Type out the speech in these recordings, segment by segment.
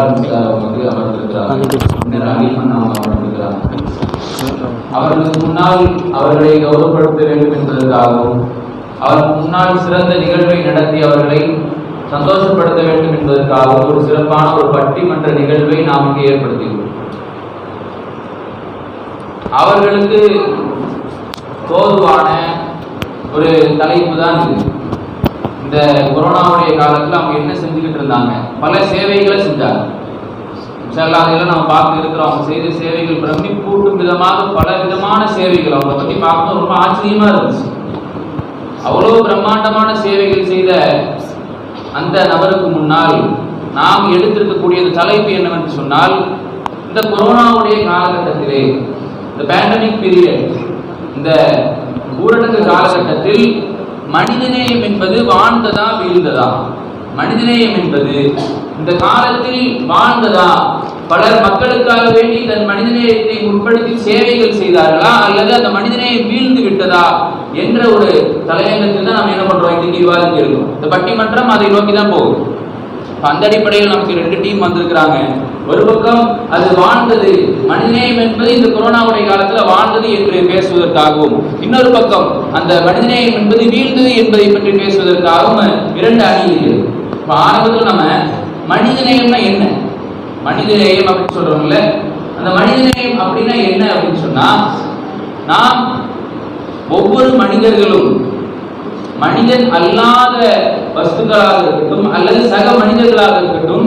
அமர்ந்திருக்கிறார். அவர்களுக்கு முன்னால் அவர்களை கௌரவப்படுத்த வேண்டும் என்பதற்காகவும் அவருக்கு முன்னால் சிறந்த நிகழ்வை நடத்தி அவர்களை சந்தோஷப்படுத்த வேண்டும் என்பதற்காகவும் ஒரு சிறப்பான ஒரு பட்டிமன்ற நிகழ்வை நாம் இங்கே ஏற்படுத்தியுள்ளோம். அவர்களுக்கு தோதுவான ஒரு தலைப்பு தான் இது. இந்த கொரோனாவுடைய காலத்தில் அவங்க என்ன செஞ்சுக்கிட்டு இருந்தாங்க, பல சேவைகளை செஞ்சாங்க. அதெல்லாம் நம்ம பார்த்து இருக்கிறோம். அவங்க செய்த சேவைகள் பிரமிப்பூட்டும் விதமாக பல விதமான சேவைகள் அவங்களை பற்றி பார்க்கும்போது ரொம்ப ஆச்சரியமா இருந்துச்சு. அவ்வளோ பிரம்மாண்டமான சேவைகள் செய்த அந்த நபருக்கு முன்னால் நாம் எடுத்திருக்கக்கூடிய தலைப்பு என்னவென்று சொன்னால், இந்த கொரோனாவுடைய காலகட்டத்திலே, இந்த பேண்டமிக் பீரியட், இந்த ஊரடங்கு காலகட்டத்தில் மனிதநேயம் என்பது வாழ்ந்ததா வீழ்ந்ததா? மனிதநேயம் என்பது இந்த காலத்தில் வாழ்ந்ததா? பலர் மக்களுக்காக வேண்டி தன் மனிதநேயத்தை உட்படுத்தி சேவைகள் செய்தார்களா, அல்லது அந்த மனிதநேயம் வீழ்ந்து விட்டதா என்ற ஒரு தலையங்கத்தில் தான் நம்ம என்ன பண்றோம், இன்னைக்கு விவாதிக்க இருக்கோம். இந்த பட்டிமன்றம் அதை நோக்கி தான் போகும். அந்த அடிப்படையில் நமக்கு 2 டீம் வந்திருக்கிறாங்க. ஒரு பக்கம் அது வாழ்ந்தது, மனிதநேயம் என்பது இந்த கொரோனாவுடைய காலத்தில் வாழ்ந்தது என்று பேசுவதற்காகவும், இன்னொரு பக்கம் அந்த மனிதநேயம் என்பது வீழ்ந்தது என்பதை பற்றி பேசுவதற்காகவும் 2 அணி இருக்கிறது. இப்போ ஆரம்பத்தில் நம்ம மனிதநேயம்னா என்ன, மனிதநேயம் அப்படின்னு சொல்றோம்ல, அந்த மனிதநேயம் அப்படின்னா என்ன அப்படின்னு சொன்னா, நாம் ஒவ்வொரு மனிதர்களும் மனிதன் அல்லாத வஸ்துக்களாக இருக்கட்டும் அல்லது சக மனிதர்களாக இருக்கட்டும்,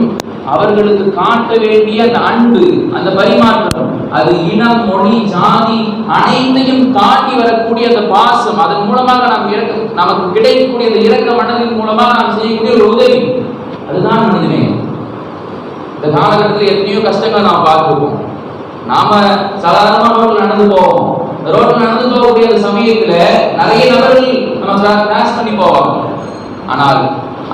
அவர்களுக்கு காட்ட வேண்டிய அந்த அன்பு, அந்த பரிமாற்றம், அது இனம், மொழி, ஜாதி அனைத்தையும் தாண்டி வரக்கூடிய அந்த பாசம், அதன் மூலமாக நமக்கு கிடைக்கக்கூடிய அந்த இரக்க மனதின் மூலமாக நாம் செய்யக்கூடிய ஒரு உதவி, அதுதான் மனிதநேயம். இந்த காலகட்டத்தில் எத்தனையோ கஷ்டங்களை நாம் பார்த்துருப்போம். நாம சாதாரணமாக ரோட்ல நடந்து போவோம். ரோட்ல நடந்து போகக்கூடிய சமயத்துல நிறைய நபர்கள் நம்ம கிராஸ் பண்ணி போவாங்க. ஆனால்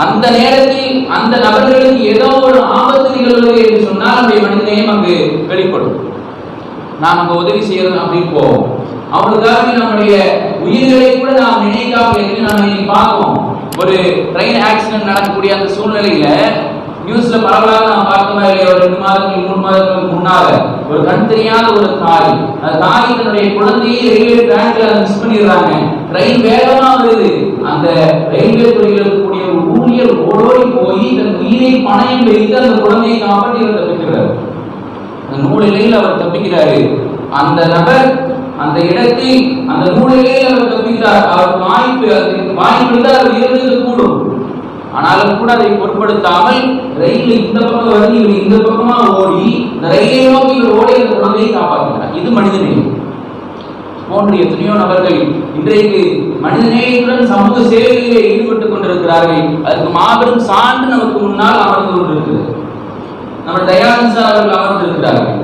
அந்த நேரத்தில் அந்த நபர்களுக்கு ஏதோ ஒரு ஆபத்து நிகழ்வு என்று சொன்னால் நம்முடைய மனிதநேயம் அங்கு வெளிப்படும். நாம் அங்க உதவி செய்யறது அப்படின்னு போவோம். அவங்களுக்காக நம்முடைய உயிர்களை கூட நாம் நினைக்காம நம்ம பார்ப்போம். ஒரு ட்ரெயின் ஆக்சிடென்ட் நடக்கக்கூடிய அந்த சூழ்நிலையில நியூஸ்ல பரவலாக நாம் பார்க்க மாதிரி ஒரு 2 மாதங்கள் 3 மாதங்களுக்கு முன்னால ஒரு கண் தெரியாத ஒரு தாய், அந்த தாய் தன்னுடைய குழந்தையை ரயில்வே ட்ராக்ல மிஸ் பண்ணிடுறாங்க. ட்ரெயின் வேகமா வருது. அந்த ரயில்வே துறையில் இருக்கக்கூடிய ஒரு ஊழியர் ஓடோடி போய் தன் உயிரை பணயம் வைத்து அந்த குழந்தையை காப்பாற்றி தப்பிக்கிறார். அந்த நூலிலையில் அவர் தப்பிக்கிறாரு. அந்த நபர் அந்த இடத்தில் அந்த நூலிலையில் அவர் தப்பிக்கிறார். அவருக்கு வாய்ப்பு அவர் இறந்து கூடும். ஆனாலும் கூட அதை பொருட்படுத்தாமல் ரயில் இந்த பக்கம் வந்து இவர் இந்த பக்கமா ஓடி இந்த ரயிலை நோக்கி இவர் ஓடி அந்த குழந்தையை காப்பாற்றுகிறார். இது மனிதநேயம். போன்ற எத்தனையோ நபர்கள் இன்றைக்கு மனிதநேயத்துடன் சமூக சேவையிலே ஈடுபட்டுக் கொண்டிருக்கிறார்கள். அதற்கு மாபெரும் சான்று நமக்கு முன்னால் அமர்ந்து கொண்டிருக்கிறது. நம்ம தயானந்த அவர்கள் அமர்ந்திருக்கிறார்கள்.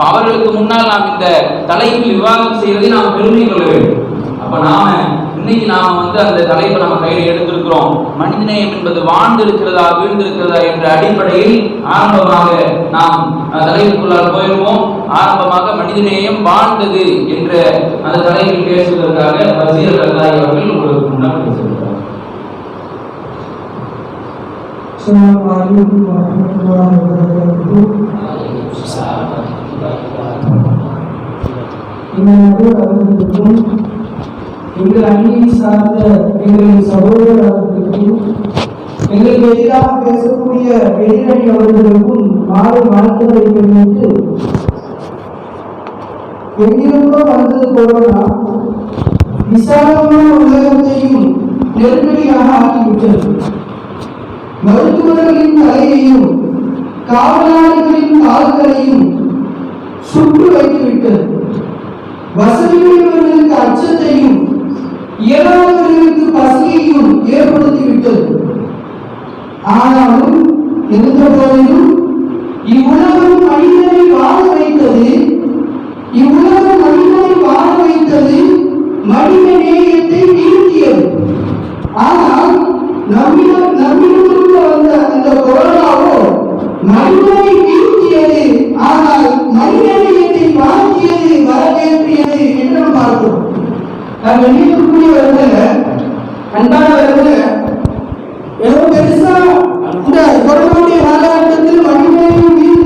அவர்களுக்கு முன்னால் நாம் இந்த தலைப்பில் விவாதம் செய்வதை நாம் பெருமை கொள்ள வேண்டும். அப்ப இன்னைக்கு நாம அந்த தலைப்பை நம்ம கையில் எடுத்திருக்கிறோம். மனிதநேயம் என்பது வாழ்ந்திருக்கிறதா வீழ்ந்திருக்கிறதா என்ற அடிப்படையில் ஆரம்பமாக நாம் தலைப்புக்குள்ளால் போயிருவோம். ஆரம்பமாக மனிதநேயம் வாழ்ந்தது என்ற அந்த தலைப்பில் பேசுவதற்காக வசீர் அல்லாஹி அவர்கள் உங்களுக்கு முன்னால் பேசுகிறார். எங்கள் அணியை சார்ந்த எங்களின் சகோதரர்களுக்கும் எங்களுக்கு எதிராக பேசக்கூடிய எதிரணி அவர்களுக்கும் மாறு வாழ்த்துக்களை தெரிவித்து, எங்கிருந்தோ வந்தது கொரோனா விசாலமான உலகத்தையும் நெருக்கடியாக ஆக்கிவிட்டது. மருத்துவர்களின் தலையையும் காவலாளிகளின் கால்களையும் சுட்டு வைத்துவிட்டது. வசதியுள்ளவர்களுக்கு அச்சத்தையும் இயலாதவர்களுக்கு பசியையும் ஏற்படுத்திவிட்டது. ஆனாலும் இருந்த போதிலும் இவ்வுலகம் மனிதனை வாழ வைத்தது மனித நேயத்தை வீழ்த்தியது. ஆனால் நம்மிடமிருந்து வந்த அந்த கொரோனாவோ மனிதனை வீழ்த்தியது, ஆனால் மனித நேயத்தை வாழ்த்தியது, வரவேற்றியது என்று பார்க்கிறோம். நாம் எண்ணிக்கக்கூடியவர்கள அன்பானவர்கள ஏதோ பெருசா இந்த கொரோனாவுடைய காலகட்டத்தில் மனிதனையும்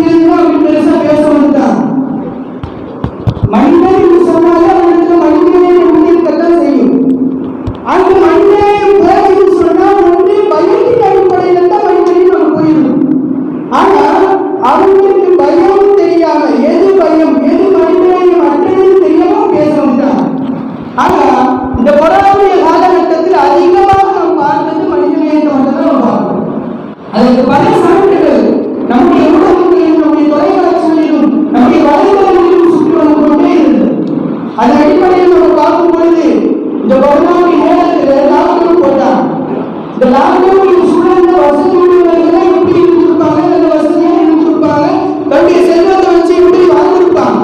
இந்த லாக்டவுன் சூழல்ல வசதி உள்ளவர்கள் எப்படி இருந்திருப்பாங்க, நல்ல வசதியா இருந்திருப்பாங்க, தன்னுடைய செல்வத்தை வச்சு எப்படி வாழ்ந்திருப்பாங்க.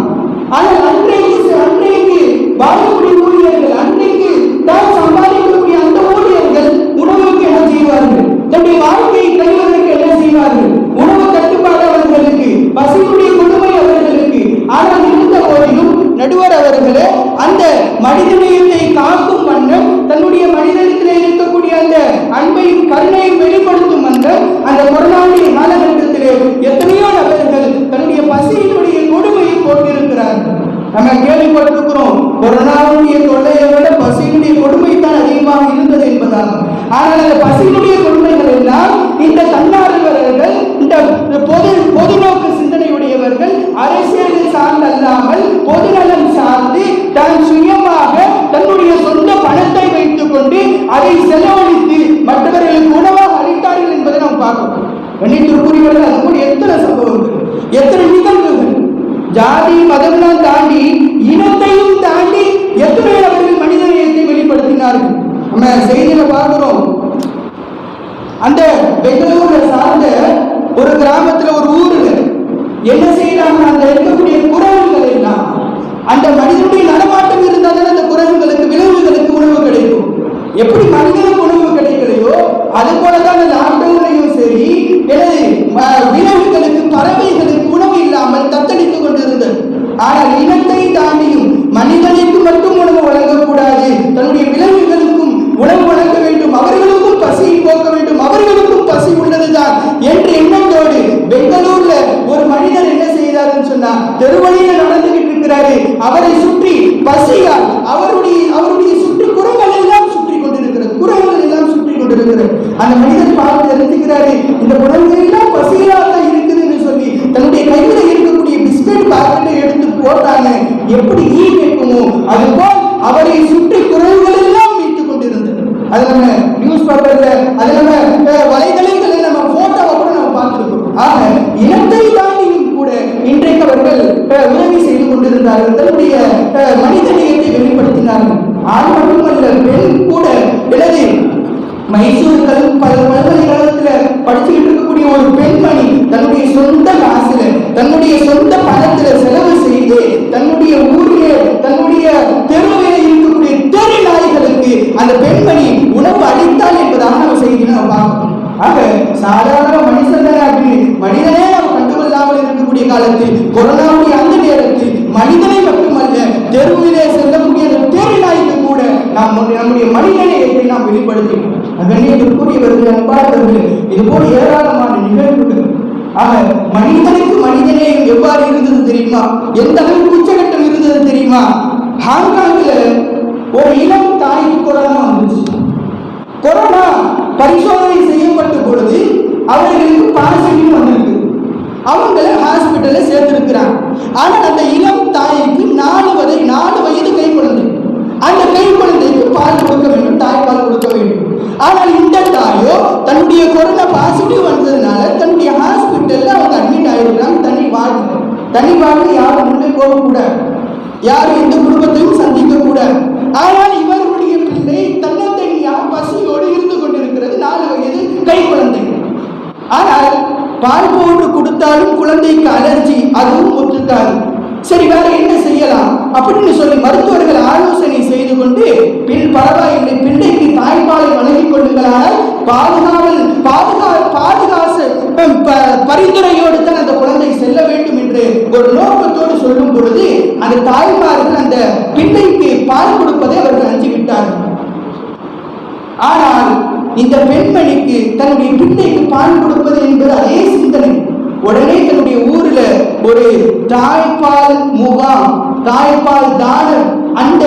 ஆனால் அன்றைக்கு வாழக்கூடிய ஊழியர்கள், அன்றைக்கு தான் சம்பாதிக்கக்கூடிய அந்த ஊழியர்கள் உணவுக்கு என்ன செய்வார்கள், தன்னுடைய வாழ்க்கையை கழிவதற்கு என்ன செய்வார்கள், உணவு கட்டுப்பாடு அவர்களுக்கு, பசியுடைய கொடுமை அவர்களுக்கு. ஆனால் இருந்த போதிலும் நடுவர் அவர்களே அந்த மனிதநேயத்தை காக்கும் வண்ணம், தன்னுடைய மனிதனத்தில் இருக்கக்கூடிய அந்த அன்பையும் கருணையும் வெளிப்படுத்தும் வண்ணம் அந்த கொரோனாவுடைய காலகட்டத்திலே எத்தனையோ நபர்கள் தன்னுடைய பசியினுடைய கொடுமையை போட்டிருக்கிறார்கள். நம்ம கேள்விப்பட்டிருக்கிறோம், கொரோனாவுடைய தொல்லையை விட பசியினுடைய கொடுமை தான் அதிகமாக இருந்தது என்பதாக. ஆனால் அந்த பசியினுடைய கொடுமைகள் எல்லாம் இந்த தன்னார்வலர்கள், இந்த பொதுநோக்கு சிந்தனையுடையவர்கள், அரசியல் சார்ந்து அல்லாமல் பொதுநலம் சார்ந்து தான் சுயமாக தன்னுடைய சொந்த பணத்தை வைத்துக் கொண்டு அதை செலவழித்து மற்றவர்களுக்கு உணவாக அளித்தார்கள் என்பதை நாம் பார்க்கிறோம். கண்ணியத்திற்குரியவர்கள், அது போல எத்தனை சம்பவங்கள், எத்தனை நிகழ்வுகள், ஜாதி மதம்லாம் தாண்டி இனத்தையும் தாண்டி எத்தனை அவர்கள் மனிதநேயத்தை வெளிப்படுத்தினார்கள். நம்ம செய்தியில பார்க்கிறோம், அந்த பெங்களூர்ல சார்ந்த ஒரு கிராமத்துல ஒரு ஊர்ல என்ன செய்யறாங்க, அந்த இருக்கக்கூடிய குரங்குகள் எல்லாம், அந்த மனிதனுடைய நடமாட்டம் இருந்தாலும் அந்த குரங்குகளுக்கு விலங்குகளுக்கு உணவு கிடைக்கும். எப்படி மனிதனுக்கு உணவு கிடைக்கலையோ அது போலதான் அந்த லாக்டவுன்லையும் சரி விலங்குகளுக்கு, பறவைகளுக்கு உணவு இல்லாமல் தத்தளித்துக் கொண்டிருந்தது. ஆனால் இனத்தை தாண்டியும் மனிதனுக்கு மட்டும் உணவு வழங்கக்கூடாது, தன்னுடைய விலங்குகளுக்கும் உணவு வழங்க வேண்டும், அவர்களுக்கும் பசியை போக்க வேண்டும், அவர்களுக்கும் பசி உள்ளதுதான் என்ற எண்ணத்தோடு பெங்களூர்ல ஒரு மனிதர் என்ன செய்தார்னு சொன்னா, தெருவழியில நடந்துகிட்டு இருக்கிறாரு, அவரை சுற்றி பசியால் அவருடைய சுற்றி குரங்கள் எல்லாம் சுற்றி கொண்டிருக்கிறது, குரங்குகள் எல்லாம் சுற்றி கொண்டிருக்கிறது. அந்த மனிதர் பார்த்து தெரிஞ்சுக்கிறாரு, இந்த குரங்குகள் எல்லாம் பசியாக இருக்குதுன்னு சொல்லி தன்னுடைய கையில இருக்கக்கூடிய பிஸ்கட் பாக்கெட்டை எடுத்து போட்டாங்க. எப்படி ஈ கேட்குமோ அதுபோல் அவரை சுற்றி குரங்குகள் எல்லாம் மீட்டுக் கொண்டிருந்தது. அது நம்ம நியூஸ் பேப்பர்ல, அது நம்ம வலைதளங்களில் நம்ம போட்டோவை கூட நம்ம பார்த்திருக்கோம். ஆக இனத்தை தாண்டியும் கூட இன்றைக்கு அவர்கள் உதவி செய்து கொண்டிருந்தார்கள், தன்னுடைய மனிதநேயத்தை வெளிப்படுத்தினார்கள். ஆண் மட்டுமல்ல, பெண் கூட. எனது மைசூர் பல்கலைக்கழகத்துல படிச்சுக்கிட்டு இருக்கக்கூடிய ஒரு பெண்மணி தன்னுடைய சொந்த காசுல, தன்னுடைய சொந்த பணத்துல செலவு செய்து தன்னுடைய ஊரிலே, தன்னுடைய தெருவில் இருக்கக்கூடிய தெரு நாய்களுக்கு அந்த பெண்மணி உணவு அளித்தாள் என்பதாக நம்ம செய்தியை நம்ம பார்க்கணும். ஆக சாதாரண மனுஷன் அப்படின்னு மனிதனே நாம் கண்டுகொள்ளாமல் இருக்கக்கூடிய காலத்தில், கொரோனாவுடைய அந்த நேரத்தில் மனிதனை மட்டுமல்ல தெருவிலே செல்லக்கூடிய தெரு நாய்க்கு கூட நம்முடைய மனிதநேயத்தை நாம் வெளிப்படுத்தினோம். கண்ணியத்திற்குரியவர்கள், அன்பானவர்கள், இது போல ஏராளமான நிகழ்வுகள். ஆக மனிதனுக்கு மனிதநேயம் எவ்வாறு இருந்தது தெரியுமா? எந்த அளவுக்கு உச்சகட்டம் இருந்தது தெரியுமா? ஹாங்காங்ல ஒரு இளம் தாய்க்கு கொரோனா வந்துச்சு. கொரோனா பரிசோதனை செய்யப்பட்ட பொழுது அவர்களுக்கு பாசிட்டிவ் வந்திருக்கு. அவங்களை ஹாஸ்பிட்டல்ல சேர்த்திருக்கிறாங்க. ஆனால் அந்த இளம் தாய்க்கு 4 வயது கை குழந்தை. அந்த கை குழந்தைக்கு பால் கொடுக்க வேண்டும், தாய்ப்பால் கொடுக்க வேண்டும். ஆனால் இந்த தாயோ தன்னுடைய கொரோனா பாசிட்டிவ் வந்ததுனால தன்னுடைய ஹாஸ்பிட்டல்ல அவங்க அட்மிட் ஆயிருக்கிறாங்க. தனி வாழ்வு யாரும் முன்னே போகக்கூடாது, யாரும் எந்த குடும்பத்தையும் சந்திக்க கூடாது. ஆனால் இவர்களுடைய பிள்ளை தன்னந்தனியா பசியோடு இருந்து கொண்டிருக்கிறது, 4 வயது கை குழந்தை. ஆனால் பால் போட்டு கொடுத்தாலும் குழந்தைக்கு அலர்ஜி, அதுவும் ஒத்துக்காது. சரி, வேற என்ன செய்யலாம் அப்படின்னு சொல்லி மருத்துவர்கள் ஆலோசனை செய்து கொண்டு, பரவாயில்லை, பிள்ளைக்கு தாய்ப்பாலை வழங்கிக் கொள்ளுங்களால் பாதுகாசு பரிந்துரையோடு தான் அந்த குழந்தை செல்ல வேண்டும் என்று ஒரு நோக்கத்தோடு சொல்லும் பொழுது அந்த தாய்மார்கள் அந்த பிள்ளைக்கு பால் கொடுப்பதை அவர்கள் அஞ்சிவிட்டார்கள். ஆனால் இந்த பெண்மணிக்கு தன்னுடைய பிள்ளைக்கு பால் கொடுப்பது என்பது அதே சிந்தனை. உடனே தன்னுடைய ஊர்ல ஒரு தாய்ப்பால் முகாம், தாய்ப்பால் தானம் அந்த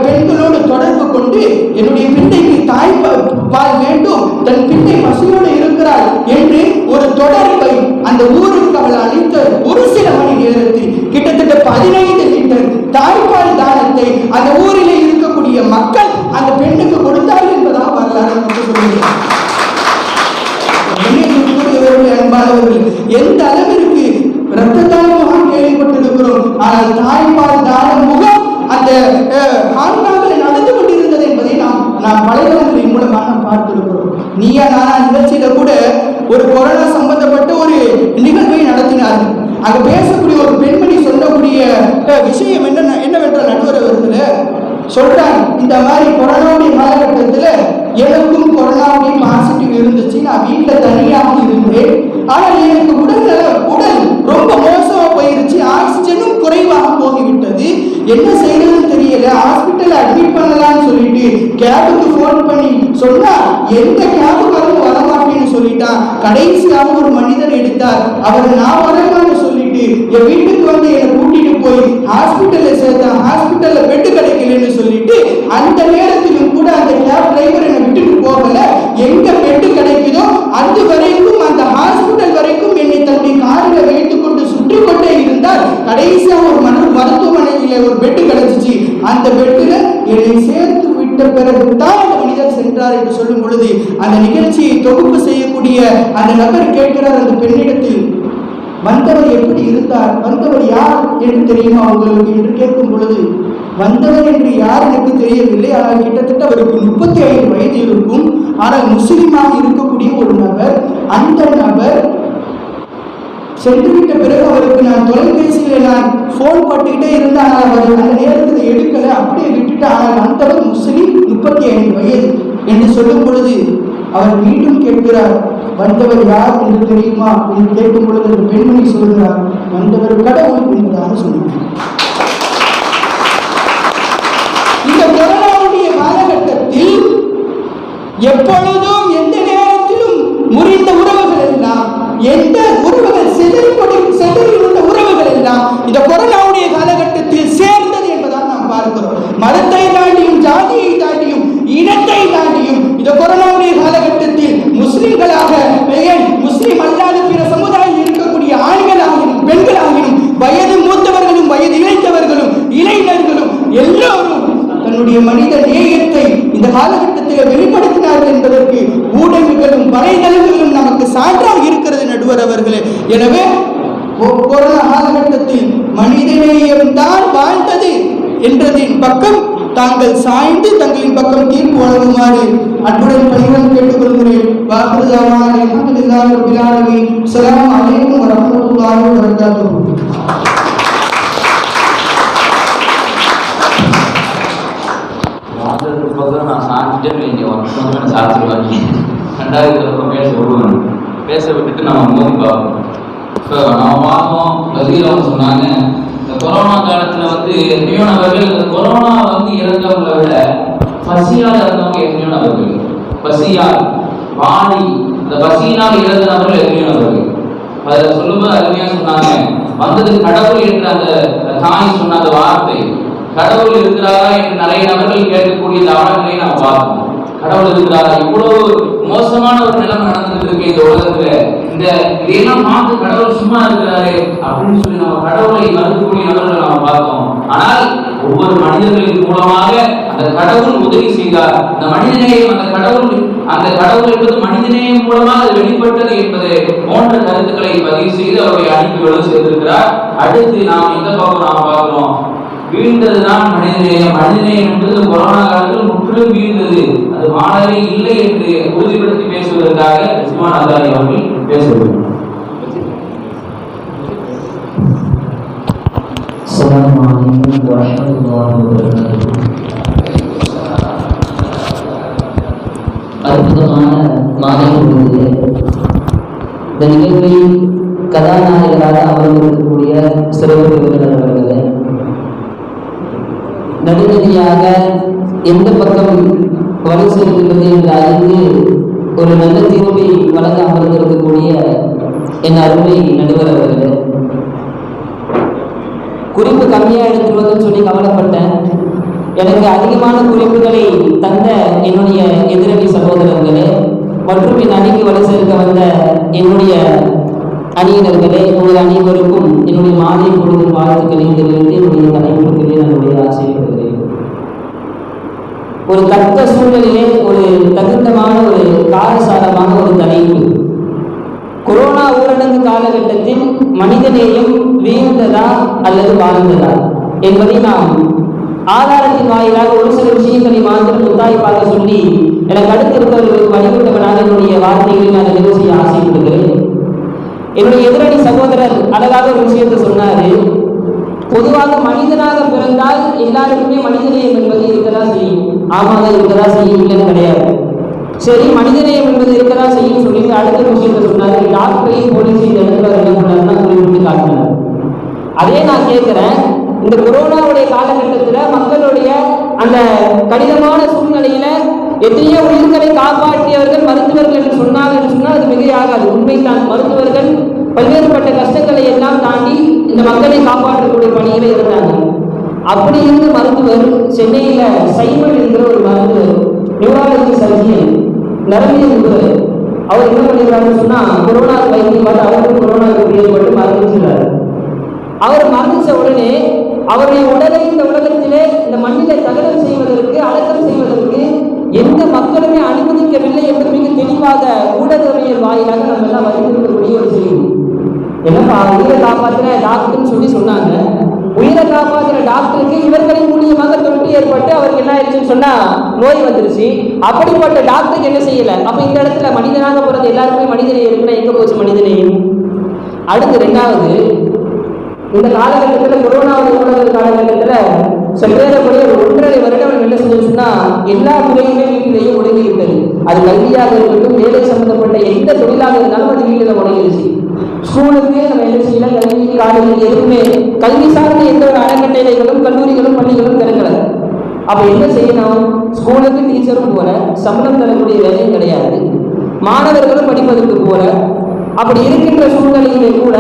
பெண்களோடு தொடர்பு கொண்டு, என்னுடைய பிள்ளைக்கு தாய்ப்பால் வேண்டும், தன் பிள்ளை பசியோடு இருக்கிறாள் என்று ஒரு தொடர்பை அந்த ஊருக்கு அவள் அளித்த ஒரு சில மணி நேரத்தில் கிட்டத்தட்ட 15 லிட்டர் தாய்ப்பால் தானத்தை அந்த ஊரிலே இருக்கக்கூடிய மக்கள் அந்த பெண்ணுக்கு கொடுத்தார்கள் என்பதாக வரலாறு நமக்கு சொல்லுகிறார். அன்பானவர்கள், எந்த அளவிற்கு இரத்த தான முகாம் கேள்விப்பட்டிருக்கிறோம், ஆனால் தாய்ப்பால் தான முகாம் அந்த ஹாங்காங்கில் நடந்து கொண்டிருந்தது என்பதை நாம் வலைதளங்களின் மூலமாக பார்த்திருக்கிறோம். நீயா நானா நிகழ்ச்சியில கூட ஒரு கொரோனா சம்பந்தப்பட்ட ஒரு நிகழ்வை நடத்தினார்கள். அங்க பேசக்கூடிய ஒரு பெண்மணி சொல்லக்கூடிய விஷயம் என்னவென்றால் நடுவர் அவர்களே சொல்றாங்க, இந்த மாதிரி கொரோனாவுடைய காலகட்டத்தில் எனக்கும் கொரோனாவுடைய பாசிட்டிவ் இருந்துச்சு. நான் வீட்டில் தனியாக இருந்தேன். ஆனால் எனக்கு உடல் ரொம்ப மோசமா போயிருச்சு. ஆக்சிஜனும் குறைவாக போய்விட்டது. என்ன செய்யறதுன்னு தெரியல. ஹாஸ்பிட்டல் அட்மிட் பண்ணலாம்னு சொல்லிட்டு கேபுக்கு போன் பண்ணி சொன்னா எந்த கேபுக்காரும் வரமாட்டேன்னு சொல்லிட்டான். கடைசியாக ஒரு மனிதர் எடுத்தார். அவர் நான் வரமான்னு சொல்லிட்டு என் வீட்டுக்கு வந்து என்னை கூட்டிட்டு போய் ஹாஸ்பிட்டல்ல சேர்த்தான். ஹாஸ்பிட்டல்ல பெட்டு கிடைக்கலன்னு சொல்லிட்டு அந்த நேரத்திலும் கூட அந்த கேப் டிரைவர் என்னை விட்டுட்டு போகல. எங்க பெட்டு கிடைக்குதோ அது வரைக்கும் அந்த ஹாஸ்பிட்டல் வரைக்கும் என்னை தன்னுடைய காரில் வைத்துக் கொண்டு சுற்றி கொண்டே இருந்தார். கடைசியாக ஒரு மருத்துவமனையில ஒரு பெட்டு கிடைச்சிச்சு. அந்த பெட்டுல என்னை சேர்த்து விட்ட பிறகுதான் அந்த மனிதர் சென்றார் என்று சொல்லும் பொழுது அந்த நிகழ்ச்சியை தொகுப்பு செய்யக்கூடிய அந்த நபர் கேட்கிறார் அந்த பெண்ணிடத்தில், வந்தவர் எப்படி இருந்தார், வந்தவர் யார் என்று தெரியுமா உங்களுக்கு என்று கேட்கும் பொழுது, வந்தவர் என்று யார் எனக்கு தெரியவில்லை. ஆனால் கிட்டத்தட்ட அவருக்கு 35 வயது இருக்கும். ஆனால் முஸ்லிமாக இருக்கக்கூடிய ஒரு நபர். அந்த நபர் சென்றுவிட்ட பிறகு அவருக்கு நான் தொலைபேசியில் நான் போன் பண்ணிக்கிட்டே இருந்தேன். ஆனால் அவர் அந்த நேரத்தில் எடுக்கல, அப்படியே விட்டுட்டு. ஆனால் வந்தவர் முஸ்லிம், 35 வயது என்று சொல்லும் பொழுது அவர் மீண்டும் கேட்கிறார், வந்தவர் யார் என்று தெரியுமா என்று கேட்கும் பொழுது அந்த பெண்மணி சொல்கிறார், வந்தவர் கடவுள் என்பதாக சொன்னார். இந்த கொரோனாவுடைய காலகட்டத்தில் எப்பொழுதும் எந்த நேரத்திலும் முறிந்த உறவுகள் எல்லாம், எந்த உறவுகள் செதறியிருந்த உறவுகள் எல்லாம் இந்த கொரோனாவுடைய காலகட்டத்தில் சேர்ந்தது என்பதாக நாம் பார்க்கிறோம். மதத்தை தாண்டியும் ஜாதியை தாண்டியும் இனத்தை தாண்டியும் இந்த கொரோனாவுடைய காலகட்டத்தில் முஸ்லிம்களாக முஸ்லிம் அல்லாத பிற சமுதாயம் இருக்கக்கூடிய ஆண்களாகினும் பெண்களாகினும் வயது மூத்தவர்களும் வயது இளைத்தவர்களும் இளைஞர்களும் எல்லோரும் தன்னுடைய மனித நேயத்தை இந்த காலகட்டத்தில் வெளிப்படுத்தினார்கள் என்பதற்கு ஊடகங்களும் வலைதளங்களும் நமக்கு சான்றாக இருக்கிறது நடுவர் அவர்களே. எனவே கொரோனா காலகட்டத்தில் மனிதநேயம் தான் வாழ்ந்தது என்றதின் பக்கம் தாங்கள் சாய்ந்து தங்களின் பக்கம் தீர்ப்பு வழங்குமாறு அன்புடன் பணிகள் கேட்டுக்கொள்கிறேன். வாக்குறுதியான அல்ஹம்துலில்லாஹி ரப்பில் ஆலமீன். அஸ்ஸலாமு அலைக்கும் வரஹ்மத்துல்லாஹி வபரகாத்துஹு. நான் சாஞ்சிட்டேன்னு வைங்க, ஒரு சாத்திருவாங்க. ரெண்டாவது பேச விட்டுட்டு நம்ம மோதி பார்க்கணும். இப்போ நம்ம பார்த்தோம், வசீல் சொன்னாங்க, இந்த கொரோனா காலத்தில் வந்து எத்தனையோ நபர்கள், இந்த கொரோனா வந்து இறந்தவங்களை விட பசியால் இறந்தவங்க எத்தனையோ நபர்கள், பசியால் வாடி இந்த பசியினால் இறந்த நபர்கள் எத்தனையோ நபர்கள். அதை சொல்லும்போது அருமையாக சொன்னாங்க, வந்தது கடவுள் என்ற அந்த தாய் சொன்ன அந்த வார்த்தை, கடவுள் இருக்கிறாரா என்று நிறைய நபர்கள் கேட்கக்கூடிய இந்த அவலங்களை நாம் பார்க்கணும். கடவுள் இருக்கிறாரா? இவ்வளவு மோசமான ஒரு நிலைமை நடந்துட்டு இருக்கு இந்த உலகத்துல. இந்த இதையெல்லாம் பார்த்து கடவுள் சும்மா இருக்கிறாரு அப்படின்னு சொல்லி நம்ம கடவுளை மறுக்கக்கூடிய நபர்களை நாம் பார்த்தோம். ஆனால் ஒவ்வொரு மனிதர்களின் மூலமாக அந்த கடவுள் உதவி செய்தார். அந்த மனிதநேயம், அந்த கடவுள் என்பது மனிதநேயம் மூலமாக அது வெளிப்பட்டது என்பது போன்ற கருத்துக்களை பதிவு செய்து அவருடைய அனுப்பி வலு செய்திருக்கிறார். அடுத்து நாம் இந்த பக்கம் நாம் பார்க்கிறோம், வீழ்ந்ததுதான் மனிதநேயம். மனிதநேயம் என்பது கொரோனா காலத்தில் முற்றிலும் வீழ்ந்தது, அது மாறவே இல்லை என்று உறுதிப்படுத்தி பேசுவதற்காக உஸ்மான் அசாரி அவர்கள் பேசுகிறார். அஸ்ஸலாமு அலைக்கும் வரஹ்மத்துல்லாஹி வபரகாத்துஹு. அற்புதமான மாலை பொழுது இந்த நிகழ்வில் கதாநாயகராக அமர்ந்திருக்கக்கூடிய சிறப்பு விருந்தினர் அவர்களே, நடுநதியாக எந்த பக்கம் வலு செலுத்துவது என்று அறிந்து ஒரு நல்ல தீர்ப்பை வழங்க அமர்ந்திருக்கக்கூடிய என் அருமை நடுவர் அவர்களே, குறிப்பு கம்மியாக எடுத்துருவதுன்னு சொல்லி கவலைப்பட்டேன். எனக்கு அதிகமான குறிப்புகளை தந்த என்னுடைய எதிரணி சகோதரர்களே மற்றும் என் அணிக்கு வலு சேர்க்க வந்த என்னுடைய அணியினர்களே, உங்கள் அனைவருக்கும் என்னுடைய மாலை பொழுது வாழ்த்துக்களை தெரிவித்து என்னுடைய தலைமுறைகளே என்னுடைய ஆசைப்படுகிறேன். ஒரு தக்க சூழலிலே ஒரு தகுந்தமான ஒரு காரசாரமான ஒரு தலைப்பு, கொரோனா ஊரடங்கு காலகட்டத்தில் மனிதநேயம் வீழ்ந்ததா அல்லது வாழ்ந்ததா என்பதை நாம் ஆதாரத்தின் வாயிலாக ஒரு சில விஷயங்களை மாத்திரம் முத்தாய்ப்பாக சொல்லி எனக்கு அடுத்து இருப்பவர்களுக்கு வழிவிட்டவனாக என்னுடைய வார்த்தைகளை நான் நிறைவு செய்ய ஆசைப்படுகிறேன். என்னுடைய எதிரணி சகோதரர் அழகாக ஒரு விஷயத்தை சொன்னாரு. பொதுவாக மனிதனாக பிறந்தால் எல்லாருக்குமே மனிதநேயம் என்பது இருக்கதா செய்யும். ஆமாங்க, இருக்கதா செய்யும், இல்லைன்னு கிடையாது. சரி, மனிதநேயம் என்பது இருக்கதா செய்யும் சொல்லிட்டு அடுத்த விஷயத்தை சொன்னாரு. டாக்டரையும் போலீஸையும் இடத்துல என்ன பண்ணாருன்னா குறிப்பிட்டு காட்டினார். அதே நான் கேட்கிறேன், இந்த கொரோனாவுடைய காலகட்டத்தில் மக்களுடைய அந்த கடினமான சூழ்நிலையில எத்தனையோ உயிர்களை காப்பாற்றியவர்கள் மருத்துவர்கள் என்று சொன்னால் அது மிகையாகாது. உண்மைதான், மருத்துவர்கள் பல்வேறுபட்ட கஷ்டங்களை எல்லாம் தாண்டி இந்த மக்களை காப்பாற்றக்கூடிய பணியில இருந்தாங்க. அப்படி இருந்த மருத்துவர் சென்னையில சைமன் என்கிற ஒரு மருத்துவர், நியூராலஜி சர்ஜியன், நரம்பியல் நிபுணர், அவர் என்ன பண்ணிக்கிறாருன்னு சொன்னா கொரோனா வைத்தியம் பார்த்து அவருக்கு கொரோனாவுக்கு ஏற்பட்டு மரணிச்சுள்ளார். அவர் மரணிச்ச உடனே அவருடைய உடலை இந்த உலகத்திலே இந்த மண்ணிலே தகனம் செய்வதற்கு, அடக்கம் செய்வதற்கு எந்த மக்களுமே அனுமதிக்கவில்லை என்று மிக தெளிவாக ஊடகவியல் வாயிலாக நம்ம எல்லாம் வலியுறுத்தக்கூடிய ஒரு செய்தி. என்னப்பா, உயிரை காப்பாற்றுற டாக்டர்னு சொல்லி சொன்னாங்க. உயிரை காப்பாற்றுற டாக்டருக்கு இவர்களின் மூலியமாக தொற்று ஏற்பட்டு அவருக்கு என்ன ஆயிடுச்சுன்னு சொன்னா நோய் வந்துருச்சு. அப்படிப்பட்ட டாக்டருக்கு என்ன செய்யல? அப்ப இந்த இடத்துல மனிதனாக போறது எல்லாருமே மனிதனை இருக்குன்னா எங்க போச்சு மனிதனையும்? அடுத்து ரெண்டாவது, இந்த காலகட்டத்தில் கொரோனாவுடைய ஊடக காலகட்டத்தில் செல்வேறக்கூடிய ஒரு 1.5 வருடம் என்ன செஞ்சுன்னா எல்லா துறையுமே வீட்டிலேயே முடங்கி விட்டது. அது கல்வியாக இருக்கட்டும், வேலை சம்பந்தப்பட்ட எந்த தொழிலாக இருந்தாலும் அது வீட்டில் முடங்கிடுச்சு. ஸ்கூலுக்கு நம்ம என்ன செய்யல, கல்வி காலேஜ் எதுவுமே கல்வி சார்ந்த எந்த ஒரு அறக்கட்டளைகளும் கல்லூரிகளும் பள்ளிகளும் திறக்கல. அப்ப என்ன செய்யணும்? ஸ்கூலுக்கு டீச்சரும் போல, சம்பளம் தரக்கூடிய வேலையும் கிடையாது, மாணவர்களும் படிப்பதற்கு போல. அப்படி இருக்கின்ற சூழ்நிலையிலே கூட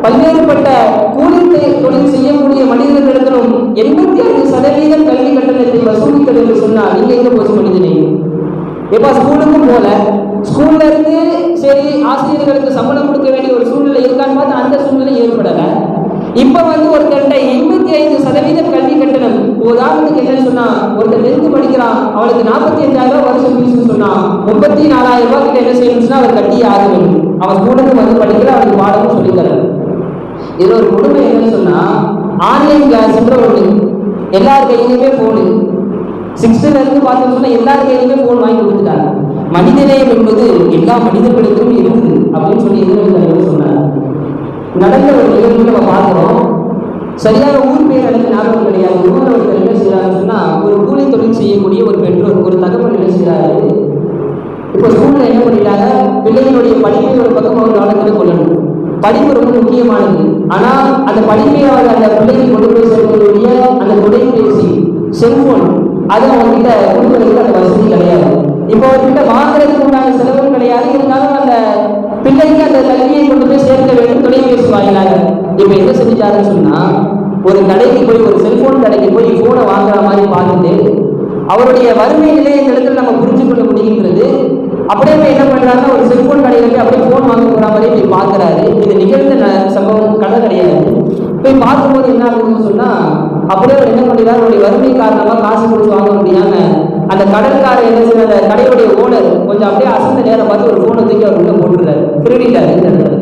பல்வேறுபட்ட கூலி தொழில் செய்யக்கூடிய மனிதர்களிடத்திலும் 85% கல்வி கட்டணத்தை வசூலித்தது என்று சொன்னால் நீங்க எங்க போச்சு மனிதனே? எப்ப ஸ்கூலுக்கும் போல, ஸ்கூல்ல இருந்து சரி ஆசிரியர்களுக்கு சம்பளம் கொடுக்க வேண்டிய ஒரு சூழ்நிலை இருக்கான்னு பார்த்தா அந்த சூழ்நிலை ஏற்படல. இப்ப ஒருத்தர்கிட்ட 85% கல்வி கட்டணம். உதாரணத்துக்கு என்ன சொன்னா, ஒருத்தர் 10th படிக்கிறான், அவளுக்கு 45,000 வருஷம் ஃபீஸ் சொன்னா 34,000 ரூபாய் கிட்ட என்ன செய்யணும்னா அவர் கட்டியே ஆக வேண்டும். அவன் ஸ்கூலுக்கு படிக்கிற, அவனுக்கு பாடமும் சொல்லித்தரணும். இதுல ஒரு கொடுமை என்னன்னு சொன்னா, ஆன்லைன் கிளாஸ் ஒன்று, எல்லார் கையிலுமே போனு. 6th இருந்து பார்த்தோம்னு சொன்னா எல்லார் கையிலுமே போன் வாங்கி கொடுத்துட்டாங்க. மனிதநேயம் என்பது எல்லா மனிதர்களுக்கும் இருக்குது அப்படின்னு சொல்லி எதிர்ப்பு சொன்னார். நடந்த ஒரு நிகழ்வு நம்ம பார்க்கிறோம். சரியான ஊர் பேர் எனக்கு ஞாபகம் கிடையாது. ஊரில் ஒருத்தர் என்ன செய்யறாருன்னு சொன்னா, ஒரு கூலி தொழில் செய்யக்கூடிய ஒரு பெற்றோர், ஒரு தகவல் என்ன செய்யறாரு, இப்போ ஸ்கூல்ல என்ன பண்ணிட்டாங்க, பிள்ளைகளுடைய படிப்பை ஒரு பக்கம் அவர் கவனத்தில் கொள்ளணும். படிப்பு ரொம்ப முக்கியமானது. ஆனா அந்த படிப்பை அவர் அந்த பிள்ளைக்கு கொண்டு போய் சேர்க்கக்கூடிய அந்த தொலைபேசி, செல்போன், அது அவங்ககிட்ட கொடுக்கறதுக்கு அந்த வசதி கிடையாது. இப்போ அவர்கிட்ட வாங்குறதுக்கு உண்டான செலவும் கிடையாது. இருந்தாலும் அந்த பிள்ளைக்கு அந்த கல்வியை கொண்டு போய் சேர்க்க வேண்டும் தொலைபேசி வாயிலாக. இப்ப என்ன செஞ்சுட்டாருன்னு சொன்னா, ஒரு கடைக்கு போய், ஒரு செல்போன் கடைக்கு போய் போனை வாங்குற மாதிரி பார்த்துட்டு அவருடைய வறுமை நிலையை இந்த இடத்துல நம்ம புரிஞ்சு கொள்ள முடிகின்றது. அப்படியே போய் என்ன பண்றாருன்னா, ஒரு செல்போன் கடையில போய் அப்படியே போன் வாங்க போற மாதிரி போய் பார்க்கிறாரு. இது நிகழ்ந்த சம்பவம், கதை கிடையாது. போய் பார்க்கும்போது என்ன ஆகுதுன்னு சொன்னா, அப்படியே அவர் என்ன பண்ணிடுறாரு, அவருடைய வறுமை காரணமா காசு கொடுத்து வாங்க முடியாம அந்த கடற்காரை என்ன செய்ய, அந்த கடையுடைய ஓனர் கொஞ்சம் அப்படியே அசந்த நேரம் பார்த்து ஒரு போனை தூக்கி அவர் உள்ள போட்டுறாரு, திருடிட்டாரு. இந்த இடத்துல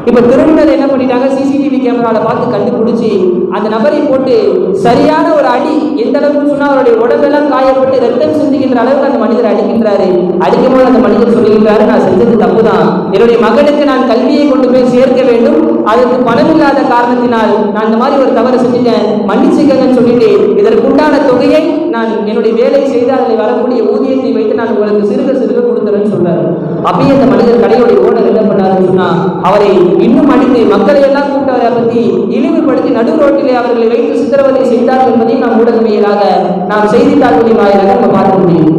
இப்ப திருடினதை என்ன பண்ணிட்டாங்க, சிசிடிவி கேமரால பார்த்து கண்டுபிடிச்சி அந்த நபரை போட்டு சரியான ஒரு அடி, எந்த அளவுக்கு சொன்னா அவருடைய உடம்பெல்லாம் காயப்பட்டு ரத்தம் சிந்துகின்ற அளவுக்கு அந்த மனிதர் அடிக்கின்றாரு. அடிக்கும் போது அந்த மனிதர் சொல்லுகின்றாரு, நான் செஞ்சது தப்புதான், என்னுடைய மகனுக்கு நான் கல்வியை கொண்டு போய் சேர்க்க வேண்டும், அதுக்கு பணம் இல்லாத காரணத்தினால் நான் இந்த மாதிரி ஒரு தவறு செஞ்சுட்டேன், மன்னிச்சுக்கங்கன்னு சொல்லிட்டு இதற்குண்டான தொகையை நான் என்னுடைய வேலை செய்து அதில் வரக்கூடிய ஊதியத்தை வைத்து நான் உங்களுக்கு சிறுக சிறுக கொடுத்துறேன்னு சொல்றாரு. அப்பயே அந்த மனிதர் கடையோடைய ஓனர் என்ன பண்ணாருன்னு சொன்னா, அவரை இன்னும் அடித்து மக்களை எல்லாம் கூட்ட அவரை பற்றி இழிவுபடுத்தி நடு ரோட்டிலே அவர்களை வைத்து சித்திரவதை செய்தார்கள் என்பதையும் நாம் ஊடகவியலாக, நாம் செய்தித்தாள்களின் வாயிலாக நம்ம பார்க்க முடியும்.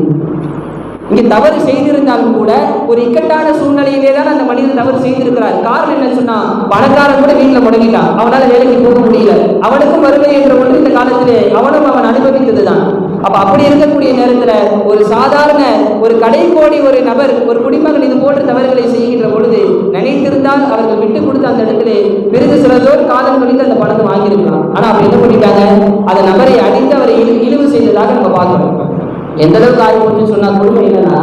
இங்கே தவறு செய்திருந்தாலும் கூட ஒரு இக்கட்டான சூழ்நிலையிலே தான் அந்த மனிதன் தவறு செய்திருக்கிறார். காரணம் என்ன சொன்னா, பணக்காரன் கூட வீட்டில் முடங்கிட்டான், அவனால வேலைக்கு போக முடியல, அவனுக்கும் வறுமை என்ற ஒன்று இந்த காலத்திலே அவன் அனுபவித்தது தான். அப்ப அப்படி இருக்கக்கூடிய நேரத்துல ஒரு சாதாரண ஒரு கடைக்கோடி ஒரு நபர், ஒரு குடிமகன் இது போன்ற தவறுகளை செய்கின்ற பொழுது நினைத்திருந்தால் அவர்கள் விட்டு கொடுத்த அந்த இடத்துல விருது சிலதோர் காலம் கழித்து அந்த பணத்தை வாங்கியிருக்கலாம். ஆனா அப்படி என்ன பண்ணிட்டாங்க, அந்த நபரை அடித்து அவரை இழிவு செய்ததாக நம்ம பார்க்கணும். எந்த அளவுக்கு ஆகி போச்சுன்னு சொன்னா, கொடுமை என்னன்னா,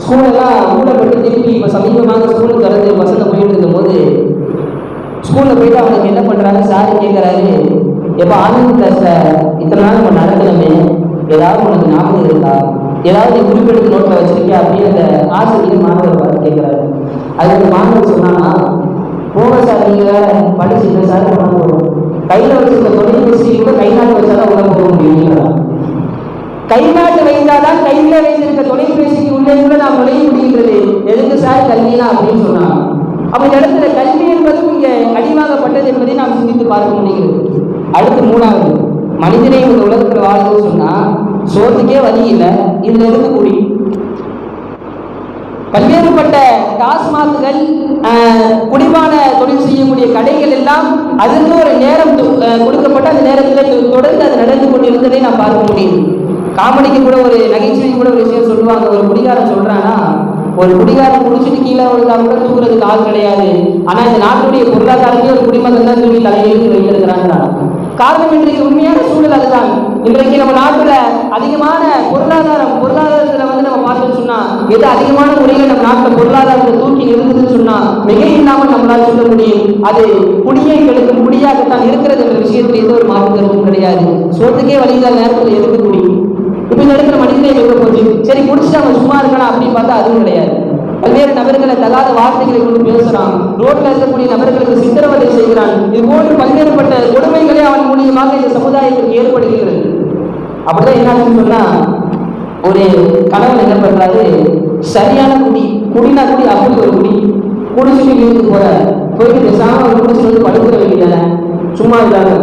ஸ்கூலெல்லாம் மூடப்பட்டு திருப்பி இப்ப சமீபமாக ஸ்கூலுக்கு திறந்து பசங்க போயிட்டு இருக்கும் போது ஸ்கூல்ல போயிட்டு அவனுக்கு என்ன பண்றாங்க, சார் கேட்கறாரு, எப்ப ஆன்லைன் கிளாஸ்ல இத்தனை நாள் நம்ம நடக்கணுமே, ஏதாவது உனக்கு ஞாபகம் இருக்கா, ஏதாவது நீ குறிப்பெடுத்து நோட்டில் வச்சிருக்கியா அப்படின்னு அந்த ஆசிரியர் மாணவர் பார்த்து கேட்குறாரு. அதுக்கு அந்த மாணவர் சொன்னான்னா, போக சார், நீங்கள் வேற படிச்சுட்டு சார் பண்ண போகிறோம், கையில் வச்சிருக்க தொலைபேசி கூட கை நாட்டு வச்சாதான் உள்ள போக முடியும். கை நாட்டு வைத்தாதான் கையில வைத்திருக்க தொலைபேசிக்கு உள்ளே கூட நாம் நுழைய முடிகின்றது. எதுக்கு சார் கல்வினா அப்படின்னு சொன்னாங்க. அப்ப இந்த இடத்துல கல்வி என்பதும் இங்கே அடிவாகப்பட்டது என்பதை நாம் சிந்தித்து பார்க்க முடிகிறது. அடுத்து மூணாவது, மனிதனை இந்த உலகத்தில் வாழ்ந்து சொன்னா சோத்துக்கே வழி இல்லை, இதுல இருந்து கூடி பல்வேறுபட்ட டாஸ்மாக்குகள், குடிபான தொழில் செய்யக்கூடிய கடைகள் எல்லாம் அதற்கு ஒரு நேரம் கொடுக்கப்பட்ட அந்த நேரத்தில் தொடர்ந்து அது நடந்து கொண்டிருந்ததை நாம் பார்க்க முடியும். காமெடிக்கு கூட ஒரு நகைச்சுவை கூட ஒரு விஷயம் சொல்லுவாங்க. ஒரு குடிகாரன் சொல்றானா, ஒரு குடிகாரன் குடிச்சிட்டு கீழே விழுந்தா கூட தூக்குறதுக்கு ஆள் கிடையாது, ஆனா இந்த நாட்டுடைய பொருளாதாரத்தையே ஒரு குடிமகன் தான் தூக்கி தலையிலிருந்து வைத்திருக்கிறாங்க. காரணம் இன்றைக்கு உண்மையான சூழல் அதுதான். இன்றைக்கு நம்ம நாட்டுல அதிகமான பொருளாதாரத்துல வந்து நம்ம பார்த்தோம்னு சொன்னா, எது அதிகமான முறையில் நம்ம நாட்டுல பொருளாதாரத்தை தூக்கி நிறுத்துதுன்னு சொன்னா மிக இல்லாமல் நம்மளால் சொல்ல முடியும். அது குடியை கெடுக்கும் குடியாகத்தான் இருக்கிறது என்ற விஷயத்துல எந்த ஒரு மாற்று கருத்தும் கிடையாது. சோத்துக்கே வழியில்லாத நேரத்தில் எதுக்கு குடி? இப்ப இந்த இடத்துல மனிதனை வைக்க போச்சு, சரி குடிச்சுட்டு அவன் சும்மா இருக்கானா அப்படின்னு பார்த்தா அதுவும் கிடையாது. பல்வேறு நபர்களை தகாத வார்த்தைகளை கொண்டு பேசுறான், ரோட்ல இருக்கக்கூடிய நபர்களுக்கு சித்திரவதை செய்கிறான். இது போன்று பல்வேறுபட்ட கொடுமைகளே அவன் மூலியமாக இந்த சமுதாயத்திற்கு ஏற்படுகிறது. அப்படிதான் என்ன சொன்னா, ஒரு கணவன் என்ன பண்றாரு, சரியான குடினா குடி அப்படி ஒரு குடிச்சுட்டு வீட்டுக்கு போற, போயிட்டு பேசாம ஒரு குடிச்சுட்டு வந்து படுக்கிற வேண்டியதானே, சும்மா இருக்காங்க.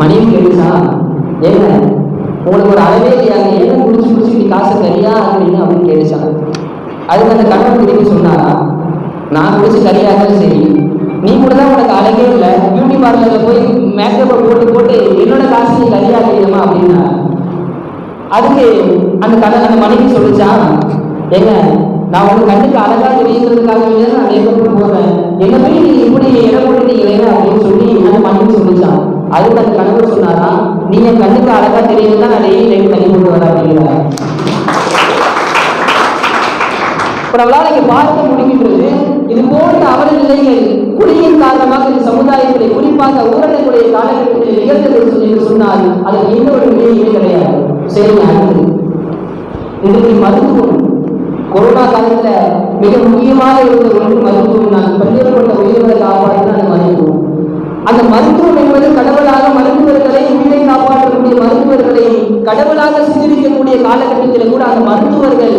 மனைவி கேட்டுச்சா, ஏங்க உங்களுக்கு ஒரு அளவே இல்லையாங்க, ஏங்க குடிச்சு நீ காசு கரியா அப்படின்னு கேட்டுச்சாங்க. அதுக்கு அந்த கணவன் திரும்பி சொன்னாரா, நான் குடிச்சு கரியாதான் சரி, நீ கூட தான் உனக்கு அழகே இல்லை, பியூட்டி பார்லர்ல போய் மேக்கப்பை போட்டு என்னோட காசு நீ கரியா தெரியுமா அப்படின்னா. அதுக்கு அந்த மனைவி சொல்லிச்சா, ஏங்க நான் உங்க கண்ணுக்கு அழகா தெரியுங்கிறதுக்காக நான் மேக்கப் போடுறேன், என்ன போய் நீ இப்படி இடம் போட்டுட்டீங்களே அப்படின்னு சொல்லி அந்த மனைவி சொல்லிச்சான். அதுக்கு அந்த கணவர் சொன்னாரா, நீங்க கண்ணுக்கு அழகா தெரியுதுதான் நான் டெய்லி லைட் தண்ணி போட்டு வர அப்படிங்கிறாங்க. நம்மளால இங்க பார்க்க முடிகின்றது. இது போன்ற அவல நிலைகள் குடியின் காரணமாக இந்த சமுதாயத்திலே குறிப்பாக ஊரடங்குடைய காலகட்டத்தில் நிகழ்ந்தது என்று சொன்னால் அதற்கு எந்த ஒரு நிலையுமே கிடையாது. சரி, அடுத்து இன்றைக்கு மருத்துவம், கொரோனா காலத்துல மிக முக்கியமாக இருந்த ஒன்று மருத்துவம். நான் பல்வேறுபட்ட உயிர்களை காப்பாற்றின அந்த மருத்துவம். அந்த மருத்துவம் என்பது கடவுளாக மருத்துவர்களை உயிரை காப்பாற்றக்கூடிய மருத்துவர்களை கடவுளாக சித்தரிக்கக்கூடிய காலகட்டத்தில் கூட அந்த மருத்துவர்கள்,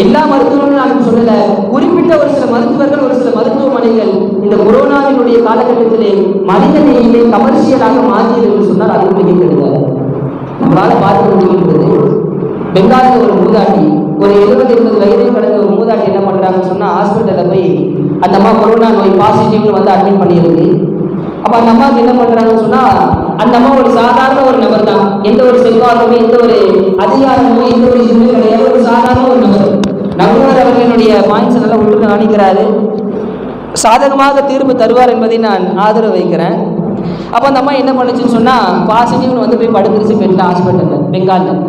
எல்லா மருத்துவர்களும் நான் சொல்லல, குறிப்பிட்ட ஒரு சில மருத்துவர்கள் ஒரு சில மருத்துவமனைகள் இந்த கொரோனாவினுடைய காலகட்டத்திலே மனித நேயத்தை கமர்ஷியலாக மாற்றியது என்று சொன்னால் அது மிக கிடையாது. நம்மளால் பார்க்க முடிகின்றது. பெங்காலில் ஒரு மூதாட்டி, ஒரு 70-80 வயதை கடந்த ஒரு மூதாட்டி என்ன பண்றாங்கன்னு சொன்னா, ஹாஸ்பிட்டலில் போய் அந்த அம்மா கொரோனா நோய் பாசிட்டிவ்னு வந்து அட்மிட் பண்ணியிருக்கு. அப்ப அந்த அம்மாவுக்கு என்ன பண்றாங்கன்னு சொன்னா, அந்த அம்மா ஒரு சாதாரண ஒரு நபர் தான், எந்த ஒரு செல்வாக்குமே எந்த ஒரு அதிகாரமோ எந்த ஒரு இதுவுமே கிடையாது, ஒரு சாதாரண ஒரு நபர். நகுவர் அவர்களுடைய பாயிண்ட்ஸ் நல்லா உள்ள காணிக்கிறாரு, சாதகமாக தீர்ப்பு தருவார் என்பதை நான் ஆதரவு வைக்கிறேன். அப்போ அந்த அம்மா என்ன பண்ணுச்சுன்னு சொன்னா, பாசிட்டிவ்னு வந்து போய் படுத்துருச்சு பெண்ணில் ஹாஸ்பிட்டலில் பெங்காலில்.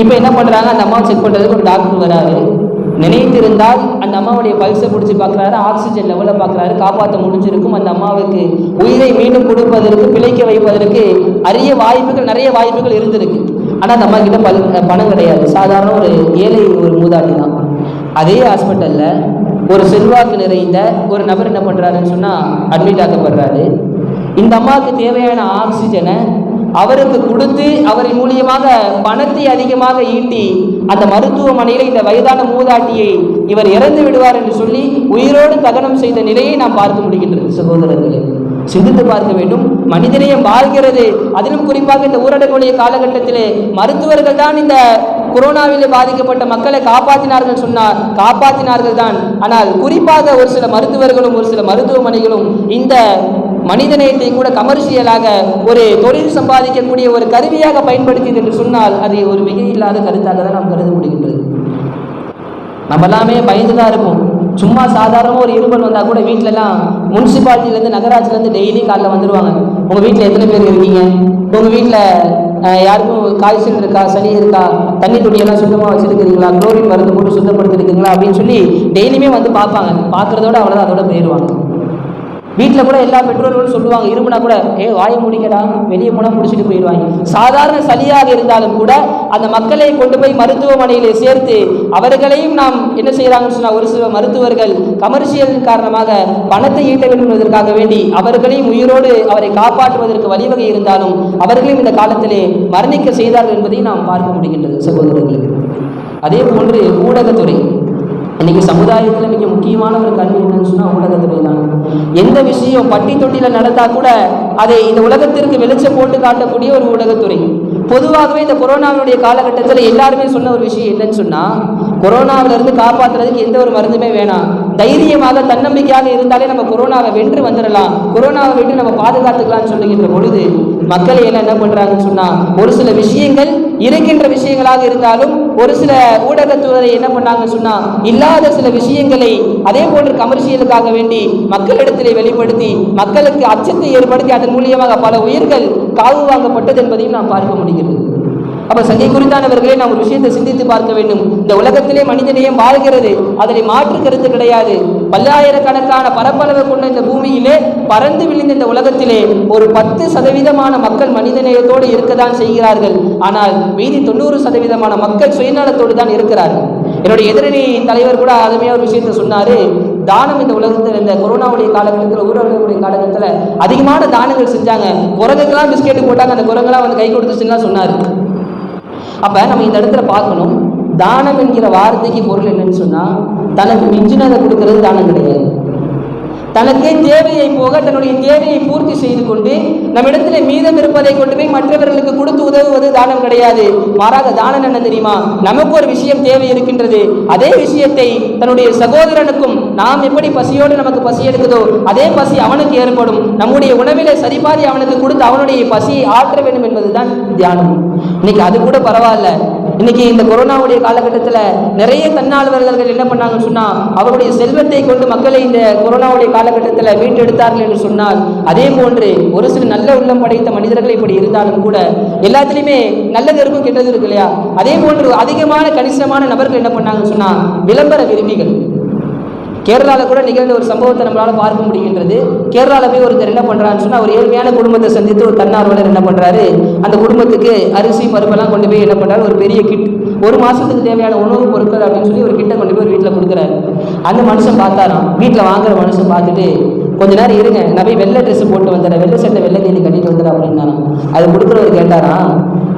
இப்போ என்ன பண்ணுறாங்க, அந்த அம்மாவை செக் பண்ணுறதுக்கு ஒரு டாக்டர் வராரு. நினைத்திருந்தால் அந்த அம்மாவுடைய பல்ஸை பிடிச்சி பார்க்குறாரு, ஆக்சிஜன் லெவலை பார்க்குறாரு, காப்பாற்ற முடிஞ்சிருக்கும். அந்த அம்மாவுக்கு உயிரை மீண்டும் கொடுப்பதற்கு, பிழைக்க வைப்பதற்கு நிறைய வாய்ப்புகள் இருந்திருக்கு. ஆனால் அந்த அம்மா கிட்ட பணம் கிடையாது, சாதாரண ஒரு ஏழை ஒரு மூதாட்டி தான். அதே ஹாஸ்பிட்டலில் ஒரு செல்வாக்கு நிறைந்த ஒரு நபர் என்ன பண்ணுறாருன்னு சொன்னால் அட்மிட் ஆக்கப்படுறாரு. இந்த அம்மாவுக்கு தேவையான ஆக்சிஜனை அவருக்கு கொடுத்து அவரின் மூலியமாக பணத்தை அதிகமாக ஈட்டி அந்த மருத்துவமனையில் இந்த வயதான மூதாட்டியை இவர் இறந்து விடுவார் என்று சொல்லி உயிரோடு தகனம் செய்த நிலையை நாம் பார்க்க முடிகின்றது. சகோதரர்களே, சிந்தித்து பார்க்க வேண்டும். மனிதநேயம் வாழ்கிறது. அதிலும் குறிப்பாக இந்த ஊரடங்குடைய காலகட்டத்திலே மருத்துவர்கள் தான் இந்த கொரோனாவிலே பாதிக்கப்பட்ட மக்களை காப்பாற்றினார்கள் தான். ஆனால் குறிப்பாக ஒரு சில மருத்துவர்களும் ஒரு சில மருத்துவமனைகளும் இந்த மனிதநேயத்தை கூட கமர்ஷியலாக ஒரு தொழில் சம்பாதிக்கக்கூடிய ஒரு கருவியாக பயன்படுத்தியது என்று சொன்னால் அது ஒரு மிக இல்லாத கருத்தாக தான் நாம் கருத முடிகின்றது. நம்ம எல்லாமே பயந்துதான் இருப்போம். சும்மா சாதாரணமாக ஒரு இருமல் வந்தால் கூட வீட்டிலலாம் முனிசிபாலிட்டிலேருந்து நகராட்சிலேருந்து டெய்லி காலைல வந்துடுவாங்க. உங்கள் வீட்டில் எத்தனை பேர் இருக்கீங்க, உங்கள் வீட்டில் யாருக்கும் காய்ச்சல் இருக்கா, சளி இருக்கா, தண்ணி துணியெல்லாம் சுத்தமாக வச்சுருக்கிறீங்களா, குளோரின் மருந்து போட்டு சுத்தப்படுத்திருக்கீங்களா அப்படின்னு சொல்லி டெய்லியுமே வந்து பார்ப்பாங்க. பார்க்குறதோட அவ்வளோதான், அதோட போயிடுவாங்க. வீட்டில் கூட எல்லா பெற்றோர்களும் சொல்லுவாங்க, இருமுனா கூட வாயை முடிக்கடா, வெளியே போனால் முடிச்சுட்டு போயிடுவாங்க. சாதாரண சளியாக இருந்தாலும் கூட அந்த மக்களை கொண்டு போய் மருத்துவமனையிலே சேர்த்து அவர்களையும் நாம் என்ன செய்யறாங்கன்னு சொன்னால், ஒரு சில மருத்துவர்கள் கமர்ஷியல் காரணமாக பணத்தை ஈட்ட வேண்டும் என்பதற்காக வேண்டி அவர்களையும் உயிரோடு அவரை காப்பாற்றுவதற்கு வழிவகை இருந்தாலும் அவர்களையும் இந்த காலத்திலே மரணிக்க செய்தார்கள் என்பதையும் நாம் பார்க்க முடிகின்றது சகோதரர்களுக்கு. அதே போன்று ஊடகத்துறை இன்னைக்கு சமுதாயத்தில் மிக முக்கியமான ஒரு கல்வி என்னன்னு சொன்னால் ஊடகத்துறை தான். எந்த விஷயம் பட்டி தொட்டியில் நடந்தா கூட அதை இந்த உலகத்திற்கு வெளிச்சம் போட்டு காட்டக்கூடிய ஒரு ஊடகத்துறை. பொதுவாகவே இந்த கொரோனாவுடைய காலகட்டத்தில் எல்லாருமே சொன்ன ஒரு விஷயம் என்னன்னு சொன்னால், கொரோனாவிலிருந்து காப்பாற்றுறதுக்கு எந்த ஒரு மருந்துமே வேணாம், தைரியமாக தன்னம்பிக்கையாக இருந்தாலே நம்ம கொரோனாவை வென்று வந்துடலாம், கொரோனாவை வென்று நம்ம பாதுகாத்துக்கலாம்னு சொல்லுகின்ற பொழுது மக்களை எல்லாம் என்ன பண்ணுறாங்கன்னு சொன்னால், ஒரு சில விஷயங்கள் இருக்கின்ற விஷயங்களாக இருந்தாலும் ஒரு சில ஊடகத்துறை என்ன பண்ணாங்கன்னு சொன்னால், இல்லாத சில விஷயங்களை அதே போன்று கமர்ஷியலுக்காக வேண்டி மக்களிடத்திலே வெளிப்படுத்தி மக்களுக்கு அச்சத்தை ஏற்படுத்தி அதன் மூலியமாக பல உயிர்கள் காவு வாங்கப்பட்டது என்பதையும் நாம் பார்க்க முடிகிறது. அப்ப சங்கை குறித்தானவர்களே, நாம் ஒரு விஷயத்தை சிந்தித்து பார்க்க வேண்டும். இந்த உலகத்திலே மனிதநேயம் வாழ்கிறது, அதனை மாற்று கருத்து கிடையாது. பல்லாயிரக்கணக்கான பரப்பளவு கொண்ட இந்த பூமியிலே பறந்து விழுந்த இந்த உலகத்திலே ஒரு 10% மக்கள் மனிதநேயத்தோடு இருக்கத்தான் செய்கிறார்கள். ஆனால் மீதி 90% மக்கள் சுயநலத்தோடு தான் இருக்கிறார்கள். என்னுடைய எதிரணி தலைவர் கூட அதுமே ஒரு விஷயத்தை சொன்னாரு, தானம் இந்த உலகத்தில் இந்த கொரோனாவுடைய காலகட்டத்தில் ஊரடங்குடைய காலகட்டத்தில் அதிகமான தானங்கள் செஞ்சாங்க, குரங்குக்கெல்லாம் பிஸ்கெட்டு போட்டாங்க, அந்த குரங்கெல்லாம் வந்து கை கொடுத்துச்சுன்னா சொன்னார். அப்போ நம்ம இந்த இடத்துல பார்க்கணும், தானம் என்கிற வார்த்தைக்கு பொருள் என்னன்னு சொன்னால், தனக்கு மிஞ்சினதை கொடுக்கறது தானம் கிடையாது. தனக்கே தேவையை போக தன்னுடைய தேவையை பூர்த்தி செய்து கொண்டு நம்மிடத்தில் மீதம் இருப்பதை கொண்டு போய் மற்றவர்களுக்கு கொடுத்து உதவுவது தானம் கிடையாது. மாறாக தானம் என்ன தெரியுமா, நமக்கு ஒரு விஷயம் தேவை இருக்கின்றது, அதே விஷயத்தை தன்னுடைய சகோதரனுக்கும் நாம் எப்படி பசியோடு நமக்கு பசி எடுக்குதோ அதே பசி அவனுக்கு ஏற்படும், நம்முடைய உணவிலே சரிபாதி அவனுக்கு கொடுத்து அவனுடைய பசியை ஆற்ற வேண்டும் என்பதுதான் தியானம். இன்னைக்கு அது கூட பரவாயில்ல. இன்னைக்கு இந்த கொரோனாவுடைய காலகட்டத்தில் நிறைய தன்னார்வலர்கள் என்ன பண்ணாங்கன்னு சொன்னா, அவருடைய செல்வத்தை கொண்டு மக்களை இந்த கொரோனாவுடைய காலகட்டத்தில் மீட்டெடுத்தார்கள் என்று சொன்னால், அதே போன்று ஒரு சில நல்ல உள்ளம் படைத்த மனிதர்கள் இப்படி இருந்தாலும் கூட எல்லாத்திலுமே நல்லது இருக்கும் கெட்டது இருக்கு இல்லையா, அதே போன்று அதிகமான கணிசமான நபர்கள் என்ன பண்ணாங்கன்னு சொன்னா விளம்பர விரும்பிகள். கேரளாவில் கூட நிகழ்ந்த ஒரு சம்பவத்தை நம்மளால் பார்க்க முடிகின்றது. கேரளாவில் போய் ஒருத்தர் என்ன பண்ணுறான்னு சொன்னால், ஒரு ஏழ்மையான குடும்பத்தை சந்தித்து ஒரு தன்னார்வலர் என்ன பண்ணுறாரு, அந்த குடும்பத்துக்கு அரிசி பருப்பெல்லாம் கொண்டு போய் என்ன பண்ணுறாரு, ஒரு பெரிய கிட், ஒரு மாதத்துக்கு தேவையான உணவுப் பொருட்கள் அப்படின்னு சொல்லி ஒரு கிட்டை கொண்டு போய் ஒரு வீட்டில் கொடுக்குறாரு. அந்த மனுஷன் பார்த்தாராம், வீட்டில் வாங்குற மனுஷன் பார்த்துட்டு, கொஞ்ச நேரம் இருங்க, நான் போய் வெள்ளை ட்ரெஸ் போட்டு வந்துடுறேன், வெள்ளை சட்டை வெள்ளை கேள்வி கட்டிட்டு வந்துடுறேன் அப்படின்னா, அது கொடுக்குறவர் கேட்டாராம்,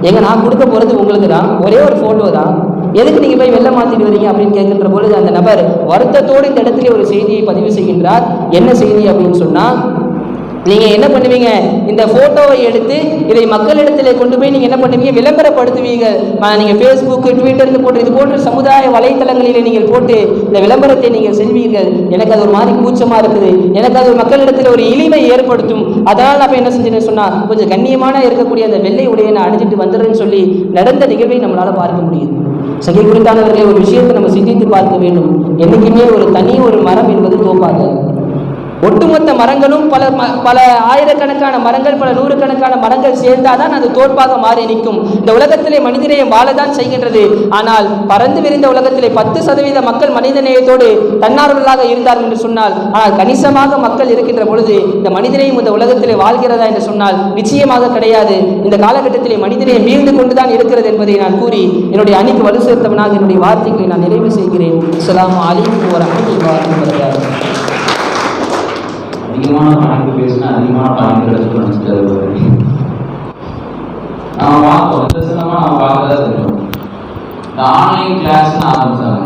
எங்க நான் கொடுக்க போகிறது உங்களுக்கு தான், ஒரே ஒரு ஃபோட்டோ தான், எதுக்கு நீங்கள் போய் வெள்ளை மாற்றிட்டு வரீங்க அப்படின்னு கேட்கின்ற பொழுது அந்த நபர் வருத்தத்தோடு இந்த இடத்துல ஒரு செய்தியை பதிவு செய்கின்றார். என்ன செய்தி அப்படின்னு சொன்னால், நீங்கள் என்ன பண்ணுவீங்க, இந்த ஃபோட்டோவை எடுத்து இதை மக்களிடத்தில் கொண்டு போய் நீங்கள் என்ன பண்ணுவீங்க, விளம்பரப்படுத்துவீங்க. நீங்கள் ஃபேஸ்புக்கு ட்விட்டருக்கு போட்டு இது போன்ற சமுதாய வலைத்தளங்களிலே நீங்கள் போட்டு இந்த விளம்பரத்தை நீங்கள் செல்வீர்கள். எனக்கு அது ஒரு மாதிரி கூச்சமாக இருக்குது, எனக்கு அது மக்களிடத்தில் ஒரு இழிவை ஏற்படுத்தும், அதனால் நான் என்ன செஞ்சேன்னு சொன்னால் கொஞ்சம் கண்ணியமான இருக்கக்கூடிய அந்த வெள்ளை உடையை நான் அணிஞ்சிட்டு வந்துடுறேன்னு சொல்லி நடந்த நிகழ்வை நம்மளால் பார்க்க முடியுது. சகை குறித்தானவர்களை ஒரு விஷயத்தை நம்ம சிந்தித்து பார்க்க வேண்டும். என்றைக்குமே ஒரு தனி ஒரு மரம் என்பது தோப்பாக, ஒட்டுமொத்த மரங்களும் பல ஆயிரக்கணக்கான மரங்கள் பல நூறுக்கணக்கான மரங்கள் சேர்ந்தாதான் அது தோற்பாக மாறி நிற்கும். இந்த உலகத்திலே மனிதநேயம் வாழதான் செய்கின்றது. ஆனால் பறந்து விரிந்த உலகத்திலே 10% மக்கள் மனிதநேயத்தோடு தன்னார்வலாக இருந்தார்கள் என்று சொன்னால், ஆனால் கணிசமாக மக்கள் இருக்கின்ற பொழுது இந்த மனிதநேயம் இந்த உலகத்திலே வாழ்கிறதா என்று சொன்னால் நிச்சயமாக கிடையாது. இந்த காலகட்டத்திலே மனிதநேயம் வீழ்ந்து கொண்டுதான் இருக்கிறது என்பதை நான் கூறி என்னுடைய அணிக்கு வலு சேர்த்தவனாக என்னுடைய வார்த்தைகளை நான் நிறைவு செய்கிறேன். அஸ்ஸலாமு அலைக்கும் வரஹ்மத்துல்லாஹி வபரகாத்துஹு. அதிகமான பாயிண்ட் பேசினா அதிகமான பாயிண்ட் கிடைச்சிட்டு நான் பார்ப்போம், நிதர்சனமாக நான் பார்க்கதான் தெரியும். இந்த ஆன்லைன் கிளாஸ்ன்னு ஆரம்பிச்சாங்க.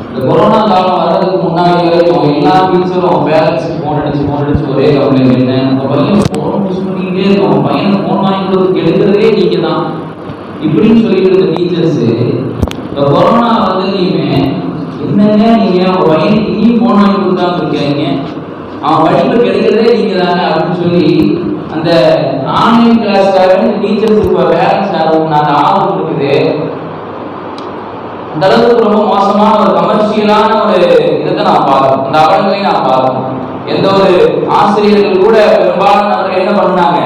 இந்த கொரோனா காலம் வர்றதுக்கு முன்னாடி வரைக்கும் எல்லா டீச்சரும் பேரண்ட்ஸுக்கு ஃபோன் அடிச்சு ஒரே கம்ப்ளைண்ட், என்ன உங்கள் பையன் ஃபோன் யூஸ் பண்ணிக்கிட்டே இருக்கும், உங்கள் பையனை ஃபோன் வாங்கி கொடுத்து எடுக்கிறதே நீங்கள் தான் இப்படின்னு சொல்லிட்டு இருந்த டீச்சர்ஸு இந்த கொரோனா வந்ததையுமே என்னங்க நீங்கள் உங்கள் பையனுக்கு இனியும் ஃபோன் வாங்கி கொடுக்காம இருக்கீங்க, அவன் படிப்பு கிடைக்கிறதே நீங்கள் தானே அப்படின்னு சொல்லி அந்த ஆன்லைன் கிளாஸ்க்காக டீச்சர்ஸ் இப்போ பேரண்ட்ஸ் நாங்கள் ஆர்வம் இருக்குது. அந்த அளவுக்கு ரொம்ப மோசமான ஒரு கமர்ஷியலான ஒரு இதை நான் பார்க்கணும், அந்த அவலங்களையும் நான் பார்க்கணும். எந்த ஒரு ஆசிரியர்கள் கூட பெரும்பாலானவர்கள் என்ன பண்ணாங்க,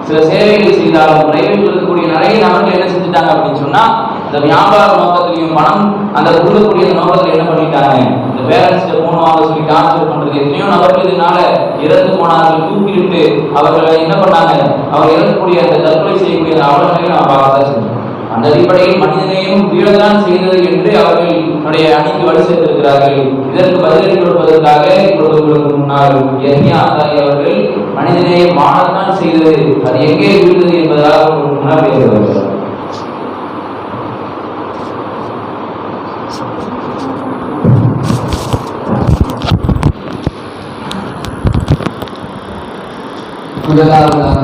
சில சேவைகள் செய்தாலும் பிரைவேட்டில் இருக்கக்கூடிய நிறைய நபர்கள் என்ன செஞ்சுட்டாங்க அப்படின்னு சொன்னால், இந்த வியாபார நோக்கத்திலையும் பணம் அந்த கொடுக்கக்கூடிய நோக்கத்தில் என்ன பண்ணிட்டாங்க, இந்த பேரண்ட்ஸ்ட போன் வாங்க சொல்லி டார்ச்சர் பண்றது, எத்தனையோ நபர்கள் இதனால இறந்து போனார்கள். தூக்கிலிட்டு அவர்களை என்ன பண்ணாங்க, அவர் இறக்கக்கூடிய அந்த தற்கொலை செய்யக்கூடிய அவலங்களையும் நாம் பார்க்கதான் செஞ்சோம். அந்த அடிப்படையில் மனிதனையும் வீழதான் செய்தது என்று அவர்கள் தன்னுடைய அணிக்கு வலு சேர்த்திருக்கிறார்கள். இதற்கு பதிலடி கொடுப்பதற்காக இப்பொழுது முன்னால் எர்மியா அத்தாரி அவர்கள் மனிதனையும் வாழத்தான் செய்தது, அது எங்கே வீழ்ந்தது என்பதாக முன்னால் பேசுகிறார்கள். முதலாவதாக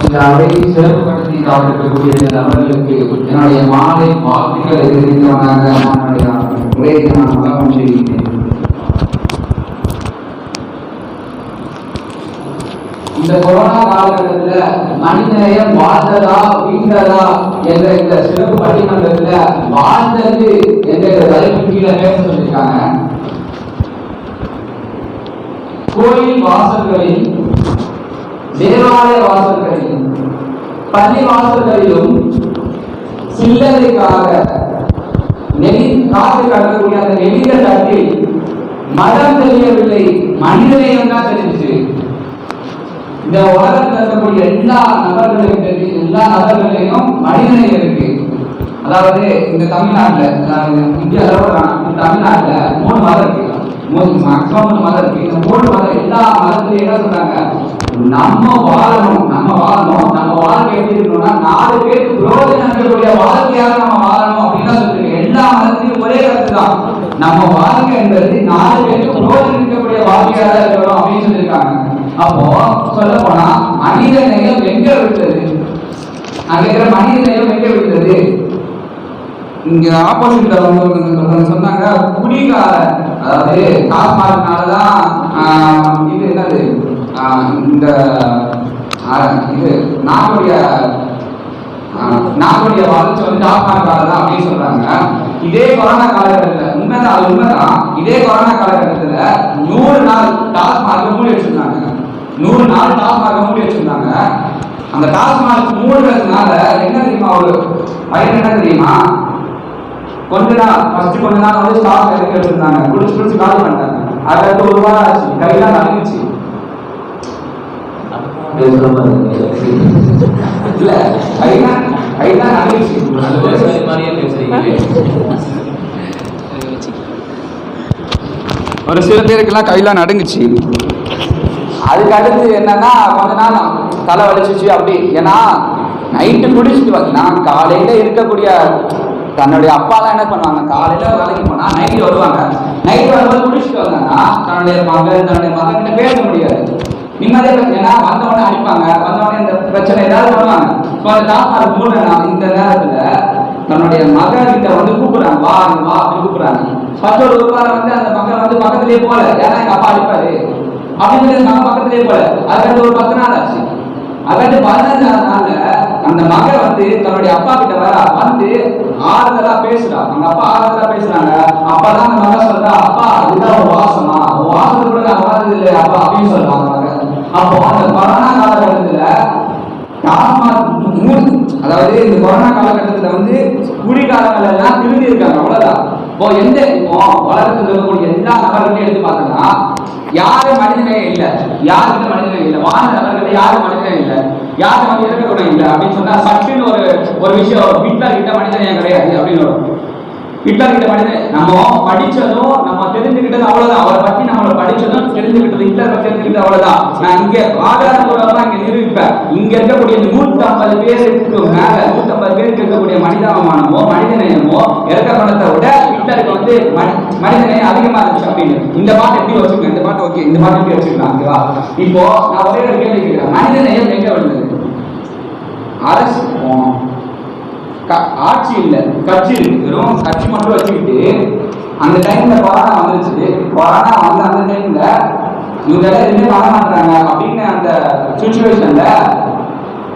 இந்த அவையை சிறப்புப்படுத்தி காத்திருக்கக்கூடிய நபர்களுக்கு என்னுடைய மாலை வாழ்த்துக்களை தெரிவித்தவனாக என்னுடைய உரையை நான் வழக்கம் செய்கிறேன். இந்த கொரோனா காலகட்டத்தில் மனிதநேயம் வாழ்ந்ததா வீழ்ந்ததா என்ற இந்த சிறப்பு பட்டிமன்றத்தில் வாழ்ந்தது என்ற தலைப்பு கீழே பேச சொல்லியிருக்காங்க. கோயில் வாசல்களில், தேவாலய வாசல்களில், பள்ளி வாசல்களிலும் சில்லறைக்காக காத்து கடக்கக்கூடிய அந்த நெளிந்த தட்டில் மதம் தெரியவில்லை, மனிதநேயம் தான் தெரிஞ்சிச்சு. இந்த உலகத்தில் இருக்கக்கூடிய எல்லா நபர்களையும் மனிதநேயம் இருக்கு. அதாவது இந்த தமிழ்நாட்டில், இந்திய அளவில் தமிழ்நாட்டில் 3 மதம் இருக்கு, மேக்ஸிமம் 3 மதம் இருக்கு. இந்த 3 மதம் எல்லா மதத்திலையும் என்ன சொல்றாங்க, நம்ம வாழணும், நம்ம வாழ்க்கை எப்படி இருக்கணும்னா 4 பேருக்கு பிரயோஜனம் இருக்கக்கூடிய வாழ்க்கையாக நம்ம வாழணும் அப்படின்னு தான் சொல்லிருக்கேன். எல்லா மதத்திலையும் ஒரே கருத்து தான், நம்ம வாழ்க்கை என்பது 4 பேருக்கு பிரயோஜனம் இருக்கக்கூடிய வாழ்க்கையாக இருக்கணும் அப்படின்னு சொல்லியிருக்காங்க. அப்போ சொல்ல போனா மனித நேயம் எங்க விட்டது? நான் கேட்கிற மனித நேயம் எங்க விட்டது? இங்க ஆப்போசிட்ல சொன்னாங்க குடிகார, அதாவது டாஸ்மார்க்னாலதான் இது என்னது இந்த இது நாட்டுடைய வளர்ச்சி வந்து டாஸ்மார்க்னாலதான் அப்படின்னு சொல்றாங்க. இதே கொரோனா காலகட்டத்தில் உண்மைதான், அது உண்மைதான். இதே கொரோனா காலகட்டத்தில் 100 நாள் டாஸ்மார்க் மூடி வச்சிருந்தாங்க. 100 நாள் டாஸ்மார்க் மூடி வச்சிருந்தாங்க. அந்த டாஸ்மார்க் மூடுறதுனால என்ன தெரியுமா ஒரு பயன் என்ன தெரியுமா? கொஞ்ச நாள் வந்து ஸ்டாக் இறக்கி வச்சிருந்தாங்க, குடிச்சு காலி பண்ணிட்டாங்க. அதுக்கு 1 வாரம் ஆச்சு, கையெல்லாம் நடுங்குச்சு. இல்ல கையெல்லாம் நடுங்குச்சு. ஒரு சில பேருக்கெல்லாம் கையெல்லாம் நடுங்குச்சு. அதுக்கு அடுத்து என்னன்னா கொஞ்ச நாள் தலை வலிச்சிச்சு அப்படி. ஏன்னா நைட்டு குடிச்சிட்டு நான் காலையில இருக்கக்கூடிய தன்னுடைய அப்பாலாம் என்ன பண்ணுவாங்க, காலையில வேலைக்கு போனா நைட்டு வருவாங்க. நைட்டு வரும்போது குடிச்சிட்டு வந்தாங்கன்னா தன்னுடைய மகன்கிட்ட பேச முடியாது, நிம்மதியாக. ஏன்னா வந்தவொடனே அடிப்பாங்க, வந்தவொடனே இந்த பிரச்சனை ஏதாவது பண்ணுவாங்க. ஸோ அந்த டாக்டர் மூடனா இந்த நேரத்துல தன்னுடைய மகன்கிட்ட வந்து கூப்பிடுறாங்க, வா அப்படின்னு கூப்பிடுறாங்க. ஃபர்ஸ்ட் ஒரு வாரம் வந்து அந்த மகன் வந்து பக்கத்திலேயே போல, ஏன்னா எங்க அப்பா அடிப்பாரு அப்படின்னு மகன் பக்கத்திலேயே போல. அதுக்கு ஒரு 10 நாள் ஆச்சு. அதுக்கு 15ஆவது நாள்ல அந்த மகன் வந்து தன்னுடைய அப்பா கிட்ட வந்து ஆறுதலா பேசுறா. அவங்க அப்பா ஆறுதலா பேசுறாங்க. அப்பதான் அந்த மகன் சொல்றா, அப்பா இதுதான் ஒரு வாசமா, வாசத்தை கூட நான் பார்த்தது இல்லை அப்பா அப்படின்னு சொல்றாங்க மகன். அப்போ அந்த கொரோனா காலகட்டத்துல அதாவது இந்த கொரோனா காலகட்டத்துல வந்து குடிகாரங்கள் எல்லாம் திரும்பி இருக்காங்க, அவ்வளவுதான். இப்போ உலகத்தில் இருக்கக்கூடிய எல்லா நபர்களையும் எடுத்து பார்த்தோம்னா யாரு மனிதநேயம் இல்லை, யாருக்கு மனிதநேயம் இல்லை, வாழ்ந்த நபர்கள் யாரும் மனிதநேயம் இல்லை, யாருக்கு வந்து இறக்க குணம் இல்லை அப்படின்னு சொன்னா சட்டுன்னு ஒரு விஷயம் ஹிட்லர் கிட்ட மனிதநேயம் கிடையாது அப்படின்னு வரும். ஹிட்லர் கிட்ட மனிதன் நம்ம படிச்சதும் நம்ம தெரிஞ்சுக்கிட்டது அவ்வளவுதான். அவரை பத்தி நம்ம படிச்சதும் தெரிஞ்சுக்கிட்டது, ஹிட்லர் பத்தி தெரிஞ்சுக்கிட்டது அவ்வளவுதான். நான் இங்க ஆதாரபூர்வமா இங்க நிரூபிப்பேன். இங்க இருக்கக்கூடிய 150 பேருக்கு மேல 150 பேருக்கு இருக்கக்கூடிய மனிதாபிமானமோ மனிதநேயமோ இறக்க குணத்தை விட ஹிட்லருக்கு வந்து மனிதநேயம் அதிகமா இருந்துச்சு அப்படின்னு. இந்த பாட்டு எப்படி வச்சுக்கோங்க, இந்த பாட்டு ஓகே, இந்த பாட்டு எப்படி வச்சுக்கலாம், ஓகேவா? இப்போ நான் ஒரே ஒரு கேள்வி கேட்கிறேன், மனிதநேயம் எங்க வந்தது? அரசு ஆட்சி இல்லை, கட்சி இருக்கு, வெறும் கட்சி மட்டும் வச்சுக்கிட்டு அந்த டைம்ல கொரோனா வந்துருச்சு. கொரோனா வந்து அந்த டைம்ல இவங்க எதுவுமே பண்ண மாட்டாங்க அப்படின்னு அந்த சுச்சுவேஷன்ல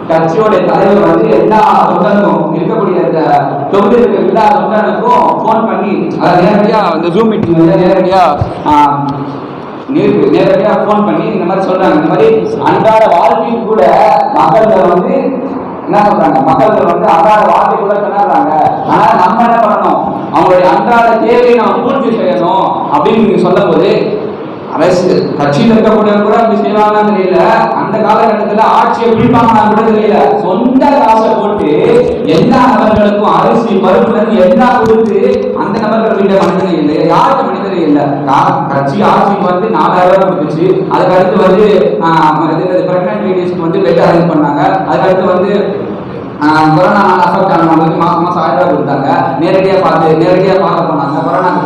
கட்சியோட தலைவர் வந்து எல்லா தொண்டனுக்கும் இருக்கக்கூடிய அந்த தொகுதியில் இருக்க எல்லா தொண்டனுக்கும் போன் பண்ணி அதை நேரடியா அந்த ஜூம் மீட்டிங் நேரடியா போன் பண்ணி இந்த மாதிரி சொல்றாங்க. இந்த மாதிரி அன்றாட வாழ்க்கைக்கு கூட மக்கள்கள் வந்து என்ன சொல்றாங்க, மக்கள்கள் வந்து அன்றாட வாழ்க்கை கூட திணறாங்க. ஆனா நம்ம என்ன பண்ணணும், அவங்களுடைய அன்றாட தேவையை நம்ம பூர்த்தி செய்யணும் அப்படின்னு நீங்க சொல்லும் போது அரசு கட்சியில் இருக்கக்கூடியவங்க கூட அப்படி செய்வாங்கன்னு தெரியல. அந்த காலகட்டத்தில் ஆட்சியை பிடிப்பாங்கன்னு கூட தெரியல. சொந்த காசை போட்டு எல்லா நபர்களுக்கும் அரிசி பருப்புல எல்லாம் கொடுத்து அந்த நபர்கள் வீட்டை மனிதனே இல்லை, யாருக்கு மனிதனே இல்லை. கட்சி ஆட்சிக்கு வந்து 4000 ரூபாய் கொடுத்துச்சு. அதுக்கு அடுத்து வந்து பிரெக்னன்ட் லேடிஸ்க்கு வந்து பெட் அரேஞ்ச் பண்ணாங்க. அதுக்கடுத்து வந்து கொரோனா அஃபெக்ட் ஆனவங்களுக்கு மாசம் 1000 ரூபாய் கொடுத்தாங்க. நேரடியாக பார்க்க போனாங்க. கொரோனாக்கு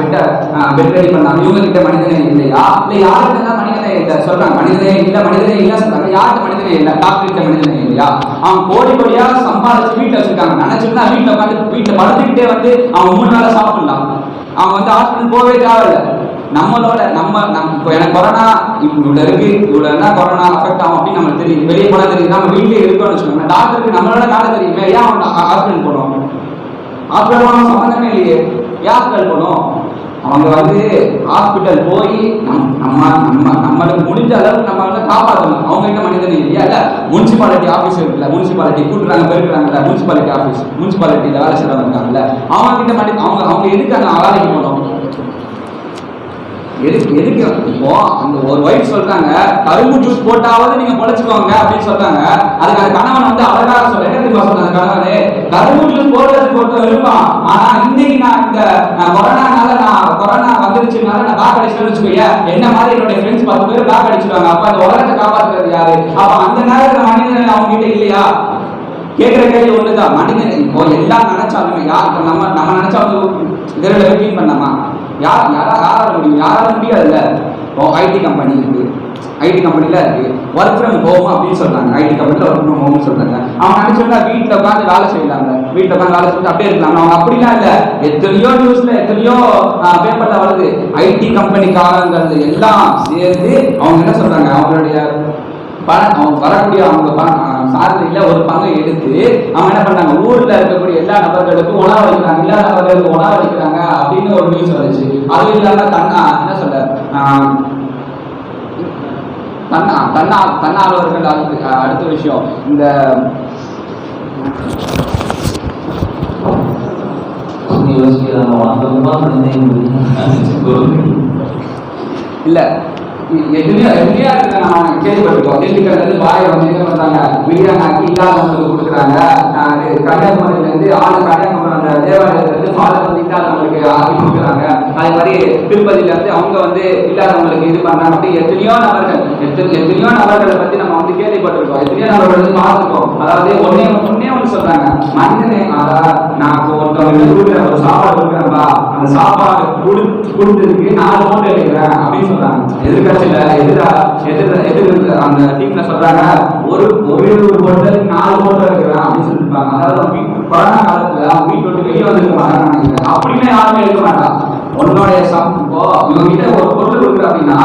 பெட் ரெடி பண்ணாங்க. இவங்க கிட்ட மனிதனே இல்லையா? இல்லை யாருக்கு தான் மனிதனே இல்லை சொல்றாங்க. மனிதனே இல்லை சொல்றாங்க. யாருக்கு மனிதனே இல்லை? டாக்டர் கிட்ட மனிதனே இல்லையா? அவங்க கோடியா சம்பாதிச்சு வீட்டில் வச்சிருக்காங்க. நினைச்சுன்னா வீட்டில் உட்காந்து வீட்டில் படுத்துக்கிட்டே வந்து அவங்க 3 நாளா சாப்பிடலாம். அவங்க வந்து ஹாஸ்பிட்டல் போகவே தேவையில்லை. நம்மளோட இப்போ எனக்கு கொரோனா இவ்வளோ இருக்கு, இவ்வளோ என்ன கொரோனா அஃபெக்ட் ஆகும் அப்படின்னு நம்மளுக்கு தெரியும். வெளியே போனால் தெரியும். நம்ம வீட்டிலே இருக்கோம்னு வச்சுக்கோங்க. டாக்டருக்கு நம்மளோட கால தெரியுமே, ஏன் அவங்க ஹாஸ்பிட்டல் போனோம்? ஹாஸ்பிட்டல் போனோம் சம்மந்தமே இல்லையே, ஏன் ஹாஸ்பிட்டல் போனோம்? அவங்க வந்து ஹாஸ்பிட்டல் போய் நம்மளுக்கு முடிஞ்ச அளவுக்கு நம்ம வந்து காப்பாற்றணும். அவங்க கிட்ட மனிதனே இல்லையா? இல்லை முனிசிபாலிட்டி ஆஃபீஸ் இருக்குல்ல, முனிசிபாலிட்டி கூட்டுறாங்க பெருக்கிறாங்கல்ல, முனிசிபாலிட்டி ஆஃபீஸ் முனிசிபாலிட்டியில் வேலை செய்கிறவங்க இருக்காங்கல்ல, அவங்க கிட்ட அவங்க எதுக்கு அந்த வேலைக்கு போனோம்? எதுக்கு இப்போ அந்த ஒரு ஒய்ஃப் சொல்றாங்க கரும்பு ஜூஸ் போட்டாவது நீங்க பொழைச்சுக்கோங்க அப்படின்னு சொல்றாங்க. அதுக்கு அந்த கணவன் வந்து அழகாக சொல்ல என்ன தெரியுமா சொல்றாங்க? கணவனே கரும்பு ஜூஸ் போடுறதுக்கு ஒருத்தர் இருப்பான். ஆனா இன்னைக்கு நான் இந்த கொரோனா வந்துருச்சுனால நான் பேக் அடிச்சுன்னு வச்சுக்கோங்க, என்ன மாதிரி என்னுடைய ஃப்ரெண்ட்ஸ் 10 பேர் பேக் அடிச்சுடுவாங்க. அப்ப அந்த உலகத்தை காப்பாற்றுறது யாரு? அப்ப அந்த நேரத்துல மனிதன் அவங்க கிட்ட இல்லையா? கேட்கிற கேள்வி ஒண்ணுதான். மனிதன் இப்போ எல்லாம் நினைச்சாலுமே யார் நம்ம நினைச்சா வந்து தெருவில் கிளீன் பண்ணாமா? யாரால முடியும்? யாரால முடியாதுல்ல. ஐடி கம்பெனி இருக்கு, ஐடி கம்பெனில இருக்கு ஒர்க் ஃப்ரம் ஹோம் அப்படின்னு சொல்றாங்க. ஐடி கம்பெனில ஒர்க் ஃப்ரம் ஹோம் சொல்றாங்க. அவங்க நினைச்சா வீட்டில் உட்காந்து வேலை செய்யலாங்க, வீட்டில் உட்காந்து வேலை செஞ்சு அப்படியே இருக்கலாம். அவங்க அப்படிலாம் இல்லை. எத்தனையோ நியூஸ்ல எத்தனையோ பேப்பர்ல வருது. ஐடி கம்பெனிக்காரங்கள் எல்லாம் சேர்ந்து அவங்க என்ன சொல்றாங்க, அவங்களுடைய அவங்க வரக்கூடிய அவங்க சாதனையில ஒரு பங்கை எடுத்து அவங்க என்ன பண்ணாங்க, ஊர்ல இருக்கக்கூடிய எல்லா நபர்களுக்கும் உணவு அளிக்கிறாங்க, எல்லா நபர்களுக்கும் உணவு அளிக்கிறாங்க அப்படின்னு ஒரு நியூஸ் வந்துச்சு. அது இல்லாம என்ன சொல்ல தன்னார்வலர்கள். அடுத்த விஷயம் இந்த இல்ல எதுலையா இருக்கு நம்ம கேள்விப்பட்டிருக்கோம். கேள்விப்பட்டது பாய வந்து என்ன பண்றாங்க, மீடியாக்கு இல்லாதவங்களுக்கு கொடுக்குறாங்க. கன்னியாகுமரியில இருந்து கன்னியாகுமரி அந்த தேவாலயத்துல இருந்து ஃபாதர் வந்து இல்லாதவங்களுக்கு ஆக்கி கொடுக்குறாங்க. அதே மாதிரி திருப்பதியில இருந்து அவங்க வந்து இல்லாதவங்களுக்கு இது பண்றாங்க. அப்படி எத்தனையோ நபர்களை பத்தி நம்ம வந்து கேள்விப்பட்டிருக்கோம், எத்தனையோ நபர்கள் வந்து பார்த்துருக்கோம். அதாவது ஒன்னே ஒன்று சொல்றாங்க, மனிதனே நான் ஒருத்தவங்க ஒரு சாப்பாடு கொடுக்குறேன்பா, அந்த சாப்பாடு கொடுத்ததுக்கு 4 ஓட்டு எடுக்கிறேன் அப்படின்னு சொல்றாங்க. எதிர்கட்சியில அந்த டீம்ல சொல்றாங்க, ஒரு ஹோட்டலுக்கு 4 ஹோட்டல் இருக்கிறேன் அப்படின்னு சொல்லிருப்பாங்க. அதாவது கொரோனா காலத்துல வீட்டு விட்டு வெளியே வந்துருக்க மாட்டாங்க நினைக்கிறேன். அப்படின்னா யாருமே எடுக்க மாட்டான். உன்னுடைய இப்போ இவங்க கிட்ட ஒரு பொருள் இருக்கு அப்படின்னா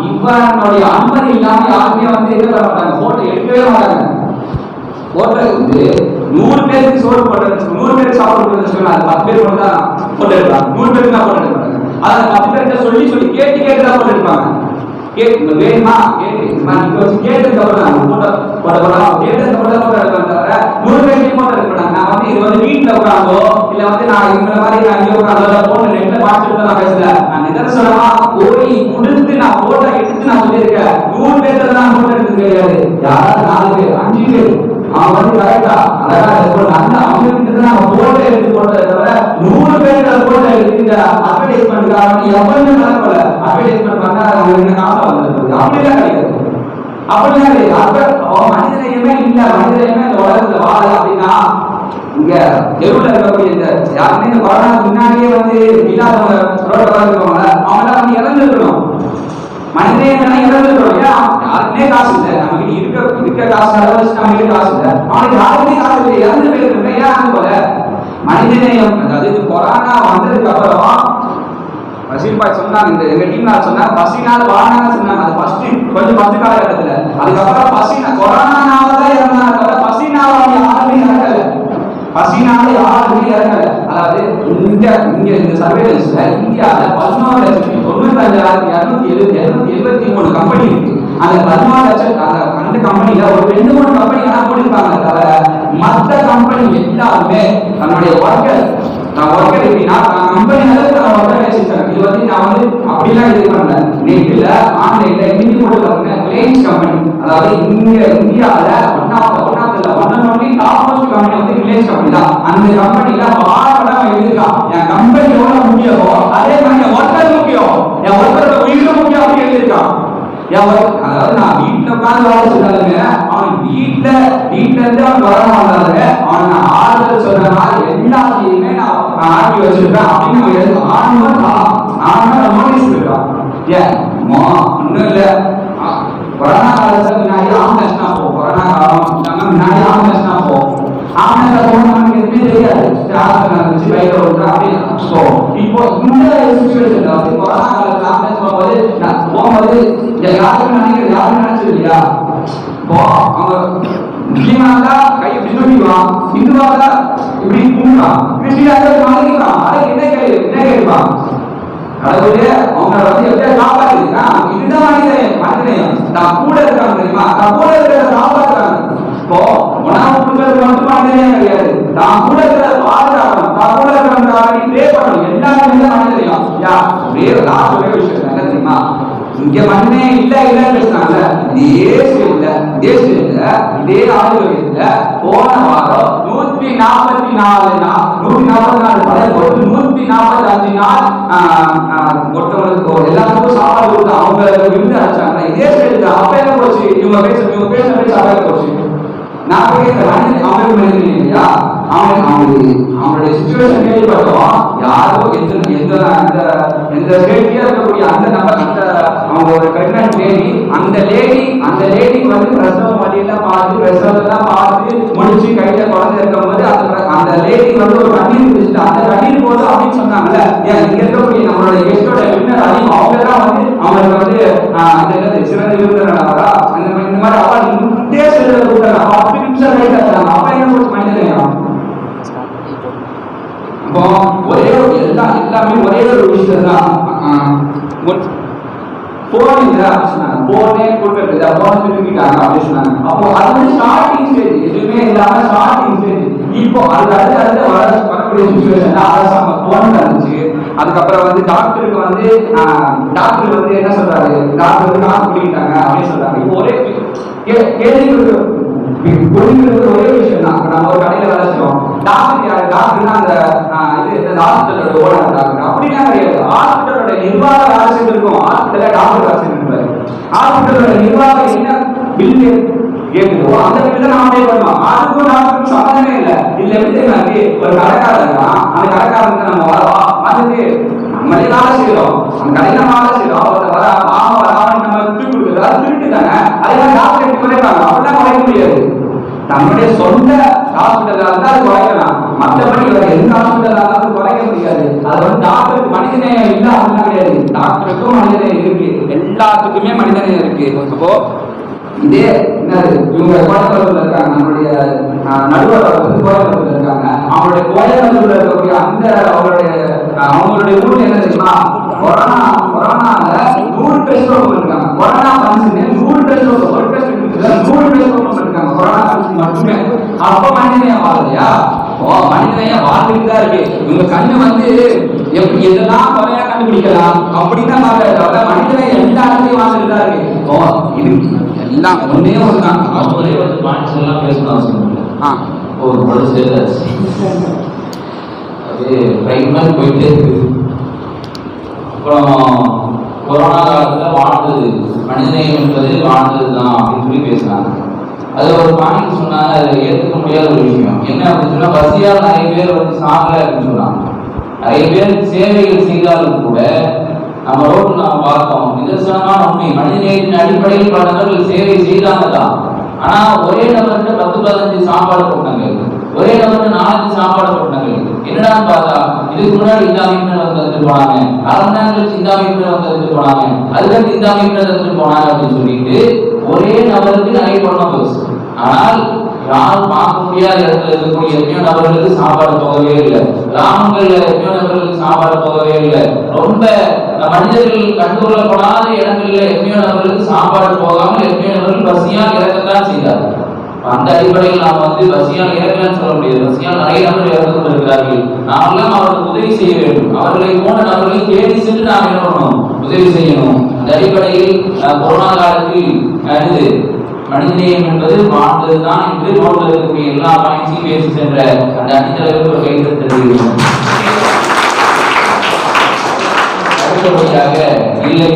இவனுடைய அனுமதி இல்லாம யாருமே வந்து என்ன பண்ண மாட்டாங்க, போட்டோ எடுக்கவே மாட்டாங்க. ஹோட்டல் வந்து 100 பேருக்கு சோறு போட்டு 100 பேருக்கு சாப்பாடு போட்டு அது 10 பேர் மட்டும் தான் போட்டோ எடுப்பாங்க. 100 பேருக்கு தான் போட்டோ எடுக்க மாட்டாங்க. அதை 10 பேர்கிட்ட சொல்லி கேட்டு தான் போட்டோ எடுப்பாங்க. வேணுமா கேட்டு கேட்டதுக்கு அப்புறம் கேட்டதுக்கு அப்புறம் போட்டோ எடுப்பாங்க. தவிர 100 பேருக்கு போட்டோ எடுக்க மாட்டாங்க. நான் வந்து இது வந்து வீட்டுல உட்காந்தோ இல்ல வந்து நான் இந்த மாதிரி நான் இங்கே உட்காந்தோ போட்டோ நெட்ல பார்த்துட்டு நான் பேசல. நான் நிதர்சனமா போய் கொடுத்து நான் போட்டோ எடுத்து நான் சொல்லியிருக்கேன். 100 பேர்ல தான் போட்டோ எடுத்தது கிடையாது. யாராவது 4 பேர் 5 பேர் அவன் வந்து கரெக்டா அழகா அந்த அவங்களுக்கு நம்ம போட்டோ எடுத்து போட்டதை தவிர 100 பேர் போட்டோ எடுத்து இந்த அட்வர்டைஸ்மெண்ட்காரங்க எவ்வளவு நடக்கல. அட்வர்டைஸ்மெண்ட் பண்ணா அவங்க என்ன காசா வந்துருக்கு? அப்படிலாம் கிடையாது. அப்படிலாம் கிடையாது. மனிதனையுமே இல்ல, மனிதனையுமே இந்த உலகத்துல வாழ அப்படின்னா இங்க தெருவில் இருக்கக்கூடிய இந்த யாருமே இந்த கொரோனாக்கு முன்னாடியே வந்து இல்லாதவங்க ரோட்ல இருக்கவங்க அவங்களாம் வந்து இறந்துருக்கணும். மனிதன் இறந்துருக்கணும். ஏன்னா யாருக்குமே காசு இல்லை. நம்ம கிட்ட இருக்க காசு அளவு நம்ம கிட்ட காசு இல்லை. அவனுக்கு யாருக்குமே காசு இல்லை, இறந்து போயிருக்க. ஏன் போல மனிதநேயம், அதாவது கொரோனா வந்ததுக்கு அப்புறம் ரசீல்பாய் சொன்னாங்க, இந்த எங்க டீம்ல சொன்னாங்க பசினால வாழாங்க சொன்னாங்க. அது ஃபர்ஸ்ட் காலகட்டத்துல. அதுக்கப்புறம் கொரோனானால தான் இறந்தாங்க, தவிர பசினால யாருமே இறக்கல. பசினால யாருமே இறக்கல. அதாவது இந்த சர்வேலன்ஸ்ல இந்தியாவில் 11,95,273 கம்பெனி இருக்கு. அந்த 14,00,000 அந்த கம்பெனில ஒரு 2-3 கம்பெனி எல்லாம் போயிருப்பாங்க. தவிர மற்ற கம்பெனி எல்லாருமே தன்னுடைய ஒர்க்கர் எப்படின்னா கம்பெனி அளவுக்கு ஆன்லைன்ல இன்னைக்கு போட்டு பாருங்க, ரிலையன்ஸ் கம்பெனி, அதாவது இந்தியாவில் one and only top most company வந்து ரிலையன்ஸ் கம்பெனி தான். அந்த கம்பெனில பாடம் எழுதிருக்கான், என் கம்பெனி எவ்வளவு முக்கியமோ அதே மாதிரி என் ஒர்க்கர் முக்கியம், என் ஒர்க்கரோட உயிர் முக்கியம் அப்படின்னு எழுதிருக்கான். அதாவது நான் வீட்டுல உட்கார்ந்து வேலை சொன்னாலுங்க, அவன் வீட்டுல இருந்து அவன் வர மாட்டாங்க, அவன் ஆறுதல் சொல்ற மாதிரி எல்லாத்தையுமே நான் ஆக்கி வச்சிருக்கேன் அப்படின்னு ஆன்மா நோட்டீஸ் இருக்கான். ஏன் ஒன்னும் இல்ல, கொரோனா காலத்துல முன்னாடி ஆம்புலன்ஸ்னா போ, கொரோனா காலம் முன்னாடி ஆம்புலன்ஸ்னா போ, ஆம்புலன்ஸ்ல போனவனுக்கு எதுவுமே தெரியாது, நடந்துச்சு பைக்ல ஓடுறா அப்படின்னு. இப்போ இந்த சிச்சுவேஷன்ல வந்து கொரோனா காலத்துல ஆம்புலன்ஸ் போகும்போது யாருக்கும் நினைக்கிறது, யாரும் நினைச்சது இல்லையா? இப்போ அவங்க முஸ்லீமாக்கா கை பிடிவான், இந்துவாக்கா இப்படி கும்பிடுவான், கிறிஸ்டியாக்கா மலைக்கிறான், அதுக்கு என்ன கேட்பான்? கடவுளே அவங்கள வந்து எப்படியா காப்பாத்துறா, இதுதான் மனிதனையும் நான் கூட இருக்காங்க தெரியுமா, நான் கூட இருக்கிறத காப்பாத்துறாங்க. இப்போ உணவு கொடுக்கறது மட்டும் மனிதனையும் கிடையாது, நான் கூட இருக்கிறத பாதுகாக்கணும், நான் கூட இருக்கிறவங்க ப்ரே பண்ணணும், எல்லாருமே மனிதனையும். ஒரே விஷயம் என்ன தெரியுமா, இங்க மண்ணே இல்லன்னு பேசுறாங்க. இதே ஸ்டேட்ல இதே ஆளுநர்ல போன வாரம் 144 படை போட்டு 145 நாள் ஒருத்தவங்களுக்கு எல்லாருக்கும் சாப்பாடு கொடுத்து அவங்க விருந்து அழைச்சாங்க. இதே ஸ்டேட்ல அப்ப என்ன போச்சு, இவங்க பேச அப்ப போச்சு. நான் கேட்கிறேன், அவனுக்கு மனிதன் இல்லையா? அவனுடைய சிச்சுவேஷன் கேள்விப்பட்டோம், யாரோ எந்த ஸ்டேட்லயே இருக்கக்கூடிய அந்த நபர், அவங்க ஒரு பிரெக்னன்ட் லேடி, அந்த லேடி வந்து பிரசவ வழியெல்லாம் பார்த்து முடிச்சு கையில குழந்தை இருக்கும்போது அந்த லேடி வந்து ஒரு கண்ணீர் குடிச்சுட்டு அந்த கண்ணீர் போதும் அப்படின்னு சொன்னாங்கல்ல. இங்க இருக்கக்கூடிய நம்மளுடைய கெஸ்டோட வின்னர் அதிகம், அவங்க எல்லாம் வந்து அவங்களுக்கு வந்து அந்த சிறந்த விருந்தினரா இந்த மாதிரி அவள் முன்னே சிறந்த 10 நிமிஷம் ரைட் ஆகிறாங்க. அப்ப என்ன போச்சு மனிதனையும். இப்போ எல்லாமே ஒரே ஒரு விஷயம் தான். போன் இல்ல சொன்னாங்க, போனே கொடுக்கறது, போன் திருப்பிட்டாங்க அப்படின்னு சொன்னாங்க. அப்போ அது வந்து ஸ்டார்டிங் ஸ்டேஜ், எதுவுமே இல்லாம ஸ்டார்டிங் ஸ்டேஜ். இப்போ அது அடுத்து வரக்கூடிய சிச்சுவேஷன் அரசாங்கம் போன் இருந்துச்சு. அதுக்கப்புறம் வந்து டாக்டருக்கு வந்து டாக்டர் வந்து என்ன சொல்றாரு, டாக்டர் வந்து காசு பிடிக்கிட்டாங்க அப்படின்னு சொல்றாங்க. இப்போ ஒரே கேள்வி ஒரே விஷயம் தான். நம்ம ஒரு கடையில வேலை செய்வோம், டாக்டர் யாரு, டாக்டர்னா அந்த ஹாஸ்பிட்டலோட ஓனர் டாக்டர் அப்படின்னா கிடையாது. ஹாஸ்பிட்டலோட நிர்வாக வேலை செஞ்சிருக்கும், ஹாஸ்பிட்டல டாக்டர் வேலை செஞ்சிருப்பாரு. ஹாஸ்பிட்டலோட நிர்வாகம் என்ன பில்லு கேட்குதோ அந்த பில்ல நாம பே பண்ணுவோம். அதுக்கும் டாக்டருக்கும் சம்பந்தமே இல்லை. இதுல எப்படி தெரியுமா, ஒரு கடைக்காரர் தான், அந்த கடைக்காரருக்கு நம்ம வந்துட்டு நம்மளே வேலை செய்யறோம், நம்ம கடையில வேலை செய்யறோம், வராம நம்ம விட்டு கொடுக்குறது அது திருட்டு தானே. அதே மாதிரி டாக்டர் எப்படி குறைப்பாங்க, அப்படிலாம் குறைக்க முடியாது. தன்னுடைய சொந்த ஹாஸ்பிட்டலா இருந்தா அது குறைக்கலாம், மற்றபடி எந்த ஹாஸ்பிட்டலா இருந்தாலும் குறைக்க முடியாது. அது வந்து டாக்டருக்கு மனிதநேயம் இல்லை அப்படின்னா கிடையாது, டாக்டருக்கும் மனிதநேயம் இருக்கு, எல்லாத்துக்குமே மனிதநேயம் இருக்கு. இப்போ இதே என்னது, இவங்க கோயம்புத்தூர்ல இருக்காங்க, நம்மளுடைய நடுவர் வந்து கோயம்புத்தூர்ல இருக்காங்க. அவங்களுடைய கோயம்புத்தூர்ல இருக்கக்கூடிய அவங்களுடைய ஊர்ல என்ன தெரியுமா, கொரோனால 100 டெஸ்ட் இருக்காங்க. கொரோனா பன்சு 100 டெஸ்ட் ஒரு டெஸ்ட் 100 டெஸ்ட் இருக்காங்க கொரோனா பன்சு மட்டுமே. அப்ப மனிதனையும் வாழலையா? மனிதனையும் வாழ்ந்துட்டு தான் இருக்கு. இவங்க கண்ணு வந்து எப்படி எதெல்லாம் குறையா கண்டுபிடிக்கலாம் அப்படின்னு மனிதனை எல்லா இடத்துலயும் வாழ்ந்துட்டு தான் இருக்கு. இது எல்லாம் ஒன்னே ஒண்ணுதான். ஒரே ஒரு பாயிண்ட்ஸ் எல்லாம் பேசணும் அவசியம் இல்லை. ஒரு படம் சேர்ந்தாச்சு, அது ரைட் மாதிரி போயிட்டே இருக்கு. அப்புறம் கொரோனா காலத்தில் வாழ்ந்தது மனிதநேயம் என்பது வாழ்ந்தது தான் அப்படின்னு சொல்லி பேசினாங்க. அது ஒரு பாயிண்ட் சொன்னாங்க, அதை ஏற்றுக்க முடியாத ஒரு விஷயம் என்ன அப்படின்னு சொன்னா, பசியால் நிறைய பேர் வந்து சாகலை அப்படின்னு சொன்னாங்க. நிறைய பேர் சேவைகள் செய்தாலும் கூட நம்ம ரோட்டில் நம்ம பார்த்தோம், நிதர்சனமான உண்மை, மனிதநேயத்தின் அடிப்படையில் பல நபர்கள் சேவை செய்தாங்க தான். ஆனா ஒரே நபர்கிட்ட 10-15 சாப்பாடு போட்டாங்க, ஒரே நபர்கிட்ட 4 சாப்பாடு போட்டாங்க. என்னடான்னு பார்த்தா இதுக்கு முன்னாடி இந்த அமைப்பினர் வந்து எடுத்துட்டு போனாங்க, அரை மணி நேரம் கழிச்சு இந்த அமைப்பினர் வந்து எடுத்துட்டு போனாங்க, அதுக்கடுத்து இந்த அமைப்பினர் எடுத்துட்டு போனாங்க அப்படின்னு சொல்லிட்டு ஒரே நபருக்கு நிறைய பணம் போச்சு. ஆனால் யாரும் பார்க்க முடியாத இடத்துல இருக்கக்கூடிய எத்தனையோ நபர்களுக்கு சாப்பாடு போகவே இல்லை, கிராமங்கள்ல எத்தனையோ நபர்களுக்கு சாப்பாடு போகவே இல்லை, ரொம்ப மனிதர்கள் கண்டுகொள்ளப்படாத இடங்கள்ல எத்தனையோ நபர்களுக்கு சாப்பாடு போகாமல் எத்தனையோ நபர்கள் பசியால் இறக்கத்தான் செய்தார்கள். அந்த அடிப்படையில் நாம் வந்து பசியால் இறக்கலன்னு சொல்ல முடியாது, பசியால் நிறைய நபர்கள் இறந்து கொண்டிருக்கிறார்கள். நாமெல்லாம் அவர்களுக்கு உதவி செய்ய வேண்டும். அவர்களை போன்ற நபர்களை தேடி சென்று நாம் என்ன பண்ணணும், உதவி செய்யணும். அந்த அடிப்படையில் கொரோனா காலத்தில் மனிதநேயம் என்பது வாழ்ந்ததுதான் என்று நோட்டில் இருக்கக்கூடிய எல்லா பாயிண்ட்ஸையும் பேசி சென்ற அந்த அணித்தலைவருக்கு ஒரு கைது தெரிவிக்கிறோம். அடுத்தபடியாக இல்லை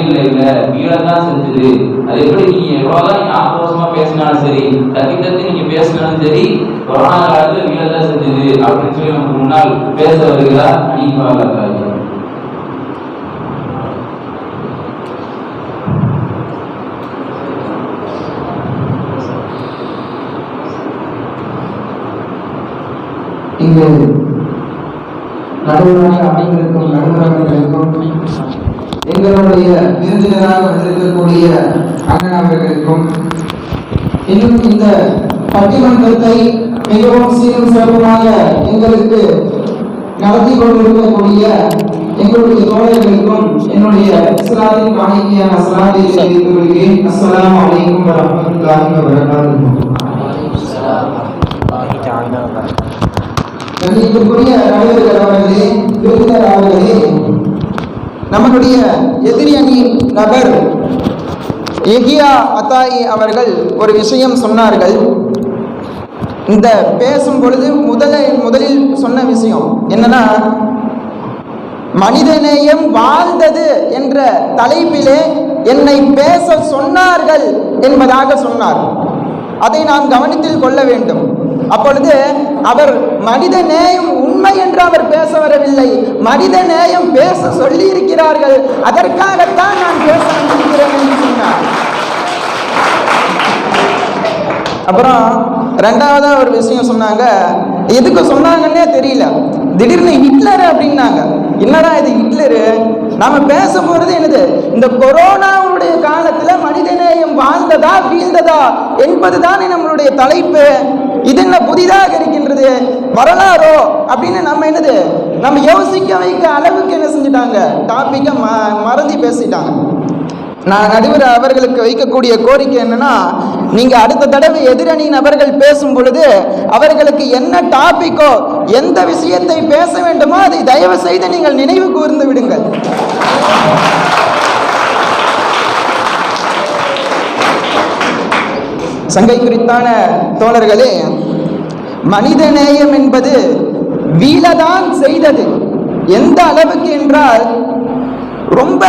வீடத்தான் செஞ்சது. அது எப்படி நீங்க எவ்வளவுதான் நீங்க ஆக்ரோஷமா பேசினாலும் சரி, தத்தி நீங்க பேசினாலும் சரி, கொரோனா காலத்துல வீடத்தான் செஞ்சது அப்படின்னு சொல்லி நமக்கு முன்னால் பேச வருகிறார் அணிவாளர். இங்கு நடுவராக அமைந்திருக்கும் நடுவர்களுக்கும் எங்களுடைய விருந்தினராக வந்திருக்கக்கூடிய அண்ணன் அவர்களுக்கும் இன்னும் இந்த பட்டிமன்றத்தை மிகவும் சீரும் சிறப்புமாக எங்களுக்கு நடத்தி கொண்டிருக்கக்கூடிய எங்களுடைய தோழர்களுக்கும் என்னுடைய இஸ்லாத்தின் காணிக்கையான சலாத்தை தெரிவித்துக் கொள்கிறேன். அஸ்ஸலாமு அலைக்கும் வரஹ்மத்துல்லாஹி வபரகாத்துஹு. கண்ணியத்திற்குரிய நடுவர்கள் அவர்களே, விருந்தினர் அவர்களே, நம்முடைய எதிரி அணி நபர் எஹியா அத்தாயி அவர்கள் ஒரு விஷயம் சொன்னார்கள். இந்த பேசும் பொழுது முதலில் சொன்ன விஷயம் என்னன்னா, மனிதநேயம் வாழ்ந்தது என்ற தலைப்பிலே என்னை பேச சொன்னார்கள் என்பதாக சொன்னார். அதை நாம் கவனத்தில் கொள்ள வேண்டும். அப்பொழுது அவர் மனித நேயம் உண்மை என்று அவர் பேச வரவில்லை, மனித நேயம் பேச சொல்லி இருக்கிறார்கள், அதற்காகத்தான் நான் பேச வந்திருக்கிறேன் என்று சொன்னார். அப்புறம் ரெண்டாவதா ஒரு விஷயம் சொன்னாங்க. எதுக்கு சொன்னாங்கன்னே தெரியல. திடீர்னு ஹிட்லர் அப்படின்னாங்க. என்னடா இது ஹிட்லரு? நாம பேச போறது என்னது? இந்த கொரோனாவுடைய காலத்துல மனிதநேயம் வாழ்ந்ததா வீழ்ந்ததா என்பதுதான் நம்மளுடைய தலைப்பு. இது என்ன புதிதாக இருக்கின்றது? வரலாறோ அப்படின்னு நம்ம யோசிக்க வைக்க அளவுக்கு என்ன செஞ்சுட்டாங்க, டாபிக்கை மறந்து பேசிட்டாங்க. நான் நடுவர் அவர்களுக்கு வைக்கக்கூடிய கோரிக்கை என்னன்னா, நீங்க அடுத்த தடவை எதிரணி நபர்கள் பேசும் பொழுது அவர்களுக்கு என்ன டாபிக்கோ எந்த விஷயத்தை பேச வேண்டுமோ அதை தயவு செய்து நீங்கள் நினைவு கூர்ந்து விடுங்கள். சங்கை குறித்தான தோழர்களே, மனிதநேயம் என்பது வீழதான் செய்தது. எந்த அளவுக்கு என்றால் ரொம்ப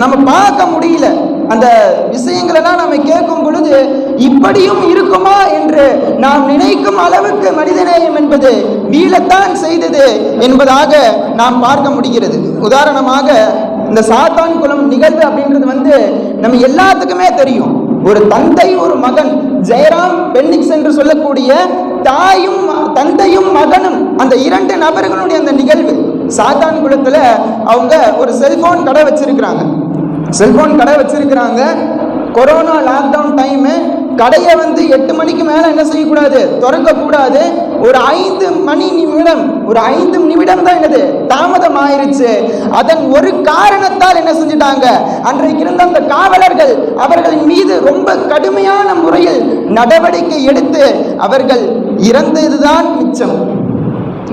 நம்ம பார்க்க முடியல. அந்த விஷயங்களெல்லாம் நம்ம கேட்கும் பொழுது இப்படியும் இருக்குமா என்று நாம் நினைக்கும் அளவுக்கு மனிதநேயம் என்பது வீழத்தான் செய்தது என்பதாக நாம் பார்க்க முடிகிறது. உதாரணமாக இந்த சாத்தான் குளம் நிகழ்வு அப்படின்றது நம்ம எல்லாத்துக்குமே தெரியும். ஒரு தந்தை ஒரு மகன், ஜெயராம் பென்னிக்ஸ் என்று சொல்லக்கூடிய தாயும் தந்தையும் மகனும், அந்த இரண்டு நபர்களுடைய அந்த நிகழ்வு. சாத்தான் குளத்துல அவங்க ஒரு செல்போன் கடை வச்சிருக்கிறாங்க. Corona lockdown time. கடையை 8 மணிக்கு மேல என்ன செய்யக்கூடாது, திறக்கக்கூடாது. ஒரு 5 நிமிடம் தான் என்னது தாமதம் ஆயிருச்சு. அதன் ஒரு காரணத்தால் என்ன செஞ்சுட்டாங்க, அன்றைக்கு இருந்த அந்த காவலர்கள் அவர்களின் மீது ரொம்ப கடுமையான முறையில் நடவடிக்கை எடுத்து அவர்கள் இறந்ததுதான் மிச்சம்.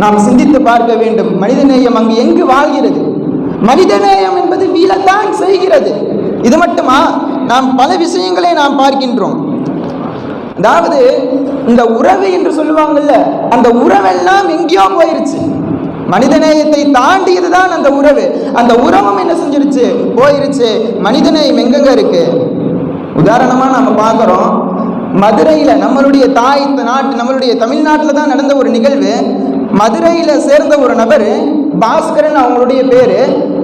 நாம் சிந்தித்து பார்க்க வேண்டும், மனிதநேயம் அங்கு எங்கு வாழ்கிறது? மனிதநேயம் என்பது வீழத்தான் செய்கிறது. இது மட்டுமா? நாம் பல விஷயங்களை நாம் பார்க்கின்றோம். அதாவது இந்த உறவு என்று சொல்லுவாங்கல்ல, அந்த உறவெல்லாம் எங்கேயோ போயிருச்சு. மனிதநேயத்தை தாண்டியதுதான் அந்த உறவு. அந்த உறவும் என்ன செஞ்சிருச்சு, போயிருச்சு. மனிதநேயம் எங்கெங்க இருக்கு? உதாரணமா நம்ம பார்க்கிறோம், மதுரையில நம்மளுடைய தாய் நாட்டு, நம்மளுடைய தமிழ்நாட்டில் தான் நடந்த ஒரு நிகழ்வு. மதுரையில சேர்ந்த ஒரு நபர் பாஸ்கரன் அவங்களுடைய பேரு.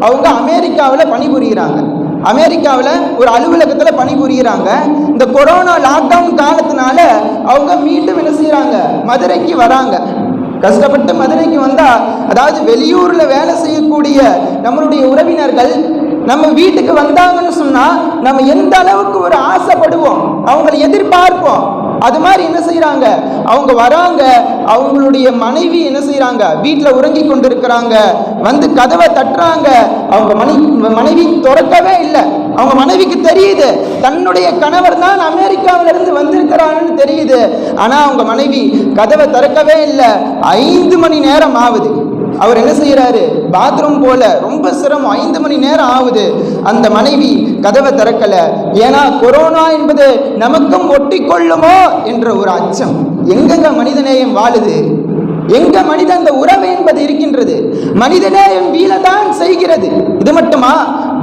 அவங்க அமெரிக்காவில் பணிபுரிகிறாங்க. அமெரிக்காவில் ஒரு அலுவலகத்தில் பணிபுரிகிறாங்க. இந்த கொரோனா லாக்டவுன் காலத்தினால அவங்க மீண்டும் என்ன செய்யறாங்க, மதுரைக்கு வராங்க. கஷ்டப்பட்டு மதுரைக்கு வந்தா, அதாவது வெளியூர்ல வேலை செய்யக்கூடிய நம்மளுடைய உறவினர்கள் நம்ம வீட்டுக்கு வந்தாங்கன்னு சொன்னா நம்ம எந்த அளவுக்கு ஒரு ஆசைப்படுவோம், அவங்களை எதிர்பார்ப்போம். அது மாதிரி என்ன செய்யறாங்க, அவங்க வராங்க. அவங்களுடைய மனைவி என்ன செய்யறாங்க, வீட்டில் உறங்கி கொண்டிருக்கிறாங்க. கதவை தட்டுறாங்க. அவங்க மனைவி திறக்கவே இல்லை. அவங்க மனைவிக்கு தெரியுது தன்னுடைய கணவர் தான் அமெரிக்காவிலிருந்து வந்திருக்கிறான்னு தெரியுது. ஆனா அவங்க மனைவி கதவை திறக்கவே இல்லை. 5 மணி நேரம் ஆகுது. அவர் என்ன செய்யறாரு, பாத்ரூம் போல ரொம்ப சிரமம், 5 மணி நேரம் ஆகுது. அந்த மனைவி கதவை திறக்கல. ஏன்னா கொரோனா என்பது நமக்கும் ஒட்டி கொள்ளுமோ என்ற ஒரு அச்சம். எங்கெங்க மனிதநேயம் வாழுது? எங்க மனித அந்த உறவு என்பது இருக்கின்றது? மனிதநேயம் வீழதான் செய்கிறது. இது மட்டுமா?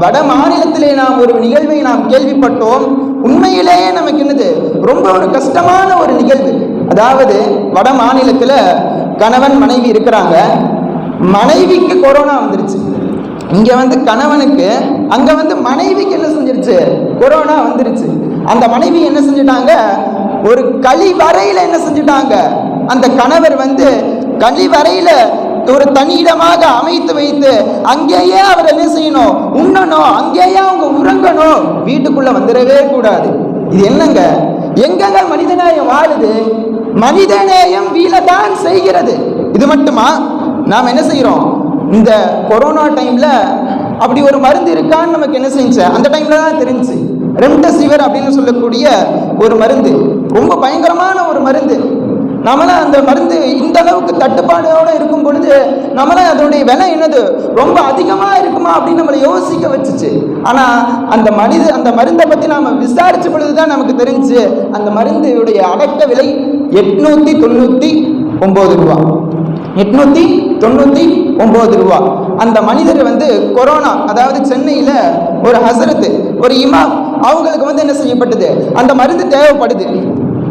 வட மாநிலத்திலே நாம் ஒரு நிகழ்வை நாம் கேள்விப்பட்டோம். உண்மையிலேயே நமக்கு என்னது, ரொம்ப ஒரு கஷ்டமான ஒரு நிகழ்வு. அதாவது வட மாநிலத்தில் கணவன் மனைவி இருக்கிறாங்க. மனைவிக்கு கொரோனா வந்துருச்சு. இங்க கணவனுக்கு, அங்க மனைவிக்கு என்ன செஞ்சிருச்சு, கொரோனா வந்துருச்சு. அந்த மனைவி என்ன செஞ்சிட்டாங்க, ஒரு கழிவறையில என்ன செஞ்சிட்டாங்க, அந்த கணவர் கழிவறையில ஒரு தனியிடமாக அமைத்து வைத்து அங்கேயே அவர் என்ன செய்யணும், உண்ணணும், அங்கேயே அவங்க உறங்கணும், வீட்டுக்குள்ள வந்துடவே கூடாது. இது என்னங்க, எங்கங்க மனிதநேயம் வாழுது? மனிதநேயம் வீழதான் செய்கிறது. இது மட்டுமா? நாம் என்ன செய்யறோம், இந்த கொரோனா டைம்ல அப்படி ஒரு மருந்து இருக்கான்னு நமக்கு என்ன செஞ்ச, அந்த டைம்ல தான் தெரிஞ்சு. ரெம்டெசிவிர் அப்படின்னு சொல்லக்கூடிய ஒரு மருந்து, ரொம்ப பயங்கரமான ஒரு மருந்து. நம்மள அந்த மருந்து இந்த அளவுக்கு தட்டுப்பாடோடு இருக்கும் பொழுது நம்மள அதனுடைய விலை என்னது, ரொம்ப அதிகமா இருக்குமா அப்படின்னு நம்மளை யோசிக்க வச்சுச்சு. ஆனா அந்த மருந்தை பத்தி நாம விசாரிச்ச பொழுதுதான் நமக்கு தெரிஞ்சு, அந்த மருந்துடைய அடக்க விலை 899 ரூபா. 899 ரூபா. அந்த மனிதர் கொரோனா, அதாவது சென்னையில ஒரு ஹசரத்து, ஒரு இமாம், அவங்களுக்கு என்ன செய்யப்பட்டது, அந்த மருந்து தேவைப்படுது.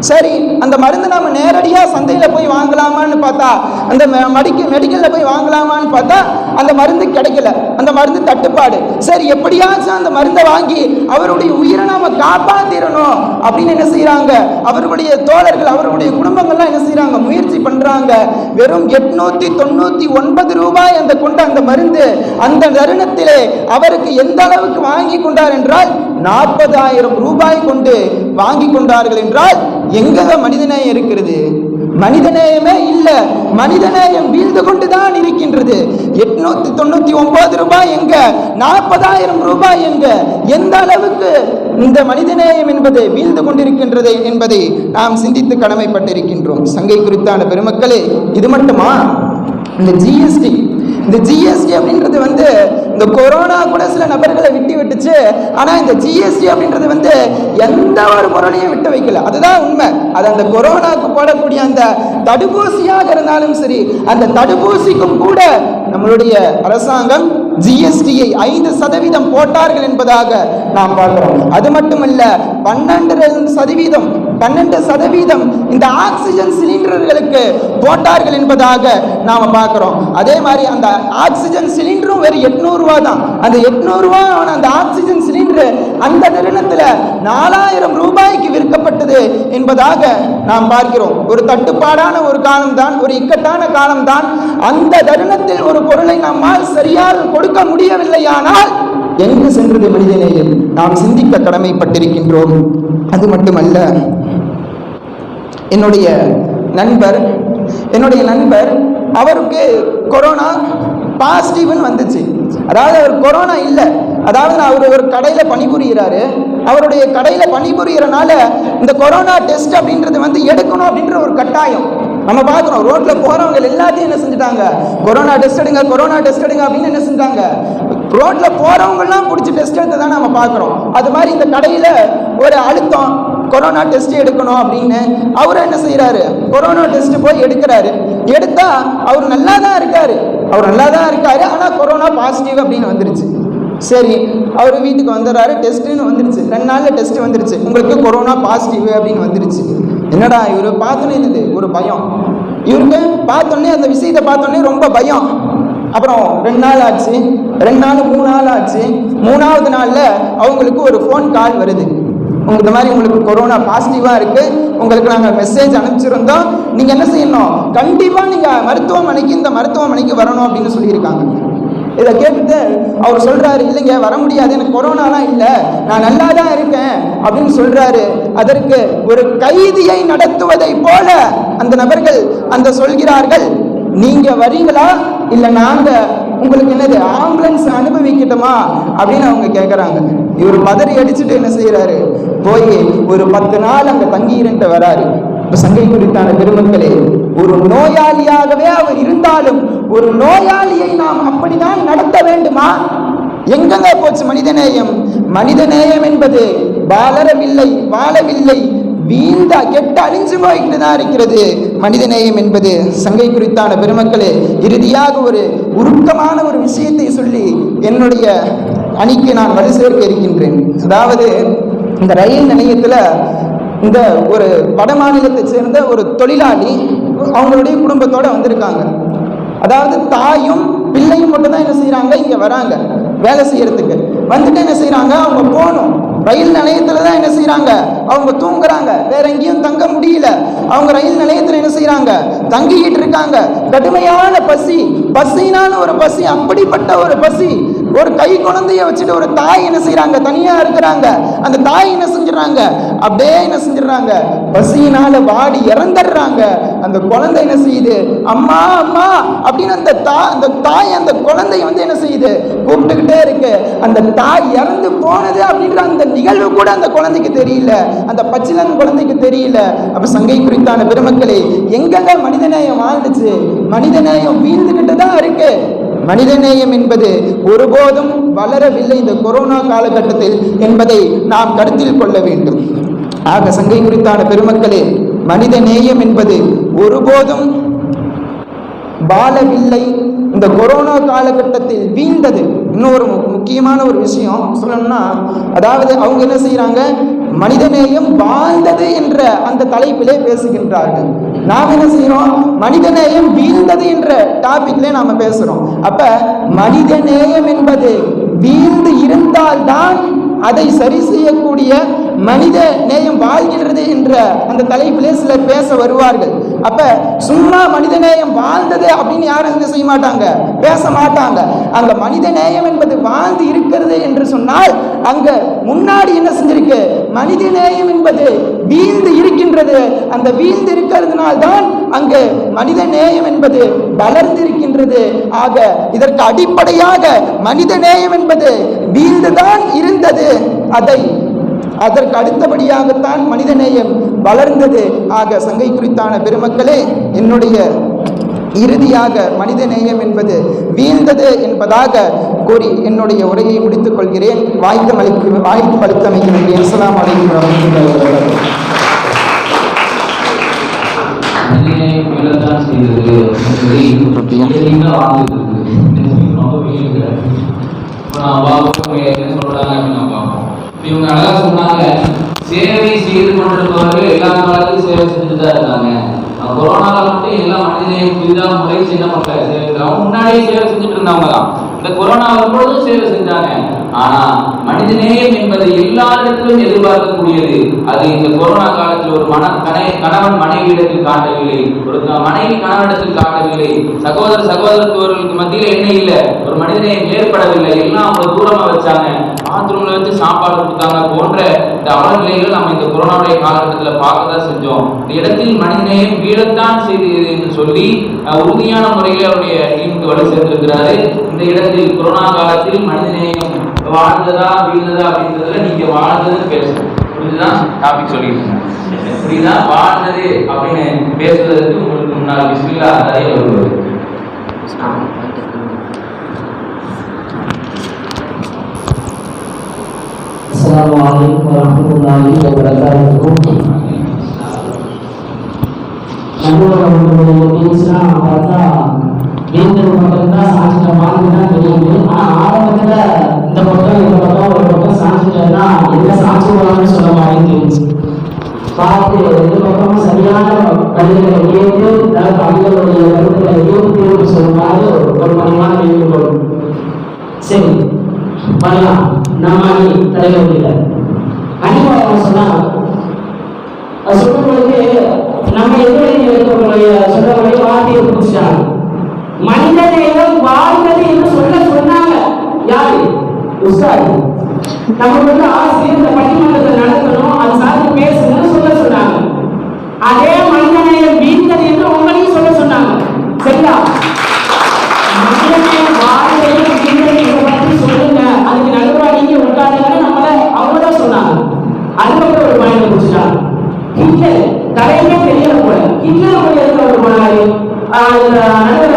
சரி, அந்த மருந்து நாம நேரடியா சந்தையில போய் வாங்கலாமான்னு பார்த்தா, அந்த மெடிக்கல்ல போய் வாங்கலாமான்னு பார்த்தா அந்த மருந்து கிடைக்கல, அந்த மருந்து தட்டுப்பாடு. சரி, எப்படியாச்சும் அந்த மருந்தை வாங்கி அவருடைய உயிரை நாம காப்பாத்திரணும் அப்படின்னு என்ன செய்யறாங்க, அவருடைய தோழர்கள், அவருடைய குடும்பங்கள்லாம் என்ன செய்யறாங்க, முயற்சி பண்றாங்க. வெறும் 899 ரூபாய் அந்த மருந்து அந்த தருணத்திலே அவருக்கு எந்த அளவுக்கு வாங்கி கொண்டார் என்றால் 40,000 ரூபாய் கொண்டு வாங்கி கொண்டார்கள். என்றால் எங்க மனிதநேயம் இருக்கிறது? மனிதநேயமே இல்ல. மனிதநேயம் வீழ்ந்து கொண்டுதான் இருக்கின்றது. 899 ரூபாய் எங்க, 40,000 ரூபாய் எங்க? எந்த அளவுக்கு இந்த மனிதநேயம் என்பது வீழ்ந்து கொண்டிருக்கின்றது என்பதை நாம் சிந்தித்து கடமைப்பட்டிருக்கின்றோம். சங்கை குறித்தான பெருமக்களே, இது மட்டுமா? இந்த ஜிஎஸ்டி அப்படின்றது இந்த கொரோனா கூட சில நபர்களை விட்டு விட்டுச்சு. ஆனா இந்த ஜிஎஸ்டி அப்படின்றது எந்த ஒரு பொருளையும் விட்டு வைக்கல. அதுதான் உண்மை. அது அந்த கொரோனாக்கு போடக்கூடிய அந்த தடுப்பூசியாக இருந்தாலும் சரி, அந்த தடுப்பூசிக்கும் கூட நம்மளுடைய அரசாங்கம் ஜிஎஸ்டியை 5% போட்டார்கள் என்பதாக நாம் பார்க்கிறோம். அது மட்டுமல்ல, 12% இந்த ஆக்சிஜன் சிலிண்டர்களுக்கு போட்டார்கள் என்பதாக நாம பார்க்கிறோம். அதே மாதிரி அந்த ஆக்சிஜன் சிலிண்டரும் வெறும் 800 ரூபாய் தான். அந்த 800 ரூபாய் அந்த ஆக்சிஜன் சிலிண்டர் அந்த நிறுவனத்தில் 4,000 ரூபாய்க்கு விற்கப்பட்டது என்பதாக நாம் பார்க்கிறோம். ஒரு தட்டுப்பாடான ஒரு காலம்தான், ஒரு இக்கட்டான காலம்தான். அந்த தருணத்தில் ஒரு பொருளை நம்மால் சரியாக கொடுக்க முடியவில்லையானால் எங்கு சென்றது மனிதநேயம்? நாம் சிந்திக்க கடமைப்பட்டிருக்கின்றோம். அது மட்டுமல்ல, என்னுடைய நண்பர் அவருக்கு கொரோனா பாசிட்டிவ்னு வந்துச்சு. அதாவது அவர் கொரோனா இல்லை, அதாவது அவர் ஒரு கடையில் பணிபுரிகிறாரு. அவருடைய கடையில் பணிபுரியறனால இந்த கொரோனா டெஸ்ட் அப்படின்றது எடுக்கணும் அப்படின்ற ஒரு கட்டாயம் நம்ம பார்க்குறோம். ரோட்டில் போகிறவங்க எல்லாத்தையும் என்ன செஞ்சுட்டாங்க, கொரோனா டெஸ்ட் எடுங்க அப்படின்னு என்ன செஞ்சாங்க, ரோட்டில் போகிறவங்கெல்லாம் பிடிச்சி டெஸ்ட் எடுத்து தான் நம்ம பார்க்குறோம். அது மாதிரி இந்த கடையில் ஒரு அழுத்தம், கொரோனா டெஸ்ட் எடுக்கணும் அப்படின்னு அவர் என்ன செய்கிறாரு, கொரோனா டெஸ்ட் போய் எடுக்கிறாரு. எடுத்தா அவர் நல்லா தான் இருக்காரு. ஆனால் கொரோனா பாசிட்டிவ் அப்படின்னு வந்துருச்சு. சரி, அவர் வீட்டுக்கு வந்துடுறாரு. டெஸ்ட்டுன்னு வந்துருச்சு, 2 நாளில் டெஸ்ட் வந்துருச்சு, உங்களுக்கு கொரோனா பாசிட்டிவ் அப்படின்னு வந்துருச்சு. என்னடா இவர் பார்த்தோன்னே என்னது ஒரு பயம். இவருக்கு பார்த்தோன்னே அந்த விஷயத்தை பார்த்தோன்னே ரொம்ப பயம். அப்புறம் 2 நாள் ஆச்சு, 2 நாள் 3 நாள் ஆச்சு. 3ஆவது நாளில் அவங்களுக்கு ஒரு ஃபோன் கால் வருது. இந்த மாதிரி உங்களுக்கு கொரோனா பாசிட்டிவாக இருக்குது, உங்களுக்கு நாங்கள் மெசேஜ் அனுப்பிச்சிருந்தோம், நீங்கள் என்ன செய்யணும், கண்டிப்பாக நீங்கள் இந்த மருத்துவமனைக்கு வரணும் அப்படின்னு சொல்லியிருக்காங்க. இதை கேட்டுட்டு அவர் சொல்கிறாரு, இல்லைங்க வர முடியாது, எனக்கு கொரோனாலாம் இல்லை, நான் நல்லா தான் இருக்கேன் அப்படின்னு சொல்கிறாரு. அதற்கு ஒரு கைதியை நடத்துவதை போல அந்த நபர்கள் சொல்கிறார்கள், நீங்கள் வரீங்களா இல்லை நாங்கள் உங்களுக்கு என்னது ஆம்புலன்ஸ் அனுபவிக்கட்டுமா அப்படின்னு அவங்க கேட்குறாங்க. இவர் பதறி அடிச்சுட்டு என்ன செய்கிறாரு, போய் ஒரு 10 நாள் அங்கே தங்கியிருந்துட்டு வராரு. இப்போ சங்கை குறித்தான பெருமக்களே, ஒரு நோயாளியாகவே அவர் இருந்தாலும் ஒரு நோயாளியை நாம் அப்படிதான் நடத்த வேண்டுமா? எங்கெங்க போச்சு மனிதநேயம்? மனிதநேயம் என்பது வாழவில்லை, வீழ்ந்த கெட்ட அழிஞ்சு போய்கிட்டு தான் இருக்கிறது மனிதநேயம் என்பது. சங்கை குறித்தான பெருமக்களே, இறுதியாக ஒரு உருக்கமான ஒரு விஷயத்தை சொல்லி என்னுடைய அணிக்கு நான் வலு சேர்க்க இருக்கின்றேன். அதாவது இந்த ரயில் நிலையத்தில் இந்த ஒரு வட மாநிலத்தை சேர்ந்த ஒரு தொழிலாளி அவங்களுடைய குடும்பத்தோட வந்திருக்காங்க. அதாவது தாயும் பிள்ளையும் மட்டும் தான் என்ன செய்யறாங்க, இங்க வராங்க வேலை செய்யறதுக்கு. வந்துட்டு என்ன செய்யறாங்க, அவங்க போகணும். ரயில் நிலையத்துல தான் என்ன செய்யறாங்க, அவங்க தூங்குறாங்க. வேற எங்கேயும் தங்க முடியல. அவங்க ரயில் நிலையத்துல என்ன செய்யறாங்க, தங்கிக்கிட்டு இருக்காங்க. கடுமையான பசினான ஒரு பசி, அப்படிப்பட்ட ஒரு பசி. ஒரு கை குழந்தைய வச்சுட்டு ஒரு தாய் என்ன செய்யறாங்க, தனியா இருக்கிறாங்க. அந்த தாய் என்ன செஞ்சிடறாங்க, அப்படியே என்ன செஞ்சிடறாங்க, பசியினால வாடி இறந்துடுறாங்க. அந்த குழந்தை என்ன செய்யுது, அம்மா அம்மா அப்படின்னு அந்த தாய் அந்த குழந்தைய வந்து என்ன செய்யுது, கூப்பிட்டுக்கிட்டே இருக்கு. அந்த தாய் இறந்து போனது அப்படின்ற அந்த நிகழ்வு கூட அந்த குழந்தைக்கு தெரியல, அந்த பச்சிலன் குழந்தைக்கு தெரியல. அப்ப சங்கை குறித்தான பெருமக்களே, எங்கெங்க மனிதநேயம் வாழ்ந்துச்சு? மனிதநேயம் வீழ்ந்துகிட்டு தான் இருக்கு. மனிதநேயம் என்பது ஒருபோதும் வளரவில்லை இந்த கொரோனா காலகட்டத்தில் என்பதை நாம் கருத்தில் கொள்ள வேண்டும். ஆக சங்கை குறித்தான பெருமக்களே, மனிதநேயம் என்பது ஒருபோதும் வாழவில்லை, இந்த கொரோனா காலகட்டத்தில் வீழ்ந்தது. இன்னொரு முக்கியமான ஒரு விஷயம் சொல்லணும்னா, அதாவது அவங்க என்ன செய்யறாங்க, மனிதநேயம் வாழ்ந்தது என்ற அந்த தலைப்பிலே பேசுகின்றார்கள். நாம் என்ன செய்யறோம், மனிதநேயம் வீழ்ந்தது என்ற டாபிக்ல நாம பேசுறோம். அப்ப மனிதநேயம் என்பது வீழ்ந்து இருந்தால்தான் அதை சரி செய்யக்கூடிய மனித நேயம் வாழ்கிறது என்ற அந்த தலைப்பிலே சிலர் பேச வருவார்கள். அப்ப சும்மா மனித நேயம் வாழ்ந்தது அப்படின்னு யாரும் என்ன செய்ய மாட்டாங்க, பேச மாட்டாங்க. அங்க மனித நேயம் என்பது வாழ்ந்து இருக்கிறது என்று சொன்னால் அங்க முன்னாடி என்ன செஞ்சிருக்கு, மனித நேயம் என்பது வீழ்ந்து இருக்கின்றது. அந்த வீழ்ந்து இருக்கிறதுனால்தான் அங்கு மனித நேயம் என்பது வளர்ந்து இருக்கின்றது. ஆக இதற்கு அடிப்படையாக மனித நேயம் என்பது வீழ்ந்துதான் இருந்தது. அதற்கு அடுத்தபடியாகத்தான் மனிதநேயம் வளர்ந்தது. ஆக சங்கை குறித்தான பெருமக்களே, என்னுடைய இறுதியாக மனிதநேயம் என்பது வீழ்ந்தது என்பதாக கூறி என்னுடைய உரையை முடித்துக் கொள்கிறேன். வாய்ப்பு அளித்தமைக்கு நன்றி. அஸ்ஸலாமு அலைக்கும் வரஹ்மத்துல்லாஹி வபரகாத்துஹு. மனிதநேயம் வீழத்தான் செய்தது. என்ன சொல்றாங்க அப்படின்னா, இவங்க அழகா சொன்னாங்க, சேவை செய்து கொண்டிருப்பவர்கள் எல்லா காலத்திலும் சேவை செஞ்சுட்டு தான் இருக்காங்க. கொரோனால மட்டும் எல்லா மனிதனையும் புதிதாக முறை செய்ய மக்கள் சேவை செய்யறாங்க. முன்னாடியே சேவை செஞ்சுட்டு இருந்தவங்க தான் இந்த கொரோனா வரும்போதும் சேவை செஞ்சாங்க. ஆனா மனிதநேயம் என்பது எல்லா இடத்திலும் எதிர்பார்க்கக்கூடியது. அது இந்த கொரோனா காலத்தில் ஒரு கணவன் மனைவியிடத்தில் காட்டவில்லை, ஒரு மனைவி கணவனிடத்தில் காட்டவில்லை, சகோதரத்துவர்களுக்கு மத்தியில் என்ன இல்லை, ஒரு மனிதநேயம் ஏற்படவில்லை. எல்லாம் அவங்க தூரமா வச்சாங்க, பாத்ரூம்ல வச்சு சாப்பாடு கொடுத்தாங்க போன்ற இந்த அவலநிலைகள் நம்ம இந்த கொரோனாவுடைய காலகட்டத்தில் பார்க்கதான் செஞ்சோம். இந்த இடத்தில் மனிதநேயம் வீழத்தான் செய்தது என்று சொல்லி உறுதியான முறையில் அவருடைய டீமுக்கு வலு சேர்த்திருக்கிறாரு. இந்த இடத்தில் கொரோனா காலத்தில் மனிதநேயம் வாழ்ந்ததா வீழ்ந்ததா அப்படின்றதுல நீங்க வாழ்ந்ததுன்னு பேசணும். புரியுதுதான் டாபிக் சொல்லியிருக்கேன். புரியுதா, வாழ்ந்தது அப்படின்னு பேசுவதற்கு உங்களுக்கு முன்னால் பிஸ்மில்லா நிறைய வருவது. அஸ்ஸலாமு அலைக்கும் வரஹ்மத்துல்லாஹி வபரகாத்துஹு. நம்மளோட பேசலாம் பார்த்தா வீழ்ந்தது பக்கம் தான் சாஞ்சிட்ட மாதிரி தான் தெரியுது. ஆனால் ஆரம்பத்தில் இந்த பக்கம் ஒரு பக்கம் சாஞ்சிட்டா என்ன சாட்சியமானு சொல்ல மாதிரி தெரிஞ்சு பார்த்து இந்த பக்கமும் சரியான கருத்துக்களை கேட்டு நல்ல தமிழர்களுடைய கருத்துக்களை கேட்டு சொல்லுமாறு ஒரு மணிமான வேண்டுகோள். சரி பண்ணலாம். நம்ம அணி தலைவர்கள் அணிவாளர் சொன்னாங்க, சொல்றவங்களுக்கு நம்ம எதிர்ப்புடைய சொல்றவங்களை வார்த்தையை பிடிச்சிட்டாங்க. மனிதநேயம் வாழ்ந்தது என்று சொன்னாங்க. யாரு? உஸ்தாது. நமக்கு வந்து ஆசிரியர் இந்த பட்டிமன்றத்தை நடத்தணும், அது சார்ந்து பேசணும்னு சொன்னாங்க. அதே மனிதநேயம் வீழ்ந்தது என்று உங்களையும் சொன்னாங்க. சரியா? மனிதநேயம் வாழ்ந்தது வீழ்ந்தது பற்றி சொல்லுங்க, அதுக்கு நடுவா நீங்க உட்கார்ந்து நம்மள அவங்கதான் சொன்னாங்க. அதுக்கப்புறம் ஒரு பாயிண்ட் பிடிச்சிட்டாங்க. ஹிட்லர் தலைமே தெரியல போல, ஹிட்லர் போய் எதுக்கு அவர் போனாரு, நடுவர்